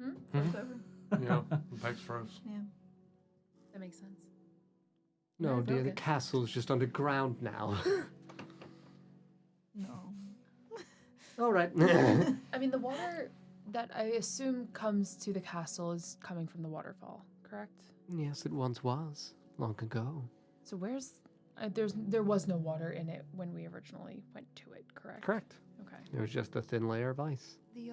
Mm-hmm. Flipped over. Yeah, the pipes froze. Yeah. That makes sense. No, I dear, broke the it. castle's just underground now. No. All right. I mean, the water that I assume comes to the castle is coming from the waterfall, correct? Yes, it once was, long ago. So where's there was no water in it when we originally went to it, correct? Correct. Okay. It was just a thin layer of ice. The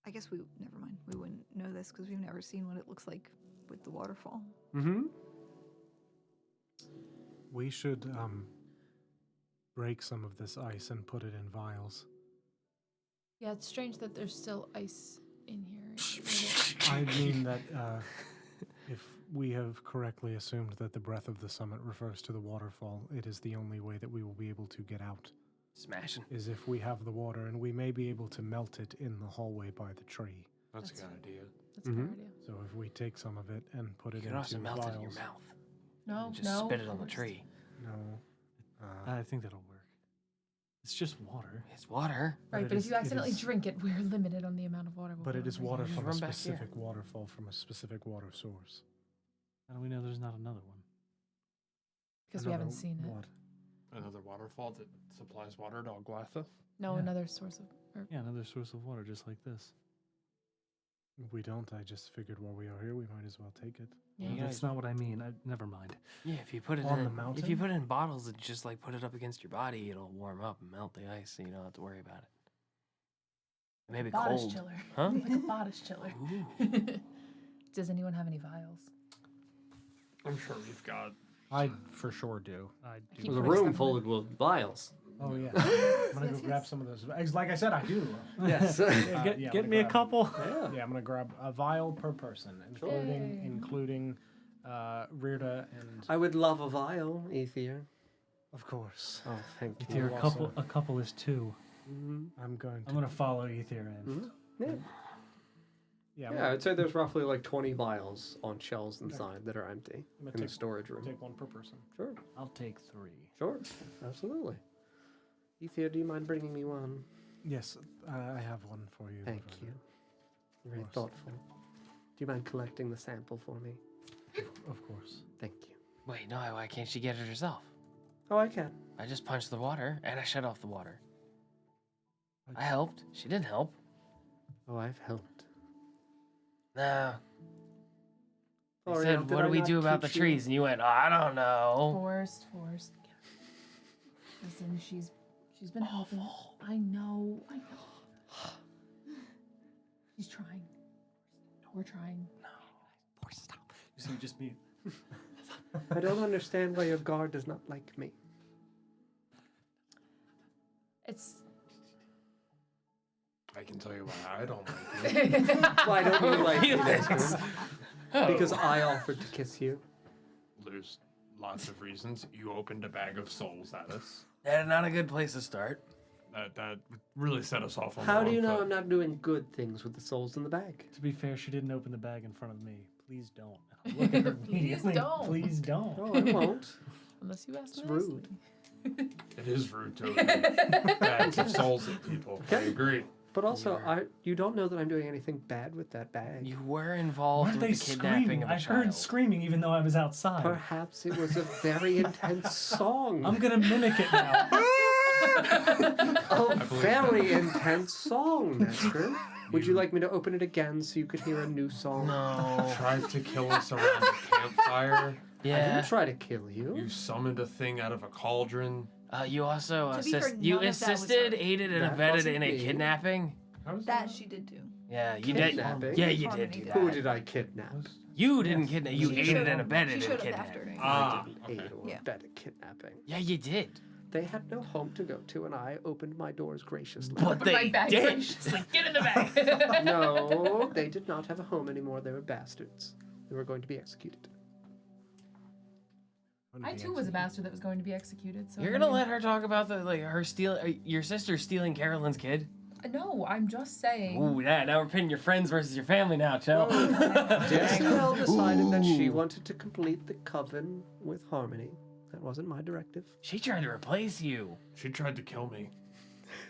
I guess never mind. We wouldn't know this because we've never seen what it looks like with the waterfall. Mm-hmm. We should break some of this ice and put it in vials. Yeah, it's strange that there's still ice in here. I mean that if we have correctly assumed that the breath of the summit refers to the waterfall, it is the only way that we will be able to get out, Smashing. is if we have the water, and we may be able to melt it in the hallway by the tree. That's a good idea. That's a good idea. So if we take some of it and put You it can into also melt it in your vials- mouth. No, And just no. spit it on the worst. tree. No. I think that'll work. It's just water. It's water. Right, it but is- if you it accidentally is- drink it, we're limited on the amount of water we'll But be it able is to water use. from a run back here. specific waterfall from a specific water source. How do we know there's not another one? Because we haven't Another seen it. what? Another waterfall that supplies water to Ogwatha. No, Yeah. another source of. Or, Yeah, another source of water just like this. We don't. I just figured while we are here, we might as well take it. yeah. You That's guys- not what I mean. Never mind. Yeah, if you put it On in the if mountain? you put it in bottles and just like put it up against your body, it'll warm up and melt the ice, so you don't have to worry about it. It may be Bodice cold. chiller. Huh? Like a bodice chiller. Ooh. Does anyone have any vials? I'm sure we've got. I for sure do. I Keep do. There's a putting room stuff full in. of vials. Oh yeah. I'm gonna go grab some of those. Like I said, I do. Yes. Yeah, yeah, get I'm get gonna me a grab- couple. Yeah. Yeah, I'm gonna grab a vial per person, including Yay. including Rirda and I would love a vial, Ether. of course. Oh, thank If you. you're You a couple, also- a couple is two. Mhm. I'm going to. I'm gonna follow Ether in. Mhm. Yeah. Yeah, Yeah, I'd say there's roughly like 20 vials on shelves inside that are empty I'm gonna in the take- storage room. take one per person. Sure, I'll take 3. sure, absolutely. Ether, do you mind bringing me one? Yes, I have one for you. Thank Laverna. you. You're very course. thoughtful. Do you mind collecting the sample for me? Of course. Thank you. Wait, no, why can't she get it herself? Oh, I can. I just punched the water and I shut off the water. I helped. She didn't help. Oh, I've helped. No. I Sorry, said, did what I do we not do about the teach you? trees? And you went, I don't know. Forced. Listen, she's been helping. I know. She's trying. We're trying. You see, just me. I don't understand why your guard does not like me. It's. I can tell you why I don't like you. Why don't you like me, Felix. Nestor? Because I offered to kiss you. There's lots of reasons. You opened a bag of souls at us. That's not a good place to start. That really set us off on How the do you wrong know foot. I'm not doing good things with the souls in the bag? To be fair, she didn't open the bag in front of me. Please don't. Look at her immediately. don't. Please don't. Oh, I won't. Unless you ask It's nicely. rude. It is rude to open bags of souls at people. I agree. But also, you don't know that I'm doing anything bad with that bag. You were involved Weren't with they the kidnapping screaming? of a I child. heard screaming even though I was outside. Perhaps it was a very intense song. I'm gonna mimic it now. A very intense song, Nestor. Would you like me to open it again so you could hear a new song? No. Tried to kill us around the campfire. I Yeah. didn't try to kill you. You summoned a thing out of a cauldron. You also To be fair, you none of that was assisted, her. aided, and That abetted wasn't in a me. kidnapping. How was That she did do. Yeah, you did. Kidnapping? Yeah, you did Harmony do did. that. Who did I kidnap? You didn't kidnap. You She aided showed and up- abetted she in showed up kidnapping. after. Ah, I didn't okay. aid or Yeah. abet a kidnapping. Yeah, you did. They had no home to go to, and I opened my doors graciously. But Put they my bag did. graciously. Get in the bag. No, they did not have a home anymore. They were bastards. They were going to be executed. I too was a bastard that was going to be executed. So You're gonna let her talk about your sister stealing Carolyn's kid? No, I'm just saying. Ooh, yeah. Now we're pitting your friends versus your family now, Chell. Jezebel decided that she Ooh. wanted to complete the coven with Harmony. That wasn't my directive. She tried to replace you. She tried to kill me.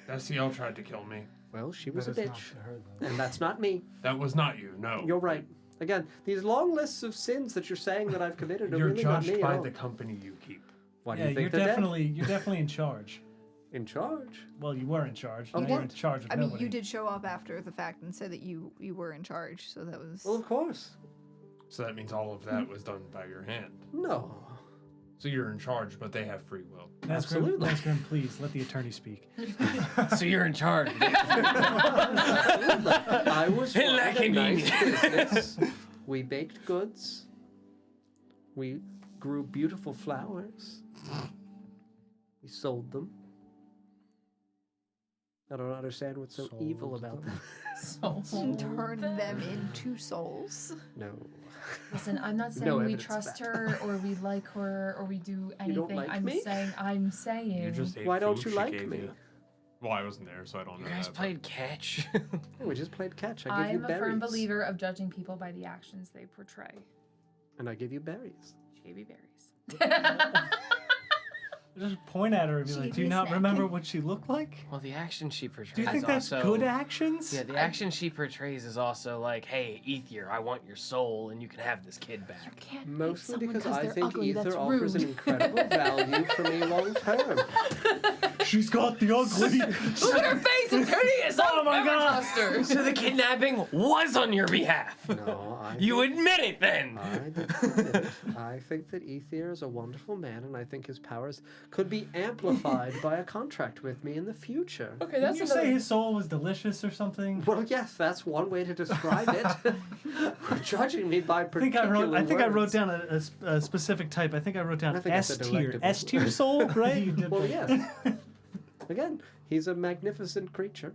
Desiel tried to kill me. Well, she was That a is not bitch. her, though. And that's not me. That was not you, no. You're right. Again, these long lists of sins that you're saying that I've committed are You're really not judged me by at all. the company you keep. Why do Yeah, you think you're they're definitely in charge. in charge? Well, you were in charge. Of Now you're what? in charge of I mean, nobody. you did show up after the fact and said that you were in charge, so that was. Well, of course. So that means all of that was done by your hand. No. So you're in charge, but they have free will. Absolutely. Nazgrim, please let the attorney speak. So you're in charge. I was Hey, running a lucky me. nice business. We baked goods. We grew beautiful flowers. We sold them. I don't understand what's so evil about them. Turn them into souls. No. Listen, I'm not saying No we evidence of trust that. her or we like her or we do anything. don't like I'm me? saying. You just ate Why don't food you she like gave me? you. Well, I wasn't there, so I don't You know. guys that, played catch. Yeah, we just played catch. I give you I'm a berries. firm believer of judging people by the actions they portray. And I give you berries. She gave you berries. Just point at her and be She like, gave do you me a not snack. remember what she looked like? Well, the action she portrays. Do you think that's also, good actions? Yeah, the action she portrays is also like, hey, Ether, I want your soul, and you can have this kid back. Can't Mostly hate someone because I they're think ugly. ether That's offers rude. an incredible value for me long term. She's got the ugly. Look at her face, it's hideous. Oh my God. Trust her. So the kidnapping was on your behalf. No, I You admit it then. I did not. I think that Ether is a wonderful man, and I think his powers could be amplified by a contract with me in the future. Okay, Didn't that's you another. say his soul was delicious or something? Well, yes, that's one way to describe it. Judging me by I particular think I wrote words. down a specific type. I think I wrote down I think I S said tier. delectable. S tier soul, right? You did. Well, yes. Again, he's a magnificent creature,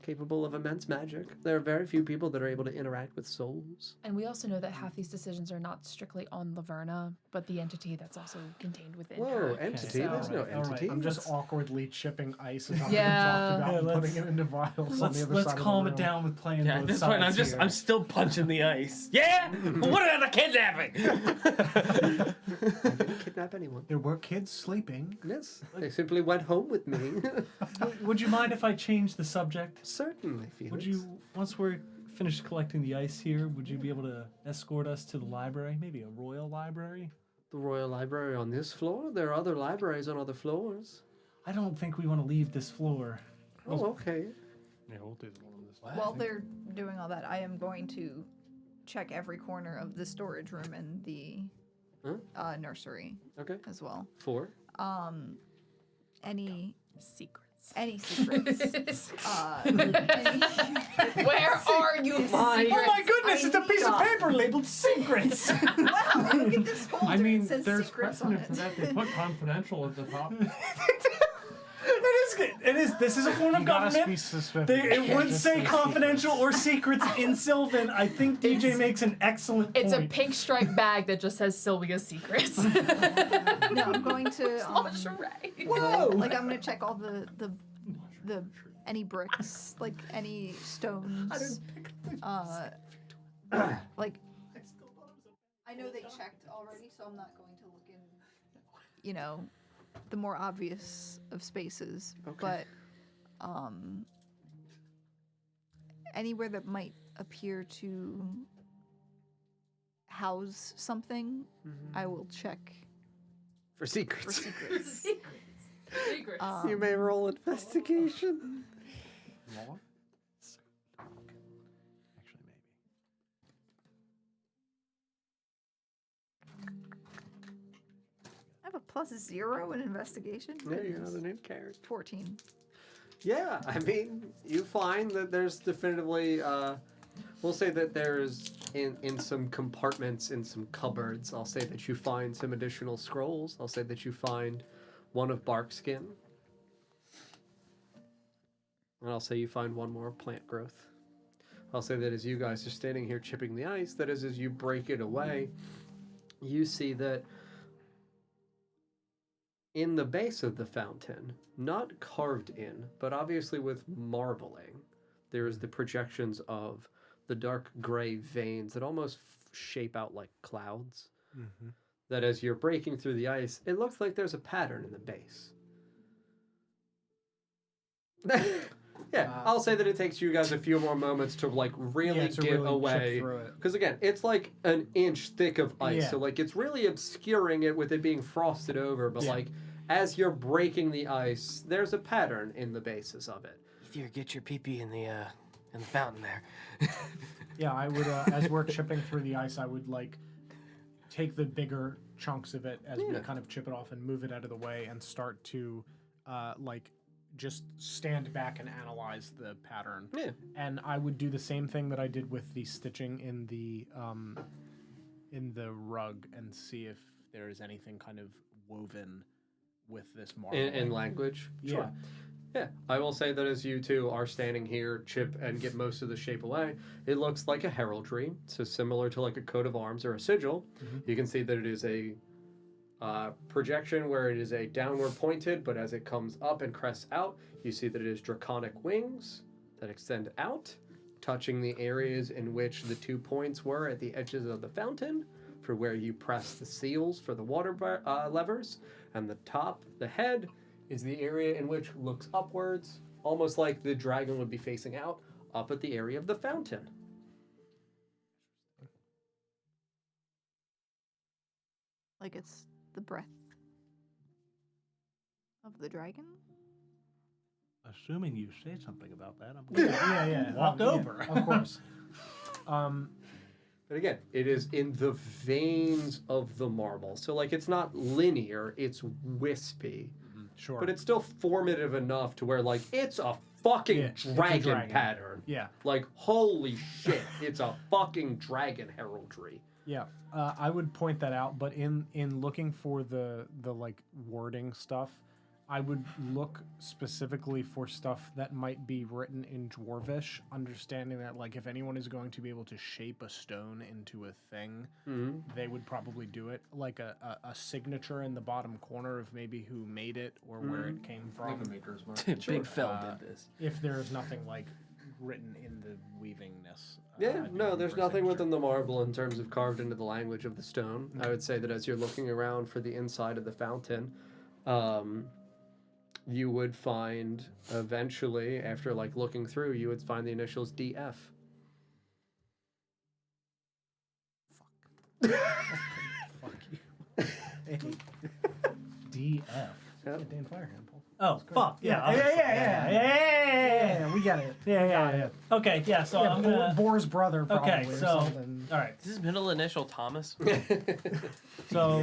capable of immense magic. There are very few people that are able to interact with souls. And we also know that half these decisions are not strictly on Laverna, but the entity that's also contained within Whoa, her. entity? So- There's no All right, entity. I'm just That's- awkwardly chipping ice as I'm Yeah. talked about Yeah, and let's- putting it into vials on the Let's other let's side calm of it the room. down with playing Yeah, both at this sides point, here. I'm still punching the ice. Yeah? What about the kidnapping? I didn't kidnap anyone. There were kids sleeping. Yes, they simply went home with me. Would you mind if I change the subject? Certainly, Felix. Would you, once we're finished collecting the ice here, would you be able to escort us to the library? Maybe a royal library? The Royal Library on this floor? There are other libraries on other floors. I don't think we want to leave this floor. Oh, okay. Yeah, we'll do the one on this. While they're doing all that, I am going to check every corner of the storage room and the nursery Okay. as well. 4. Any Secrets. secrets? Where are you, my? Oh my goodness, I it's a piece of need paper labeled secrets! Wow, look at this folder. I mean, it says there's secrets on precedent for it. that. They put confidential at the top. It is. This is a form of You gotta government. be specific. It would Just say say confidential or secrets in Sylvan. I think DJ makes an excellent point. It's a pink striped bag that just says Sylvia's Secrets. No, I'm going to Whoa! like I'm gonna check all the any bricks, like any stones. Like I know they checked already, so I'm not going to look in, the more obvious of spaces. Okay. But anywhere that might appear to house something, I will check For for secrets. secrets. Secrets. You may roll investigation. Actually, maybe. I have a +0 in investigation. There you go, Goodness. the new character. 14. Yeah, I mean, you find that there's definitively, we'll say that there's, in some compartments, in some cupboards, I'll say that you find some additional scrolls. I'll say that you find one of bark skin. And I'll say you find one more plant growth. I'll say that as you guys are standing here chipping the ice, that is as you break it away, you see that in the base of the fountain, not carved in, but obviously with marbling, there's the projections of the dark gray veins that almost shape out like clouds. Mm-hmm. That as you're breaking through the ice, it looks like there's a pattern in the base. Yeah, I'll say that it takes you guys a few more moments to like really to get really chip away. through it. Because again, it's like an inch thick of ice, Yeah. so like it's really obscuring it with it being frosted over. But Yeah. like as you're breaking the ice, there's a pattern in the basis of it. Ether, get your pee-pee in the fountain there. Yeah, I would, as we're chipping through the ice, I would like take the bigger chunks of it as we Yeah. kind of chip it off and move it out of the way and start to like just stand back and analyze the pattern. Yeah. And I would do the same thing that I did with the stitching in the rug and see if there is anything kind of woven with this marble. In language. Yeah. Yeah, I will say that as you two are standing here, chip and get most of the shape away, it looks like a heraldry. So similar to like a coat of arms or a sigil. You can see that it is a projection where it is a downward pointed, but as it comes up and crests out, you see that it is draconic wings that extend out, touching the areas in which the 2 points were at the edges of the fountain, for where you press the seals for the water levers, and the top, the head, is the area in which looks upwards, almost like the dragon would be facing out, up at the area of the fountain. Like it's the breath of the dragon? Assuming you say something about that, I'm gonna walk over. Of course. But again, it is in the veins of the marble. So, like, it's not linear, it's wispy. Sure. But it's still formative enough to where, like, it's a fucking Yeah, it's a dragon dragon. pattern. Yeah. Like, holy shit, it's a fucking dragon heraldry. Yeah, I would point that out. But in looking for the like wording stuff, I would look specifically for stuff that might be written in Dwarvish, understanding that like if anyone is going to be able to shape a stone into a thing, they would probably do it like a signature in the bottom corner of maybe who made it or where it came from. Like a maker's mark. Big Phil did this. If there's nothing like written in the weavingness. Yeah, I'd be no, looking there's for a nothing signature. within the marble in terms of carved into the language of the stone. I would say that as you're looking around for the inside of the fountain, you would find eventually, after like looking through, you would find the initials DF. Fuck you. Hey. DF. Get Dan Firehand, Paul. Oh, fuck. Yeah. Yeah, we get it. Yeah. Okay, yeah, so I'm gonna... Boar's brother, probably. Okay, or so... something. All right. Is his middle initial Thomas? So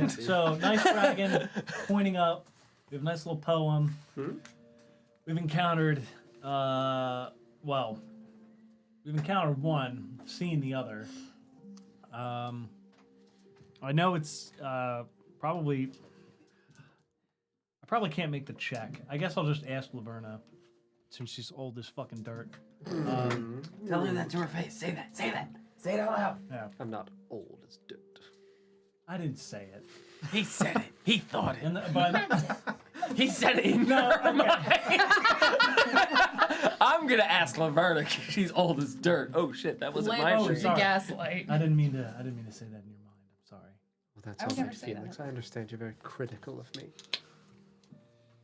nice dragon pointing up. We have a nice little poem. We've encountered, we've encountered one, seen the other. I know it's probably... I probably can't make the check. I guess I'll just ask Laverna, since she's old as fucking dirt. Tell her that to her face. Say that. Say that. Say it out loud. Yeah, I'm not old as dirt. I didn't say it. He said it. He thought it. But He said it in her mind. I'm gonna ask Laverna 'cause she's old as dirt. Oh shit, that wasn't my Lamp shit. the sorry. gaslight. I didn't mean to say that in your mind. I'm sorry. Well, that's I would all my never say feelings. I understand you're very critical of me.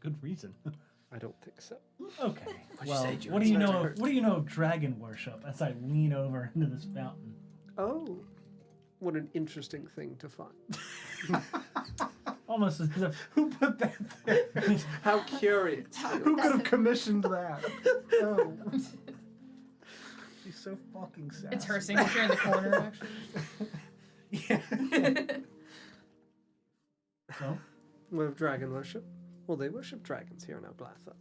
Good reason. I don't think so. Okay. you Well, say, Joe? what do you It's know? not What do you know of dragon worship? As I lean over into this fountain. Oh, what an interesting thing to find. Almost as if Who put that there? How curious. Who could have commissioned that? Oh. She's so fucking sad. It's her signature in the corner, actually. Yeah. so. With dragon worship? Well, they worship dragons here in Alblatha.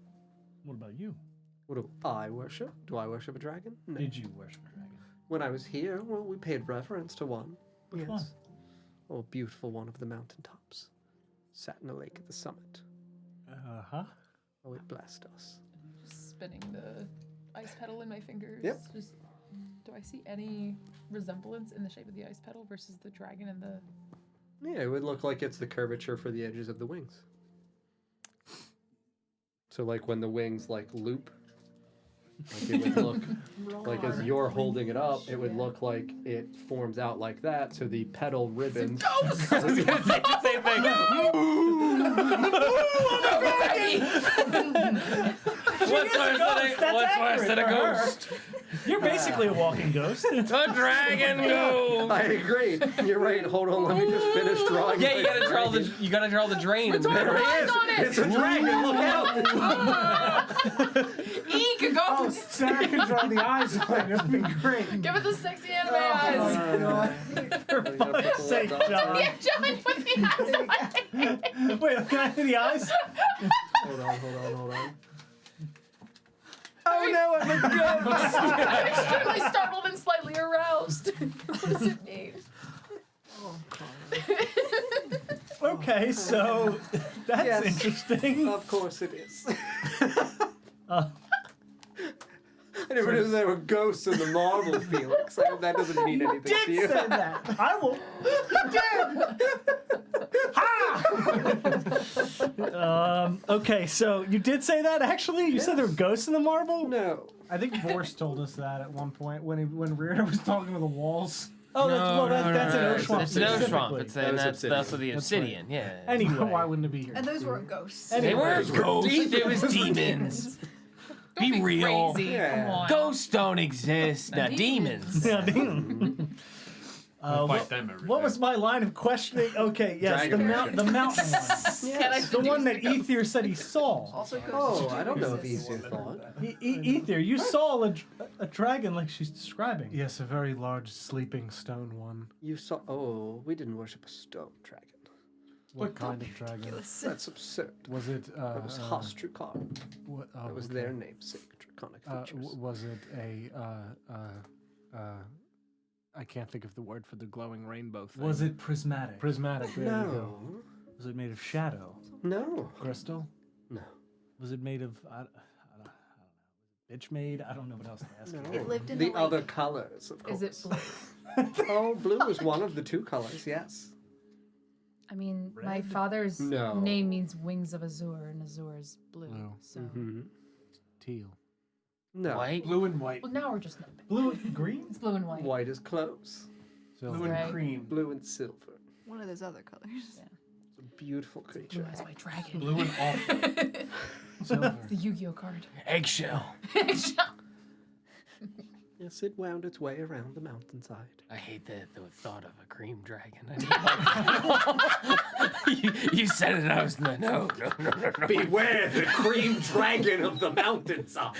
What about you? What do I worship? Do I worship a dragon? No. Did you worship a dragon? When I was here, well, we paid reverence to one. Which yes. one? Oh, a beautiful one of the mountaintops. Sat in a lake at the summit. Uh-huh. Oh, it blessed us. Just spinning the ice petal in my fingers. Yep. Just, do I see any resemblance in the shape of the ice petal versus the dragon and the... Yeah, it would look like it's the curvature for the edges of the wings. So, like, when the wings, like, loop, like, it would look... like, as you're holding it up, it would look like it forms out like that, so the petal ribbons... I was gonna say the same thing. What's worse than a ghost? You're basically a walking ghost. A dragon ghost. I agree. You're right. Hold on. Let me just finish drawing. Yeah, my you gotta draw dragon. the drain. in the There middle. he is. on it. It's a dragon. Look out. Eek, a Oh, ghost! Sarah can draw the eyes on it. It'd be great. Give it the sexy anime Oh, eyes! my God. Sake, John. Yeah, John, put the eyes on it! Wait, can I see the eyes? Hold on. Oh no, I'm a ghost. I'm extremely startled and slightly aroused. What does it mean? Okay, so that's Yes. interesting. Of course it is. I never knew there were ghosts in the marble, Felix. I hope that doesn't mean anything to you. Did say that. I will. You did. Okay, so you did say that actually? You said there were ghosts in the marble? No. I think Vorse told us that at one point when Rearda was talking to the walls. Oh, that's an Oshuamp. It's an Oshuamp. specifically. It's That was that's obsidian. also the obsidian. Yeah. Anyway, Why wouldn't it be here? And those weren't ghosts. They weren't ghosts. It was Don't demons. be Be real. crazy. Yeah. Come on. Ghosts don't exist. Now demons. Yeah, damn. Fight them every What day. was my line of questioning? Okay, yes, Dragon. the mountain one. Can I The one that seduce the Ether said he saw. Also ghosts. Oh, I don't know if exist. Ether thought. Ether, you saw a dragon like she's describing. Yes, a very large sleeping stone one. You saw. Oh, we didn't worship a stone dragon. What kind of dragon? Ridiculous. That's absurd. Was it? It was Hostrukan. What, That was their namesake, draconic features. Was it a? I can't think of the word for the glowing rainbow thing. Was it prismatic? prismatic? There you go. No. Was it made of shadow? No. Crystal. No. Was it made of I don't know. Bitch made? I don't know what else to ask. No. you. It lived in the the lake. other colors, of course. Is it blue? Oh, blue was one of the two colors, yes. I mean, my Red? father's No. name means wings of Azure, and Azure is blue. Blue. So, Mm-hmm. Teal. No. White. Blue and white. well, now we're just nitpicking. Blue and green? It's blue and white. White is close. Silver. Blue and Right. cream. Blue and silver. One of those other colors. Yeah. It's a beautiful Blue creature. as my dragon. Blue and off. Silver. The Yu-Gi-Oh card. Eggshell. Yes, it wound its way around the mountainside. I hate the thought of a cream dragon. you said it. I was no. Beware the cream dragon of the mountainside.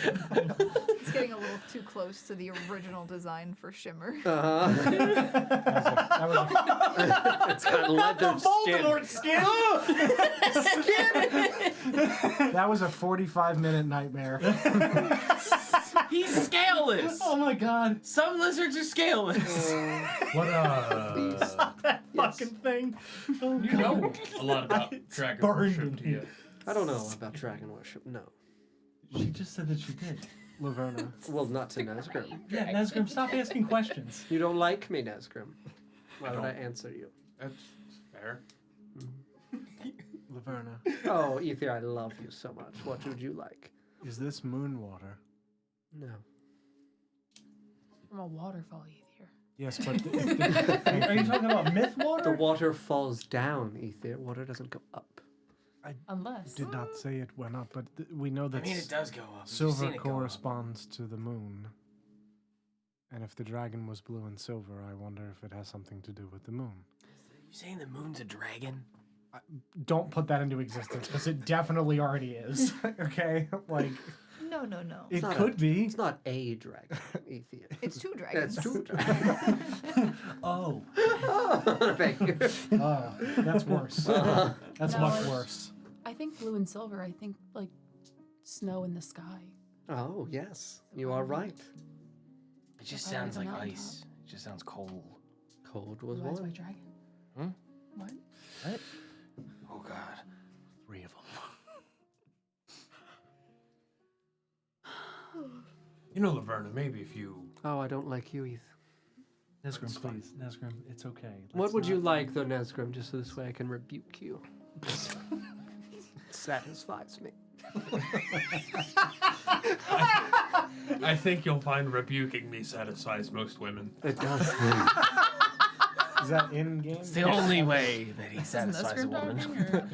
It's getting a little too close to the original design for Shimmer. Uh-huh. That was It's got leather skin. skin! That was a 45-minute nightmare. He's scaleless. Oh my god. Some lizards are scaleless. What That fucking thing. Oh, you know a lot about dragon burned worship, do in you? I don't know about dragon worship, no. She just said that she did. Laverna. Well, not to Nesgrim. Yeah, Nesgrim, stop asking questions. You don't like me, Nesgrim. Why would I answer you? That's fair. Laverna. Oh, Ether, I love you so much. What would you like? Is this moon water? No. From a waterfall, Ether. Yes, but if Are you talking about myth The water? water falls down, Ether. Water doesn't go up. Unless. did not say it went up, but we know I that mean, it does go up. You've silver seen it go up. corresponds to the moon. And if the dragon was blue and silver, I wonder if it has something to do with the moon. You saying the moon's a dragon? Don't put that into existence because it definitely already is. Okay, like No. It not could be. It's not a dragon, Ether. It's two dragons. That's two dragons. Oh. Thank you. that's worse. That's No, much it's- worse. I think blue and silver. I think like snow in the sky. Oh, yes. You are right. It just Fire sounds on like the ice. It just sounds cold. Cold was Blue eyes white one. dragon. Hmm? What? Oh God. 3 of them. You know, Laverna, maybe if you... Oh, I don't like you, Ether. Nesgrim, please. Nesgrim, it's okay. What Let's would you not- like, though, Nesgrim, just so this way I can rebuke you? Satisfies me. I think you'll find rebuking me satisfies most women. It does. Is that in game? It's the only way that he Isn't that satisfies a script woman. talking, or-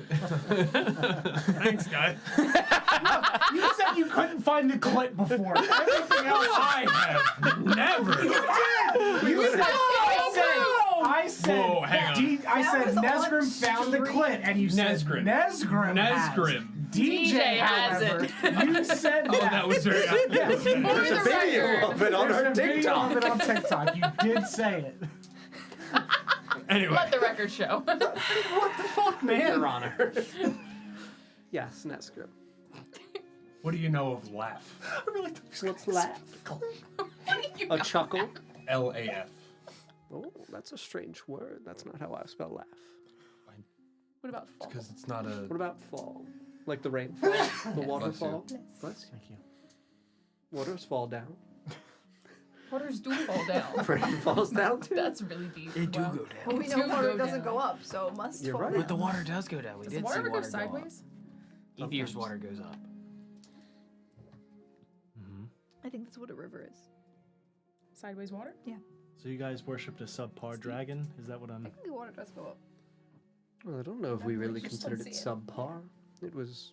Thanks, guy. You said you couldn't find the clip before. Everything else. I have never. You said. I said. Whoa, hang on. I said was on Nesgrim found the stream. clit, and you said Nesgrim. Nesgrim. Nesgrim. DJ has however, it. You said Oh, that. that was very... Yes. For There's a the video record. of it on There's our a video TikTok. of it on TikTok. You did say it. Anyway. Let the record show. Fuck, man. Your Honor. Yes, Nesgrim. What do you know of laugh? What's laugh? A chuckle? L-A-F. Oh, that's a strange word. That's not how I spell laugh. What about fall? Because it's not a... What about fall? Like the rainfall, the waterfall. Bless you. Thank you. Waters fall down. Waters do fall down. Rain falls down too. That's really deep. It do Wow. go down. Well, we Do know water go doesn't down. go up, so it must You're fall right. down. But the water does go down. We Does did the water see ever go water go up. sideways? Ethier's water goes up. Mm-hmm. I think that's what a river is. Sideways water? So you guys worshipped a subpar dragon? Is that what I'm? Technically, water does go up. Well, I don't know if we really Just considered don't it see it. subpar. It was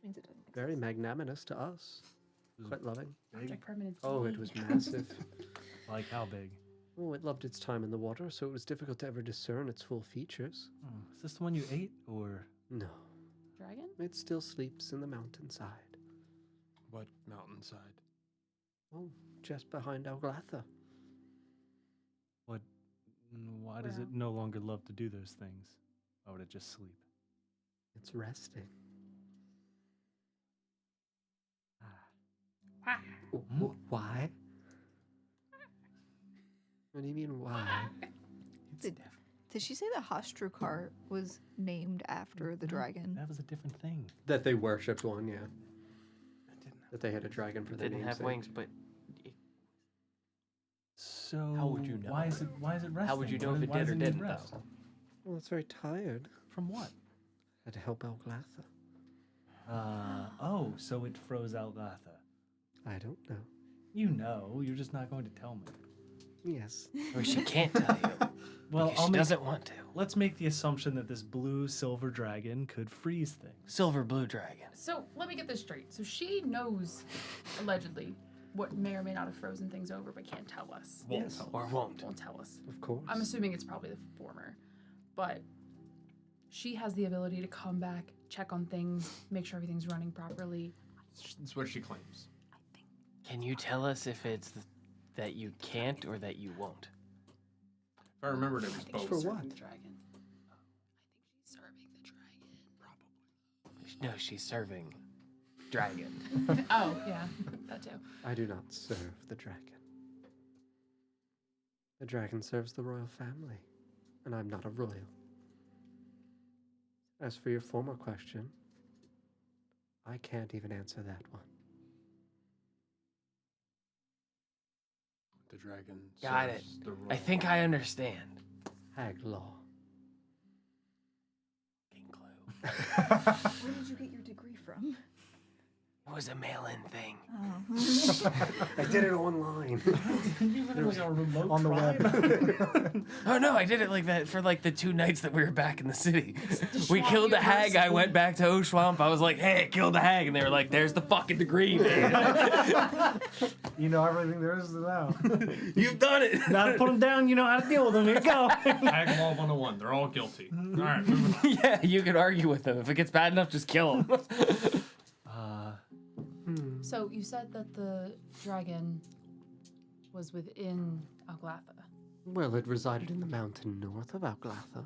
Which means it doesn't exist. very magnanimous to us. Quite loving. Big? Object permanence. Oh, it was massive. Like how big? Oh, it loved its time in the water, so it was difficult to ever discern its full features. Oh, is this the one you ate, or No, Dragon? it still sleeps in the mountainside. What mountainside? Oh, just behind Alglatha. why does it no longer love to do those things? Why would it just sleep? It's resting. Why? What do you mean, why? Did she say that Hastrukar was named after the dragon? That was a different thing. That they worshipped one, yeah. That they had a dragon for their Didn't have namesake. wings, but So How would you know? Why is it resting? how would you know if it Why did or does need didn't, rest? though? Well, it's very tired. From what? Had to help Alglatha. Oh, so it froze Algatha. I don't know. You know, you're just not going to tell me. Yes. Or she can't tell you. Well, because she doesn't want to. let's make the assumption that this blue silver dragon could freeze things. Silver blue dragon. So let me get this straight. So she knows, allegedly, what may or may not have frozen things over, but can't tell us. Yes. Or won't. Won't tell us. Of course. I'm assuming it's probably the former, but she has the ability to come back, check on things, make sure everything's running properly. That's what she claims. Can you tell us if it's that you can't or that you won't? If I remembered, it was both. For what? Serving the dragon. I think she's serving the dragon. No, she's serving dragon. Oh, yeah, that too. I do not serve the dragon. The dragon serves the royal family, and I'm not a royal. As for your former question, I can't even answer that one. The dragon. Got it. serves the I royal think I understand. Hag law. Fucking clue. Where did you get your degree from? It was a mail-in thing. I did it online. You live in like a remote On the tribe? Oh no, I did it like that for like the 2 nights that we were back in the city. We killed the hag. I went back to Oshuamp. I was like, hey, I killed the hag. And they were like, there's the fucking degree, man. You know everything there is to know. You've done it. Now to put them down, you know how to deal with them. Here you go. Hag Law 101. They're all guilty. All right, moving on. Yeah, you can argue with them. If it gets bad enough, just kill them. So you said that the dragon was within Alglatha, Well, it resided in the mountain north of Alglatha.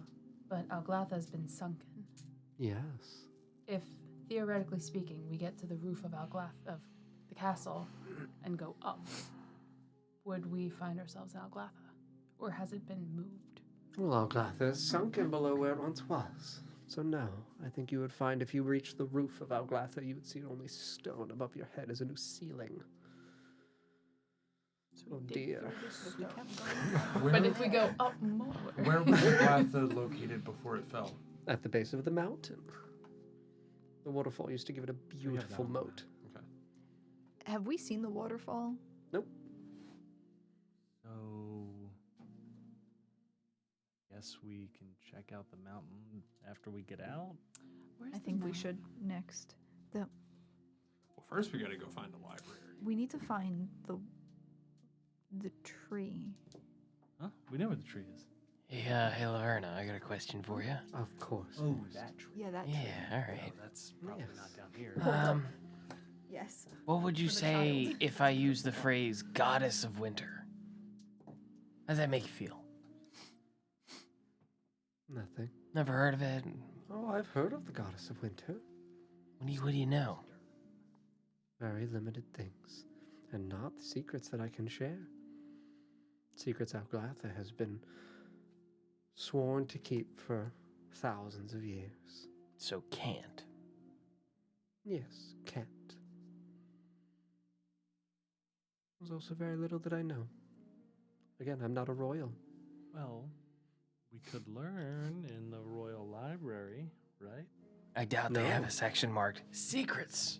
but Alglatha has been sunken. Yes. If, theoretically speaking, we get to the roof of of the castle and go up, would we find ourselves in Alglatha? Or has it been moved? Well, Alglatha is sunken below where it once was. So no, I think you would find if you reached the roof of Alglatha, you would see only stone above your head as a new ceiling. Oh dear. But if we go up more... Where was Alglatha located before it fell? At the base of the mountain. The waterfall used to give it a beautiful moat. Okay. Have we seen the waterfall? Nope. So, guess we can check out the mountain after we get out. Where's I the think we map? should next. Well, first we gotta go find a library. We need to find the tree. Huh? We know where the tree is. Yeah, hey Laverna, I got a question for you. Of course. Oh, that tree. Yeah, that Yeah, tree. all right. That's probably Yes. not down here. Yes. What would you For the say child. if I use the phrase "goddess of winter"? How does that make you feel? Nothing. Never heard of it? Oh, I've heard of the goddess of winter. What do you know? Very limited things, and not secrets that I can share. Secrets Alglatha has been sworn to keep for thousands of years. So can't. Yes, can't. There's also very little that I know. Again, I'm not a royal. Well, we could learn in the Royal Library, right? I doubt they have a section marked secrets.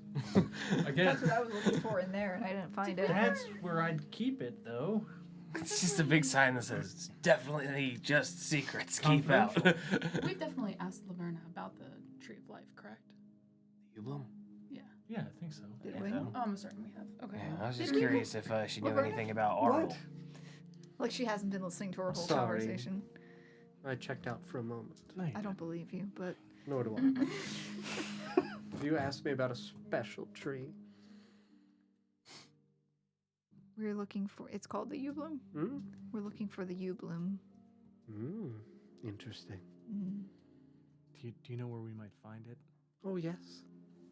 Again, That's what I was looking for in there, and I didn't find it. that's where I'd keep it, though. It's just a big sign that says it's definitely just secrets. Keep out. We've definitely asked Laverna about the Tree of Life, correct? You bloom. Yeah. Yeah, I think so. Did Yeah, we? so- Oh, I'm certain we have. Okay. Yeah, I was just curious if she knew Laverna? anything about Arl. What? Like she hasn't been listening to our whole Sorry. conversation. I checked out for a moment. I don't believe you, but Nor do I. You asked me about a special tree. we're looking for. It's called the U-bloom. Hmm? We're looking for the U-bloom. Interesting. Mm. Do you know where we might find it? Oh, yes.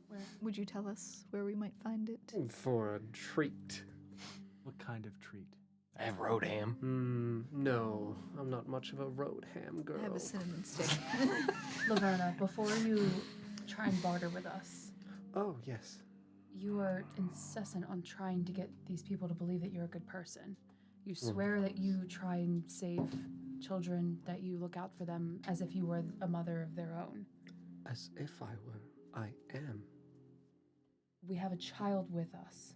Where? Would you tell us where we might find it? For a treat. What kind of treat? I have road ham. No. I'm not much of a road ham girl. I have a cinnamon stick. Laverna, before you try and barter with us, Oh, yes. you are incessant on trying to get these people to believe that you're a good person. You swear that you try and save children, that you look out for them as if you were a mother of their own. As if I were. I am. We have a child with us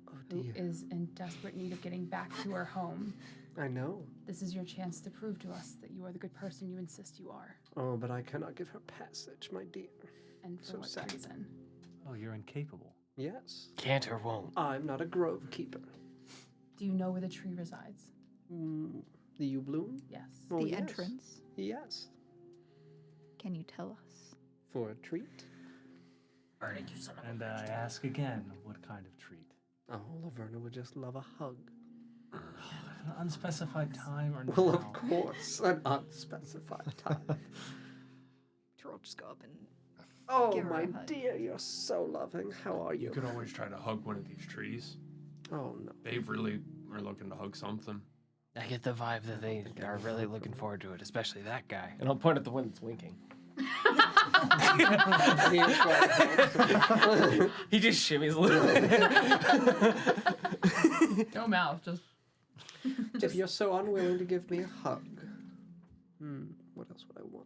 Oh, who dear. is in desperate need of getting back to her home. I know. This is your chance to prove to us that you are the good person you insist you are. Oh, but I cannot give her passage, my dear. And for So what sad. reason? Oh, you're incapable. Yes. Can't or won't. I'm not a grove keeper. Do you know where the tree resides? The U-bloom? Yes. Oh, The yes. entrance. Yes. Can you tell us? For a treat? And I ask again, what kind of treat? Oh, Laverna would just love a hug. An unspecified time or Well, now? of course, an unspecified time. We'll just go up and. Oh, Give her my a hug. dear, you're so loving. How are You you? could always try to hug one of these trees. Oh, no. They really are looking to hug something. I get the vibe that they are really looking forward to it, especially that guy. And I'll point at the one that's winking. He is quite He just shimmies a little bit. No mouth, just. If you're so unwilling to give me a hug, what else would I want?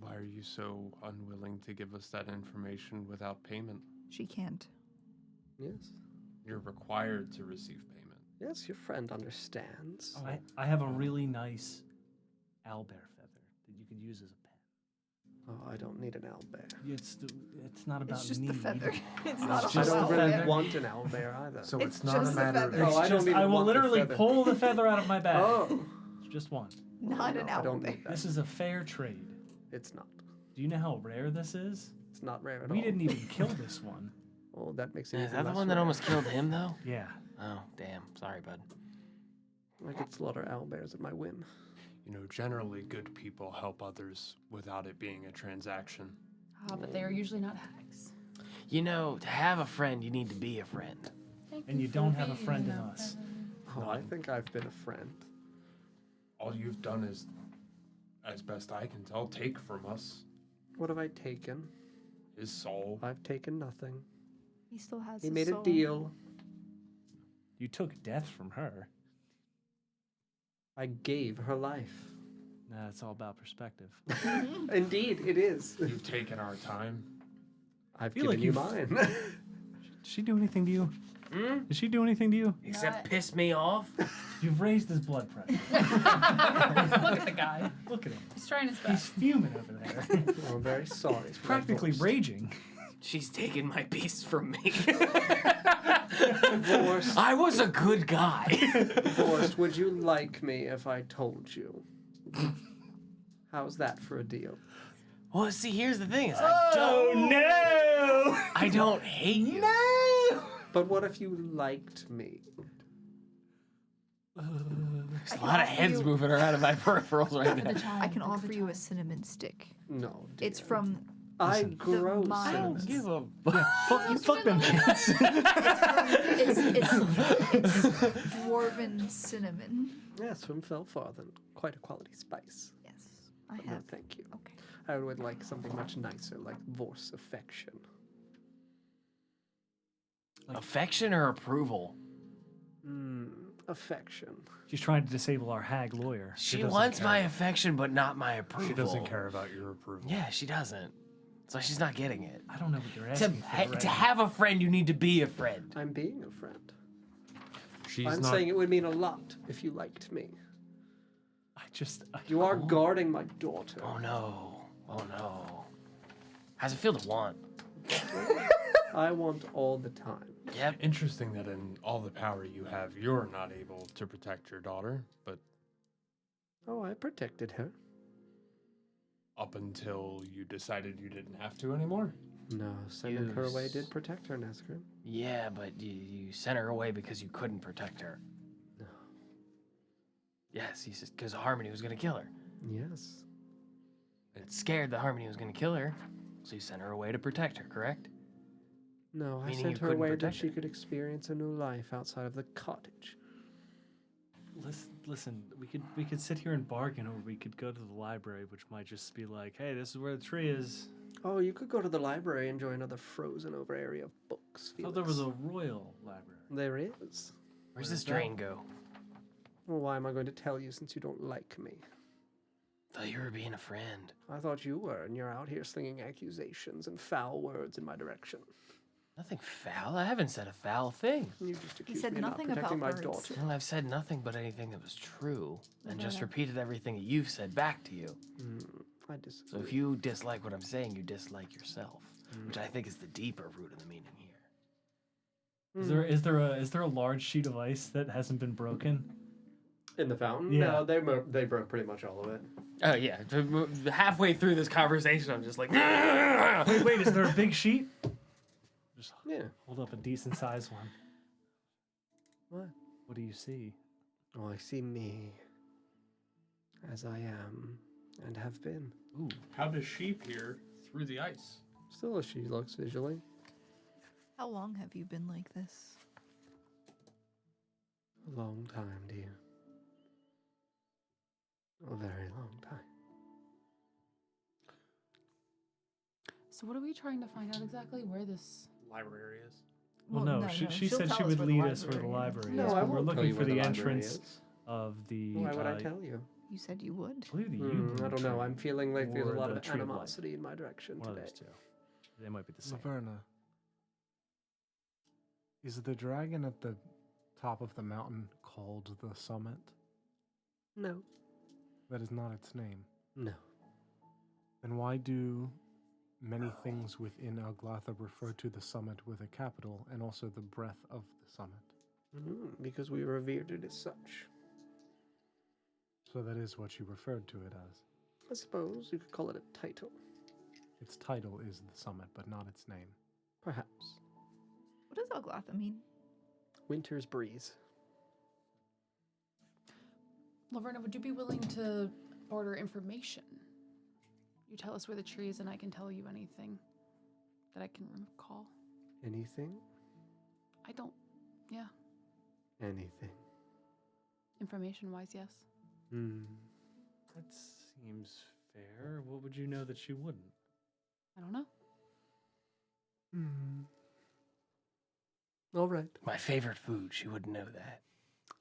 Why are you so unwilling to give us that information without payment? She can't. Yes. You're required to receive payment. Yes, your friend understands. I have a really nice owlbear feather that you could use as a pen. Oh, I don't need an owlbear. It's not about It's just need. the feather. It's I not a just I whole don't the really feather. want an owlbear either. So It's it's, not a just the matter feather. of. Oh, I don't even I will want the literally feather. pull the feather out of my bag. Oh, It's just one. Not no, an I don't owlbear. need that. This is a fair trade. It's not. Do you know how rare this is? It's not rare at We all. didn't even kill this one. Oh, that makes it Is even that the less one that rare. almost killed him, though? Yeah. Oh, damn. Sorry, bud. I could slaughter owlbears at my whim. You know, generally good people help others without it being a transaction. But they are usually not hags. You know, to have a friend, you need to be a friend. And you don't have a friend in us. Oh, I think I've been a friend. All you've done is, as best I can tell, take from us What have I taken? his soul. I've taken nothing. He still has. He his made soul. a deal. You took death from her. I gave her life. Nah, it's all about perspective. Indeed, it is. You've taken our time. I've feel given like you you've- mine. Did she do anything to you? Did she do anything to you? Except Not- piss me off? You've raised his blood pressure. Look at the guy. Look at him. He's trying his He's best. fuming over there. Oh, I'm very sorry. He's for my practically voice. raging. She's taken my piece from me. Divorced. I was a good guy. Divorced, would you like me if I told you? How's that for a deal? Well, see, here's the thing: is Oh no! I don't hate you. But what if you liked me? There's a lot of heads moving around in my peripherals right now. The child. I can look at offer the you a child. cinnamon stick. No. It's dear. from. I grow mines. cinnamon. Give a Fuck them kids. It's dwarven cinnamon. Yes, from Felfarthen. Quite a quality spice. Yes, I But no, have. thank you. Okay. I would like something much nicer, like Vorse affection. Affection or approval? Affection. She's trying to disable our hag lawyer. She wants my affection, but not my approval. She doesn't care about your approval. Yeah, she doesn't. So she's not getting it. I don't know what you're To, asking for. to have a friend, you need to be a friend. I'm being a friend. She's I'm not. saying it would mean a lot if you liked me. I You are guarding my daughter. Oh no. Oh no. How's it feel to want? I want all the time. Yep. Interesting that in all the power you have, you're not able to protect your daughter, but Oh, I protected her. up until you decided you didn't have to anymore. No, sending her away did protect her, Nesgrim. Yeah, but you sent her away because you couldn't protect her. No. Yes, he said because Harmony was gonna kill her. Yes. It's scared that Harmony was gonna kill her, so you sent her away to protect her, correct? No, I Meaning sent you her couldn't away that protect she her. could experience a new life outside of the cottage. Listen, we could sit here and bargain, or we could go to the library, which might just be like, hey, this is where the tree is. Oh, you could go to the library and enjoy another frozen over area of books. I thought there was a royal library. There is. Where's this drain go? Well, why am I going to tell you since you don't like me? Thought you were being a friend. I thought you were, and you're out here slinging accusations and foul words in my direction. Nothing foul. I haven't said a foul thing. You just accused said me of nothing not protecting about my birds. daughter. Well, I've said nothing but anything that was true, and just Yeah. repeated everything that you've said back to you. I disagree. So if you dislike what I'm saying, you dislike yourself, which I think is the deeper root of the meaning here. Is there a large sheet of ice that hasn't been broken? In the fountain? Yeah. No, they broke pretty much all of it. Oh yeah, halfway through this conversation, I'm just like, Wait, is there a big sheet? Just Yeah. hold up a decent sized one. What? What do you see? Oh, I see me as I am and have been. Ooh, How does she peer through the ice? Still as she looks visually. How long have you been like this? A long time, dear. A very long time. So what are we trying to find out exactly? Where this? Library is. well, no, she she'll said tell she us would where the lead us where the library is. library No, is. I but we're won't tell looking you for where the library entrance is. of the. Why would I tell you? You said you would. I believe the I don't know. I'm feeling like there's a or lot the of Tree of Life. animosity in my direction one of today. those two. They might be the same. Laverna, is the dragon at the top of the mountain called the Summit? No. That is not its name. No. Then why do many things within Oglatha refer to the summit with a capital and also the breadth of the summit? Because we revered it as such. So that is what you referred to it as. I suppose you could call it a title. Its title is the summit, but not its name. Perhaps. What does Oglatha mean? Winter's breeze. Laverna, would you be willing to order information? You tell us where the tree is, and I can tell you anything that I can recall. Anything? I don't. Yeah. Anything. Information-wise, yes. That seems fair. What would you know that she wouldn't? I don't know. All right. My favorite food. She wouldn't know that.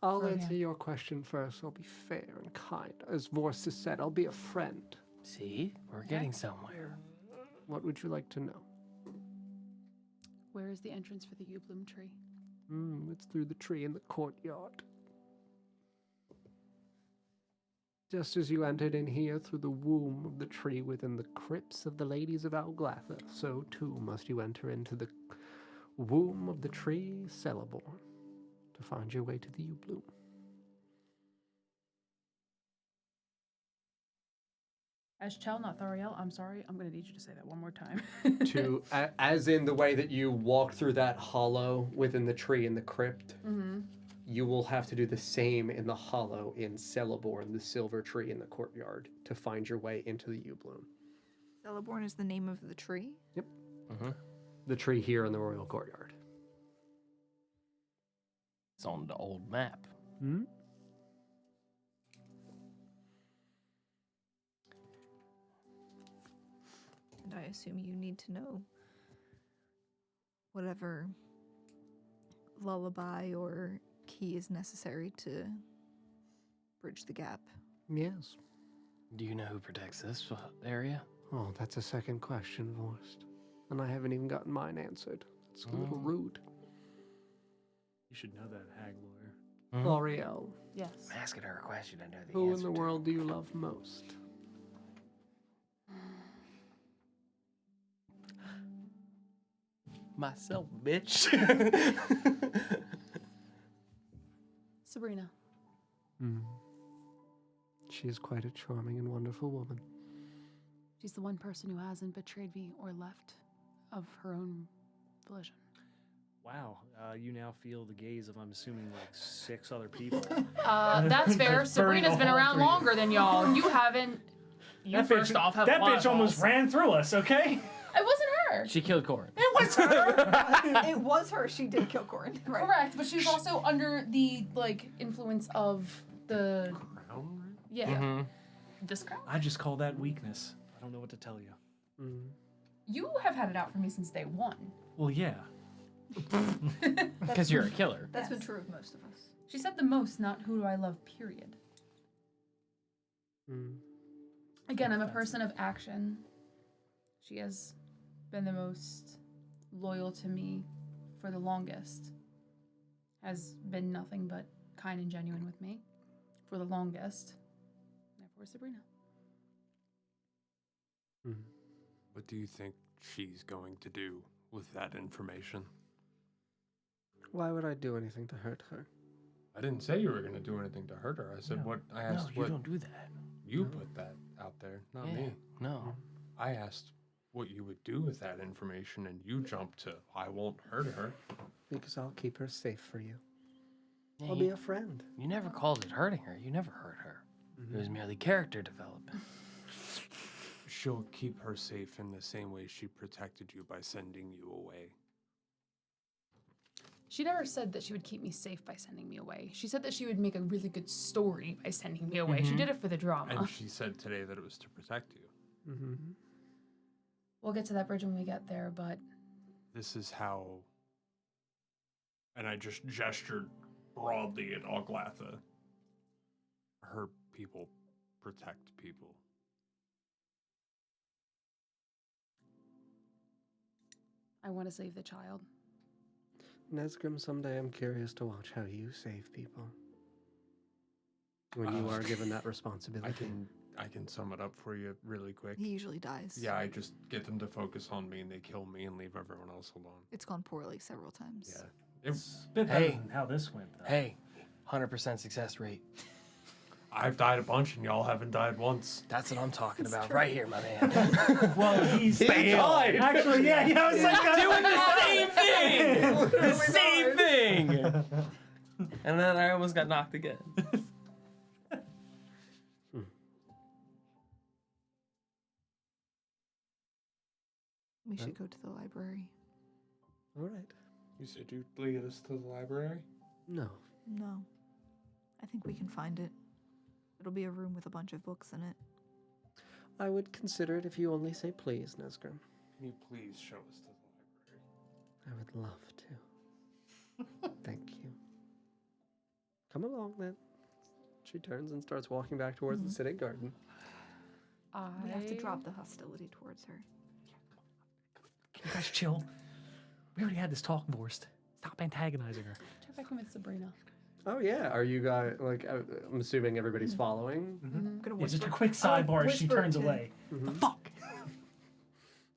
I'll Oh, answer yeah. your question first. I'll be fair and kind. As Vorst has said, I'll be a friend. See, we're getting somewhere. What would you like to know? Where is the entrance for the yew bloom tree? It's through the tree in the courtyard. Just as you entered in here through the womb of the tree within the crypts of the ladies of Oglatha, so too must you enter into the womb of the tree Celeborn to find your way to the yew bloom. As Chell, not Thariel. I'm sorry. I'm going to need you to say that one more time. As in the way that you walk through that hollow within the tree in the crypt, you will have to do the same in the hollow in Celeborn, the silver tree in the courtyard, to find your way into the yew bloom. Celeborn is the name of the tree. The tree here in the royal courtyard. It's on the old map. And I assume you need to know whatever lullaby or key is necessary to bridge the gap. Yes. Do you know who protects this area? Oh, that's a second question, Vorst. And I haven't even gotten mine answered. It's a little rude. You should know that, hag lawyer. L'Oreal, Yes. I'm asking her a question I know the who answer in the to. world do you love most? Myself, bitch. Sabrina. She is quite a charming and wonderful woman. She's the one person who hasn't betrayed me or left of her own volition. Wow, you now feel the gaze of, I'm assuming, like 6 other people. That's fair. Burning Sabrina's been all around three. longer than y'all. You haven't. You first off have that a lot bitch of almost balls. ran through us, okay? It wasn't her. She killed Corin. It was her. It was her. She did kill Corin. Right. Correct, but she's also under the influence of the Crown, right? yeah. Mm-hmm. This crowd. I just call that weakness. I don't know what to tell you. You have had it out for me since day one. Well, yeah. Because you're a killer. That's been Yes. true of most of us. She said the most, not who do I love, period. Again, I'm a person of action. She has been the most loyal to me for the longest. Has been nothing but kind and genuine with me for the longest. Therefore, Sabrina. What do you think she's going to do with that information? Why would I do anything to hurt her? I didn't say you were going to do anything to hurt her. I said what I asked. you what don't do that. you put that out there, not me. No. I asked what you would do with that information, and you jumped to I won't hurt her. Because I'll keep her safe for you. Yeah, I'll be a friend. You never called it hurting her. You never hurt her. It was merely character development. She'll keep her safe in the same way she protected you by sending you away. She never said that she would keep me safe by sending me away. She said that she would make a really good story by sending me away. She did it for the drama. And she said today that it was to protect you. We'll get to that bridge when we get there, but This is how. And I just gestured broadly at Oglatha. Her people protect people. I want to save the child. Nesgrim, someday I'm curious to watch how you save people. When you are given that responsibility. I can sum it up for you really quick. He usually dies. Yeah, I just get them to focus on me and they kill me and leave everyone else alone. It's gone poorly several times. Yeah. It's a bit better Hey. than how this went, though. Hey, 100% success rate. I've died a bunch and y'all haven't died once. That's what I'm talking about right here, my man. Well, he's died. Actually, yeah, I was like, Doing the same thing! The same thing! And then I almost got knocked again. We should go to the library. All right. You said you'd lead us to the library? No. No. I think we can find it. It'll be a room with a bunch of books in it. I would consider it if you only say please, Nesgrim. Can you please show us to the library? I would love to. Thank you. Come along then. She turns and starts walking back towards the city garden. We have to drop the hostility towards her. Can you guys chill? We already had this talk, Vorst. Stop antagonizing her. Check back in with Sabrina. Oh yeah, are you guys like? I'm assuming everybody's following. I'm gonna It's just a whisper. quick sidebar as she whisper turns to- away. The fuck?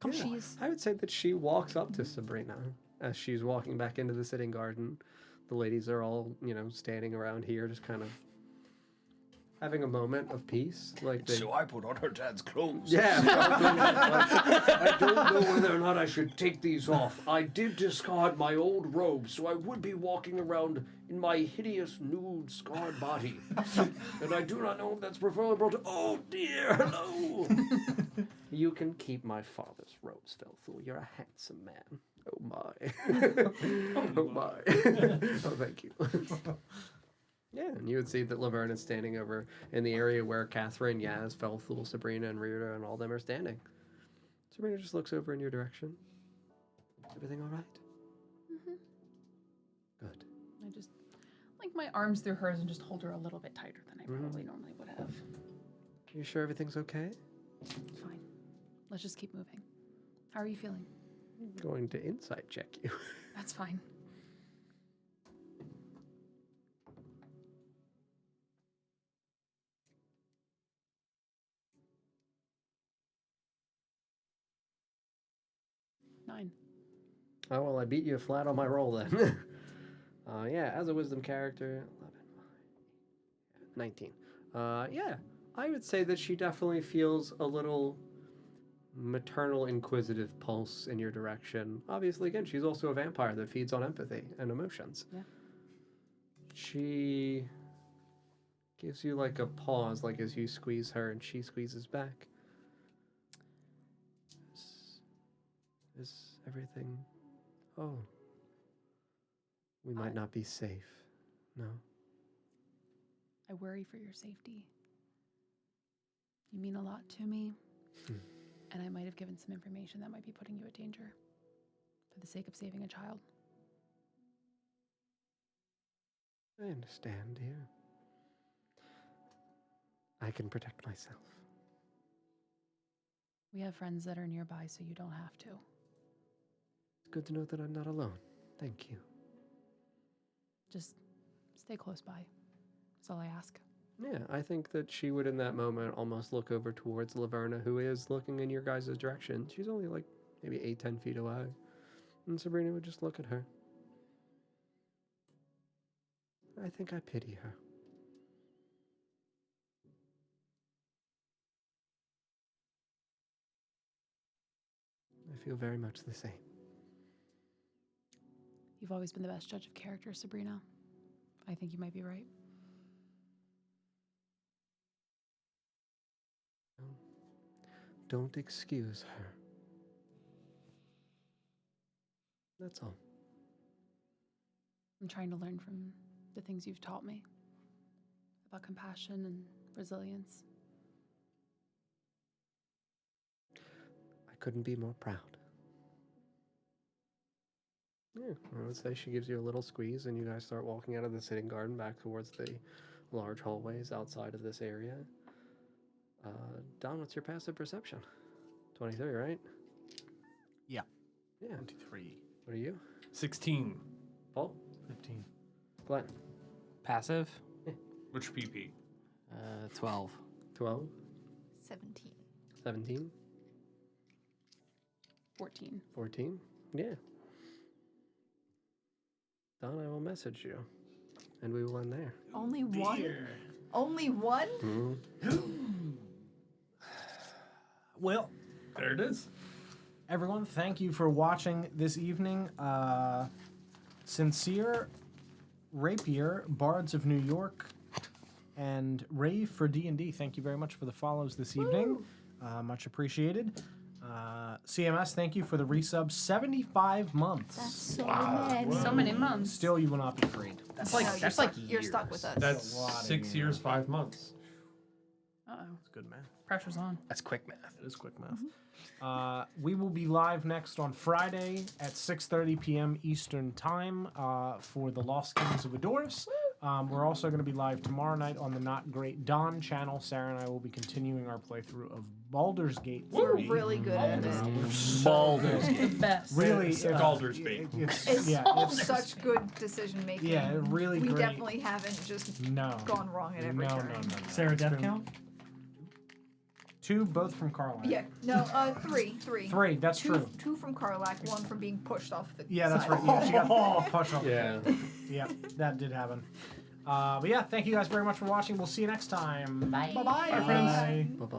Come on. She's I would say that she walks up to Sabrina as she's walking back into the sitting garden. The ladies are all, standing around here, just kind of having a moment of peace. Like they, I put on her dad's clothes. yeah. I don't know whether or not I should take these off. I did discard my old robe, so I would be walking around in my hideous, nude, scarred body. And I do not know if that's preferable to... Oh, dear, hello! You can keep my father's robes, Felthul. You're a handsome man. Oh, my. Oh, my. Oh, thank you. Yeah, and you would see that Laverna is standing over in the area where Catherine, Yaz, Felthul, Sabrina, and Rita and all them are standing. Sabrina just looks over in your direction. Everything all right? Good. I just link my arms through hers and just hold her a little bit tighter than I probably normally would have. You sure everything's okay? Fine. Let's just keep moving. How are you feeling? I'm going to insight check you. That's fine. Nine. Oh, well, I beat you flat on my roll then. Yeah, as a wisdom character, 19. Yeah, I would say that she definitely feels a little maternal inquisitive pulse in your direction. Obviously, again, she's also a vampire that feeds on empathy and emotions. Yeah. She gives you like a pause, like as you squeeze her and she squeezes back. Is everything... Oh. We might not be safe. No? I worry for your safety. You mean a lot to me, and I might have given some information that might be putting you at danger for the sake of saving a child. I understand, dear. I can protect myself. We have friends that are nearby, so you don't have to. It's good to know that I'm not alone. Thank you. Just stay close by. That's all I ask. Yeah, I think that she would in that moment almost look over towards Laverna, who is looking in your guys' direction. She's only like maybe 8-10 feet away. And Sabrina would just look at her. I think I pity her. I feel very much the same. You've always been the best judge of character, Sabrina. I think you might be right. Don't excuse her. That's all. I'm trying to learn from the things you've taught me about compassion and resilience. I couldn't be more proud. Yeah, I would say she gives you a little squeeze and you guys start walking out of the sitting garden back towards the large hallways outside of this area. Don, what's your passive perception? 23, right? Yeah. Yeah. 23. What are you? 16. Paul? 15. Glenn? Passive? Which PP? 12. 12? 17. 17? 14. 14? Yeah. Don, I will message you. And we will end there. Only one? Only one? Well, There it is. everyone, thank you for watching this evening. Sincere, Rapier, Bards of New York, and Rave for D&D. Thank you very much for the follows this evening. Much appreciated. CMS, thank you for the resub. 75 months. That's so many. So many months. Still, you will not be freed. That's No, like you're that's stuck, like you're stuck with us. That's a lot of 6 years, 5 months. Uh-oh. That's good, man. Pressure's on. That's quick math. It is quick math. We will be live next on Friday at 6:30 p.m. Eastern Time for the Lost Kings of Adoris. We're also going to be live tomorrow night on the Not Great Dawn channel. Sarah and I will be continuing our playthrough of Baldur's Gate 3. We're really good at it. Baldur's The best. Really, Baldur's Gate. It's such good decision making. Yeah, really we great. definitely haven't just No. gone wrong at every No, turn. no, no. Sarah, death count? 2, both from Carlisle. Yeah, no, three. 3, that's Two, true. 2 from Carlac, 1 from being pushed off the Yeah, that's side. right. Yeah, she got pushed off. Yeah. Yeah, that did happen. But yeah, thank you guys very much for watching. We'll see you next time. Bye. Bye-bye, Bye, friends. Bye-bye.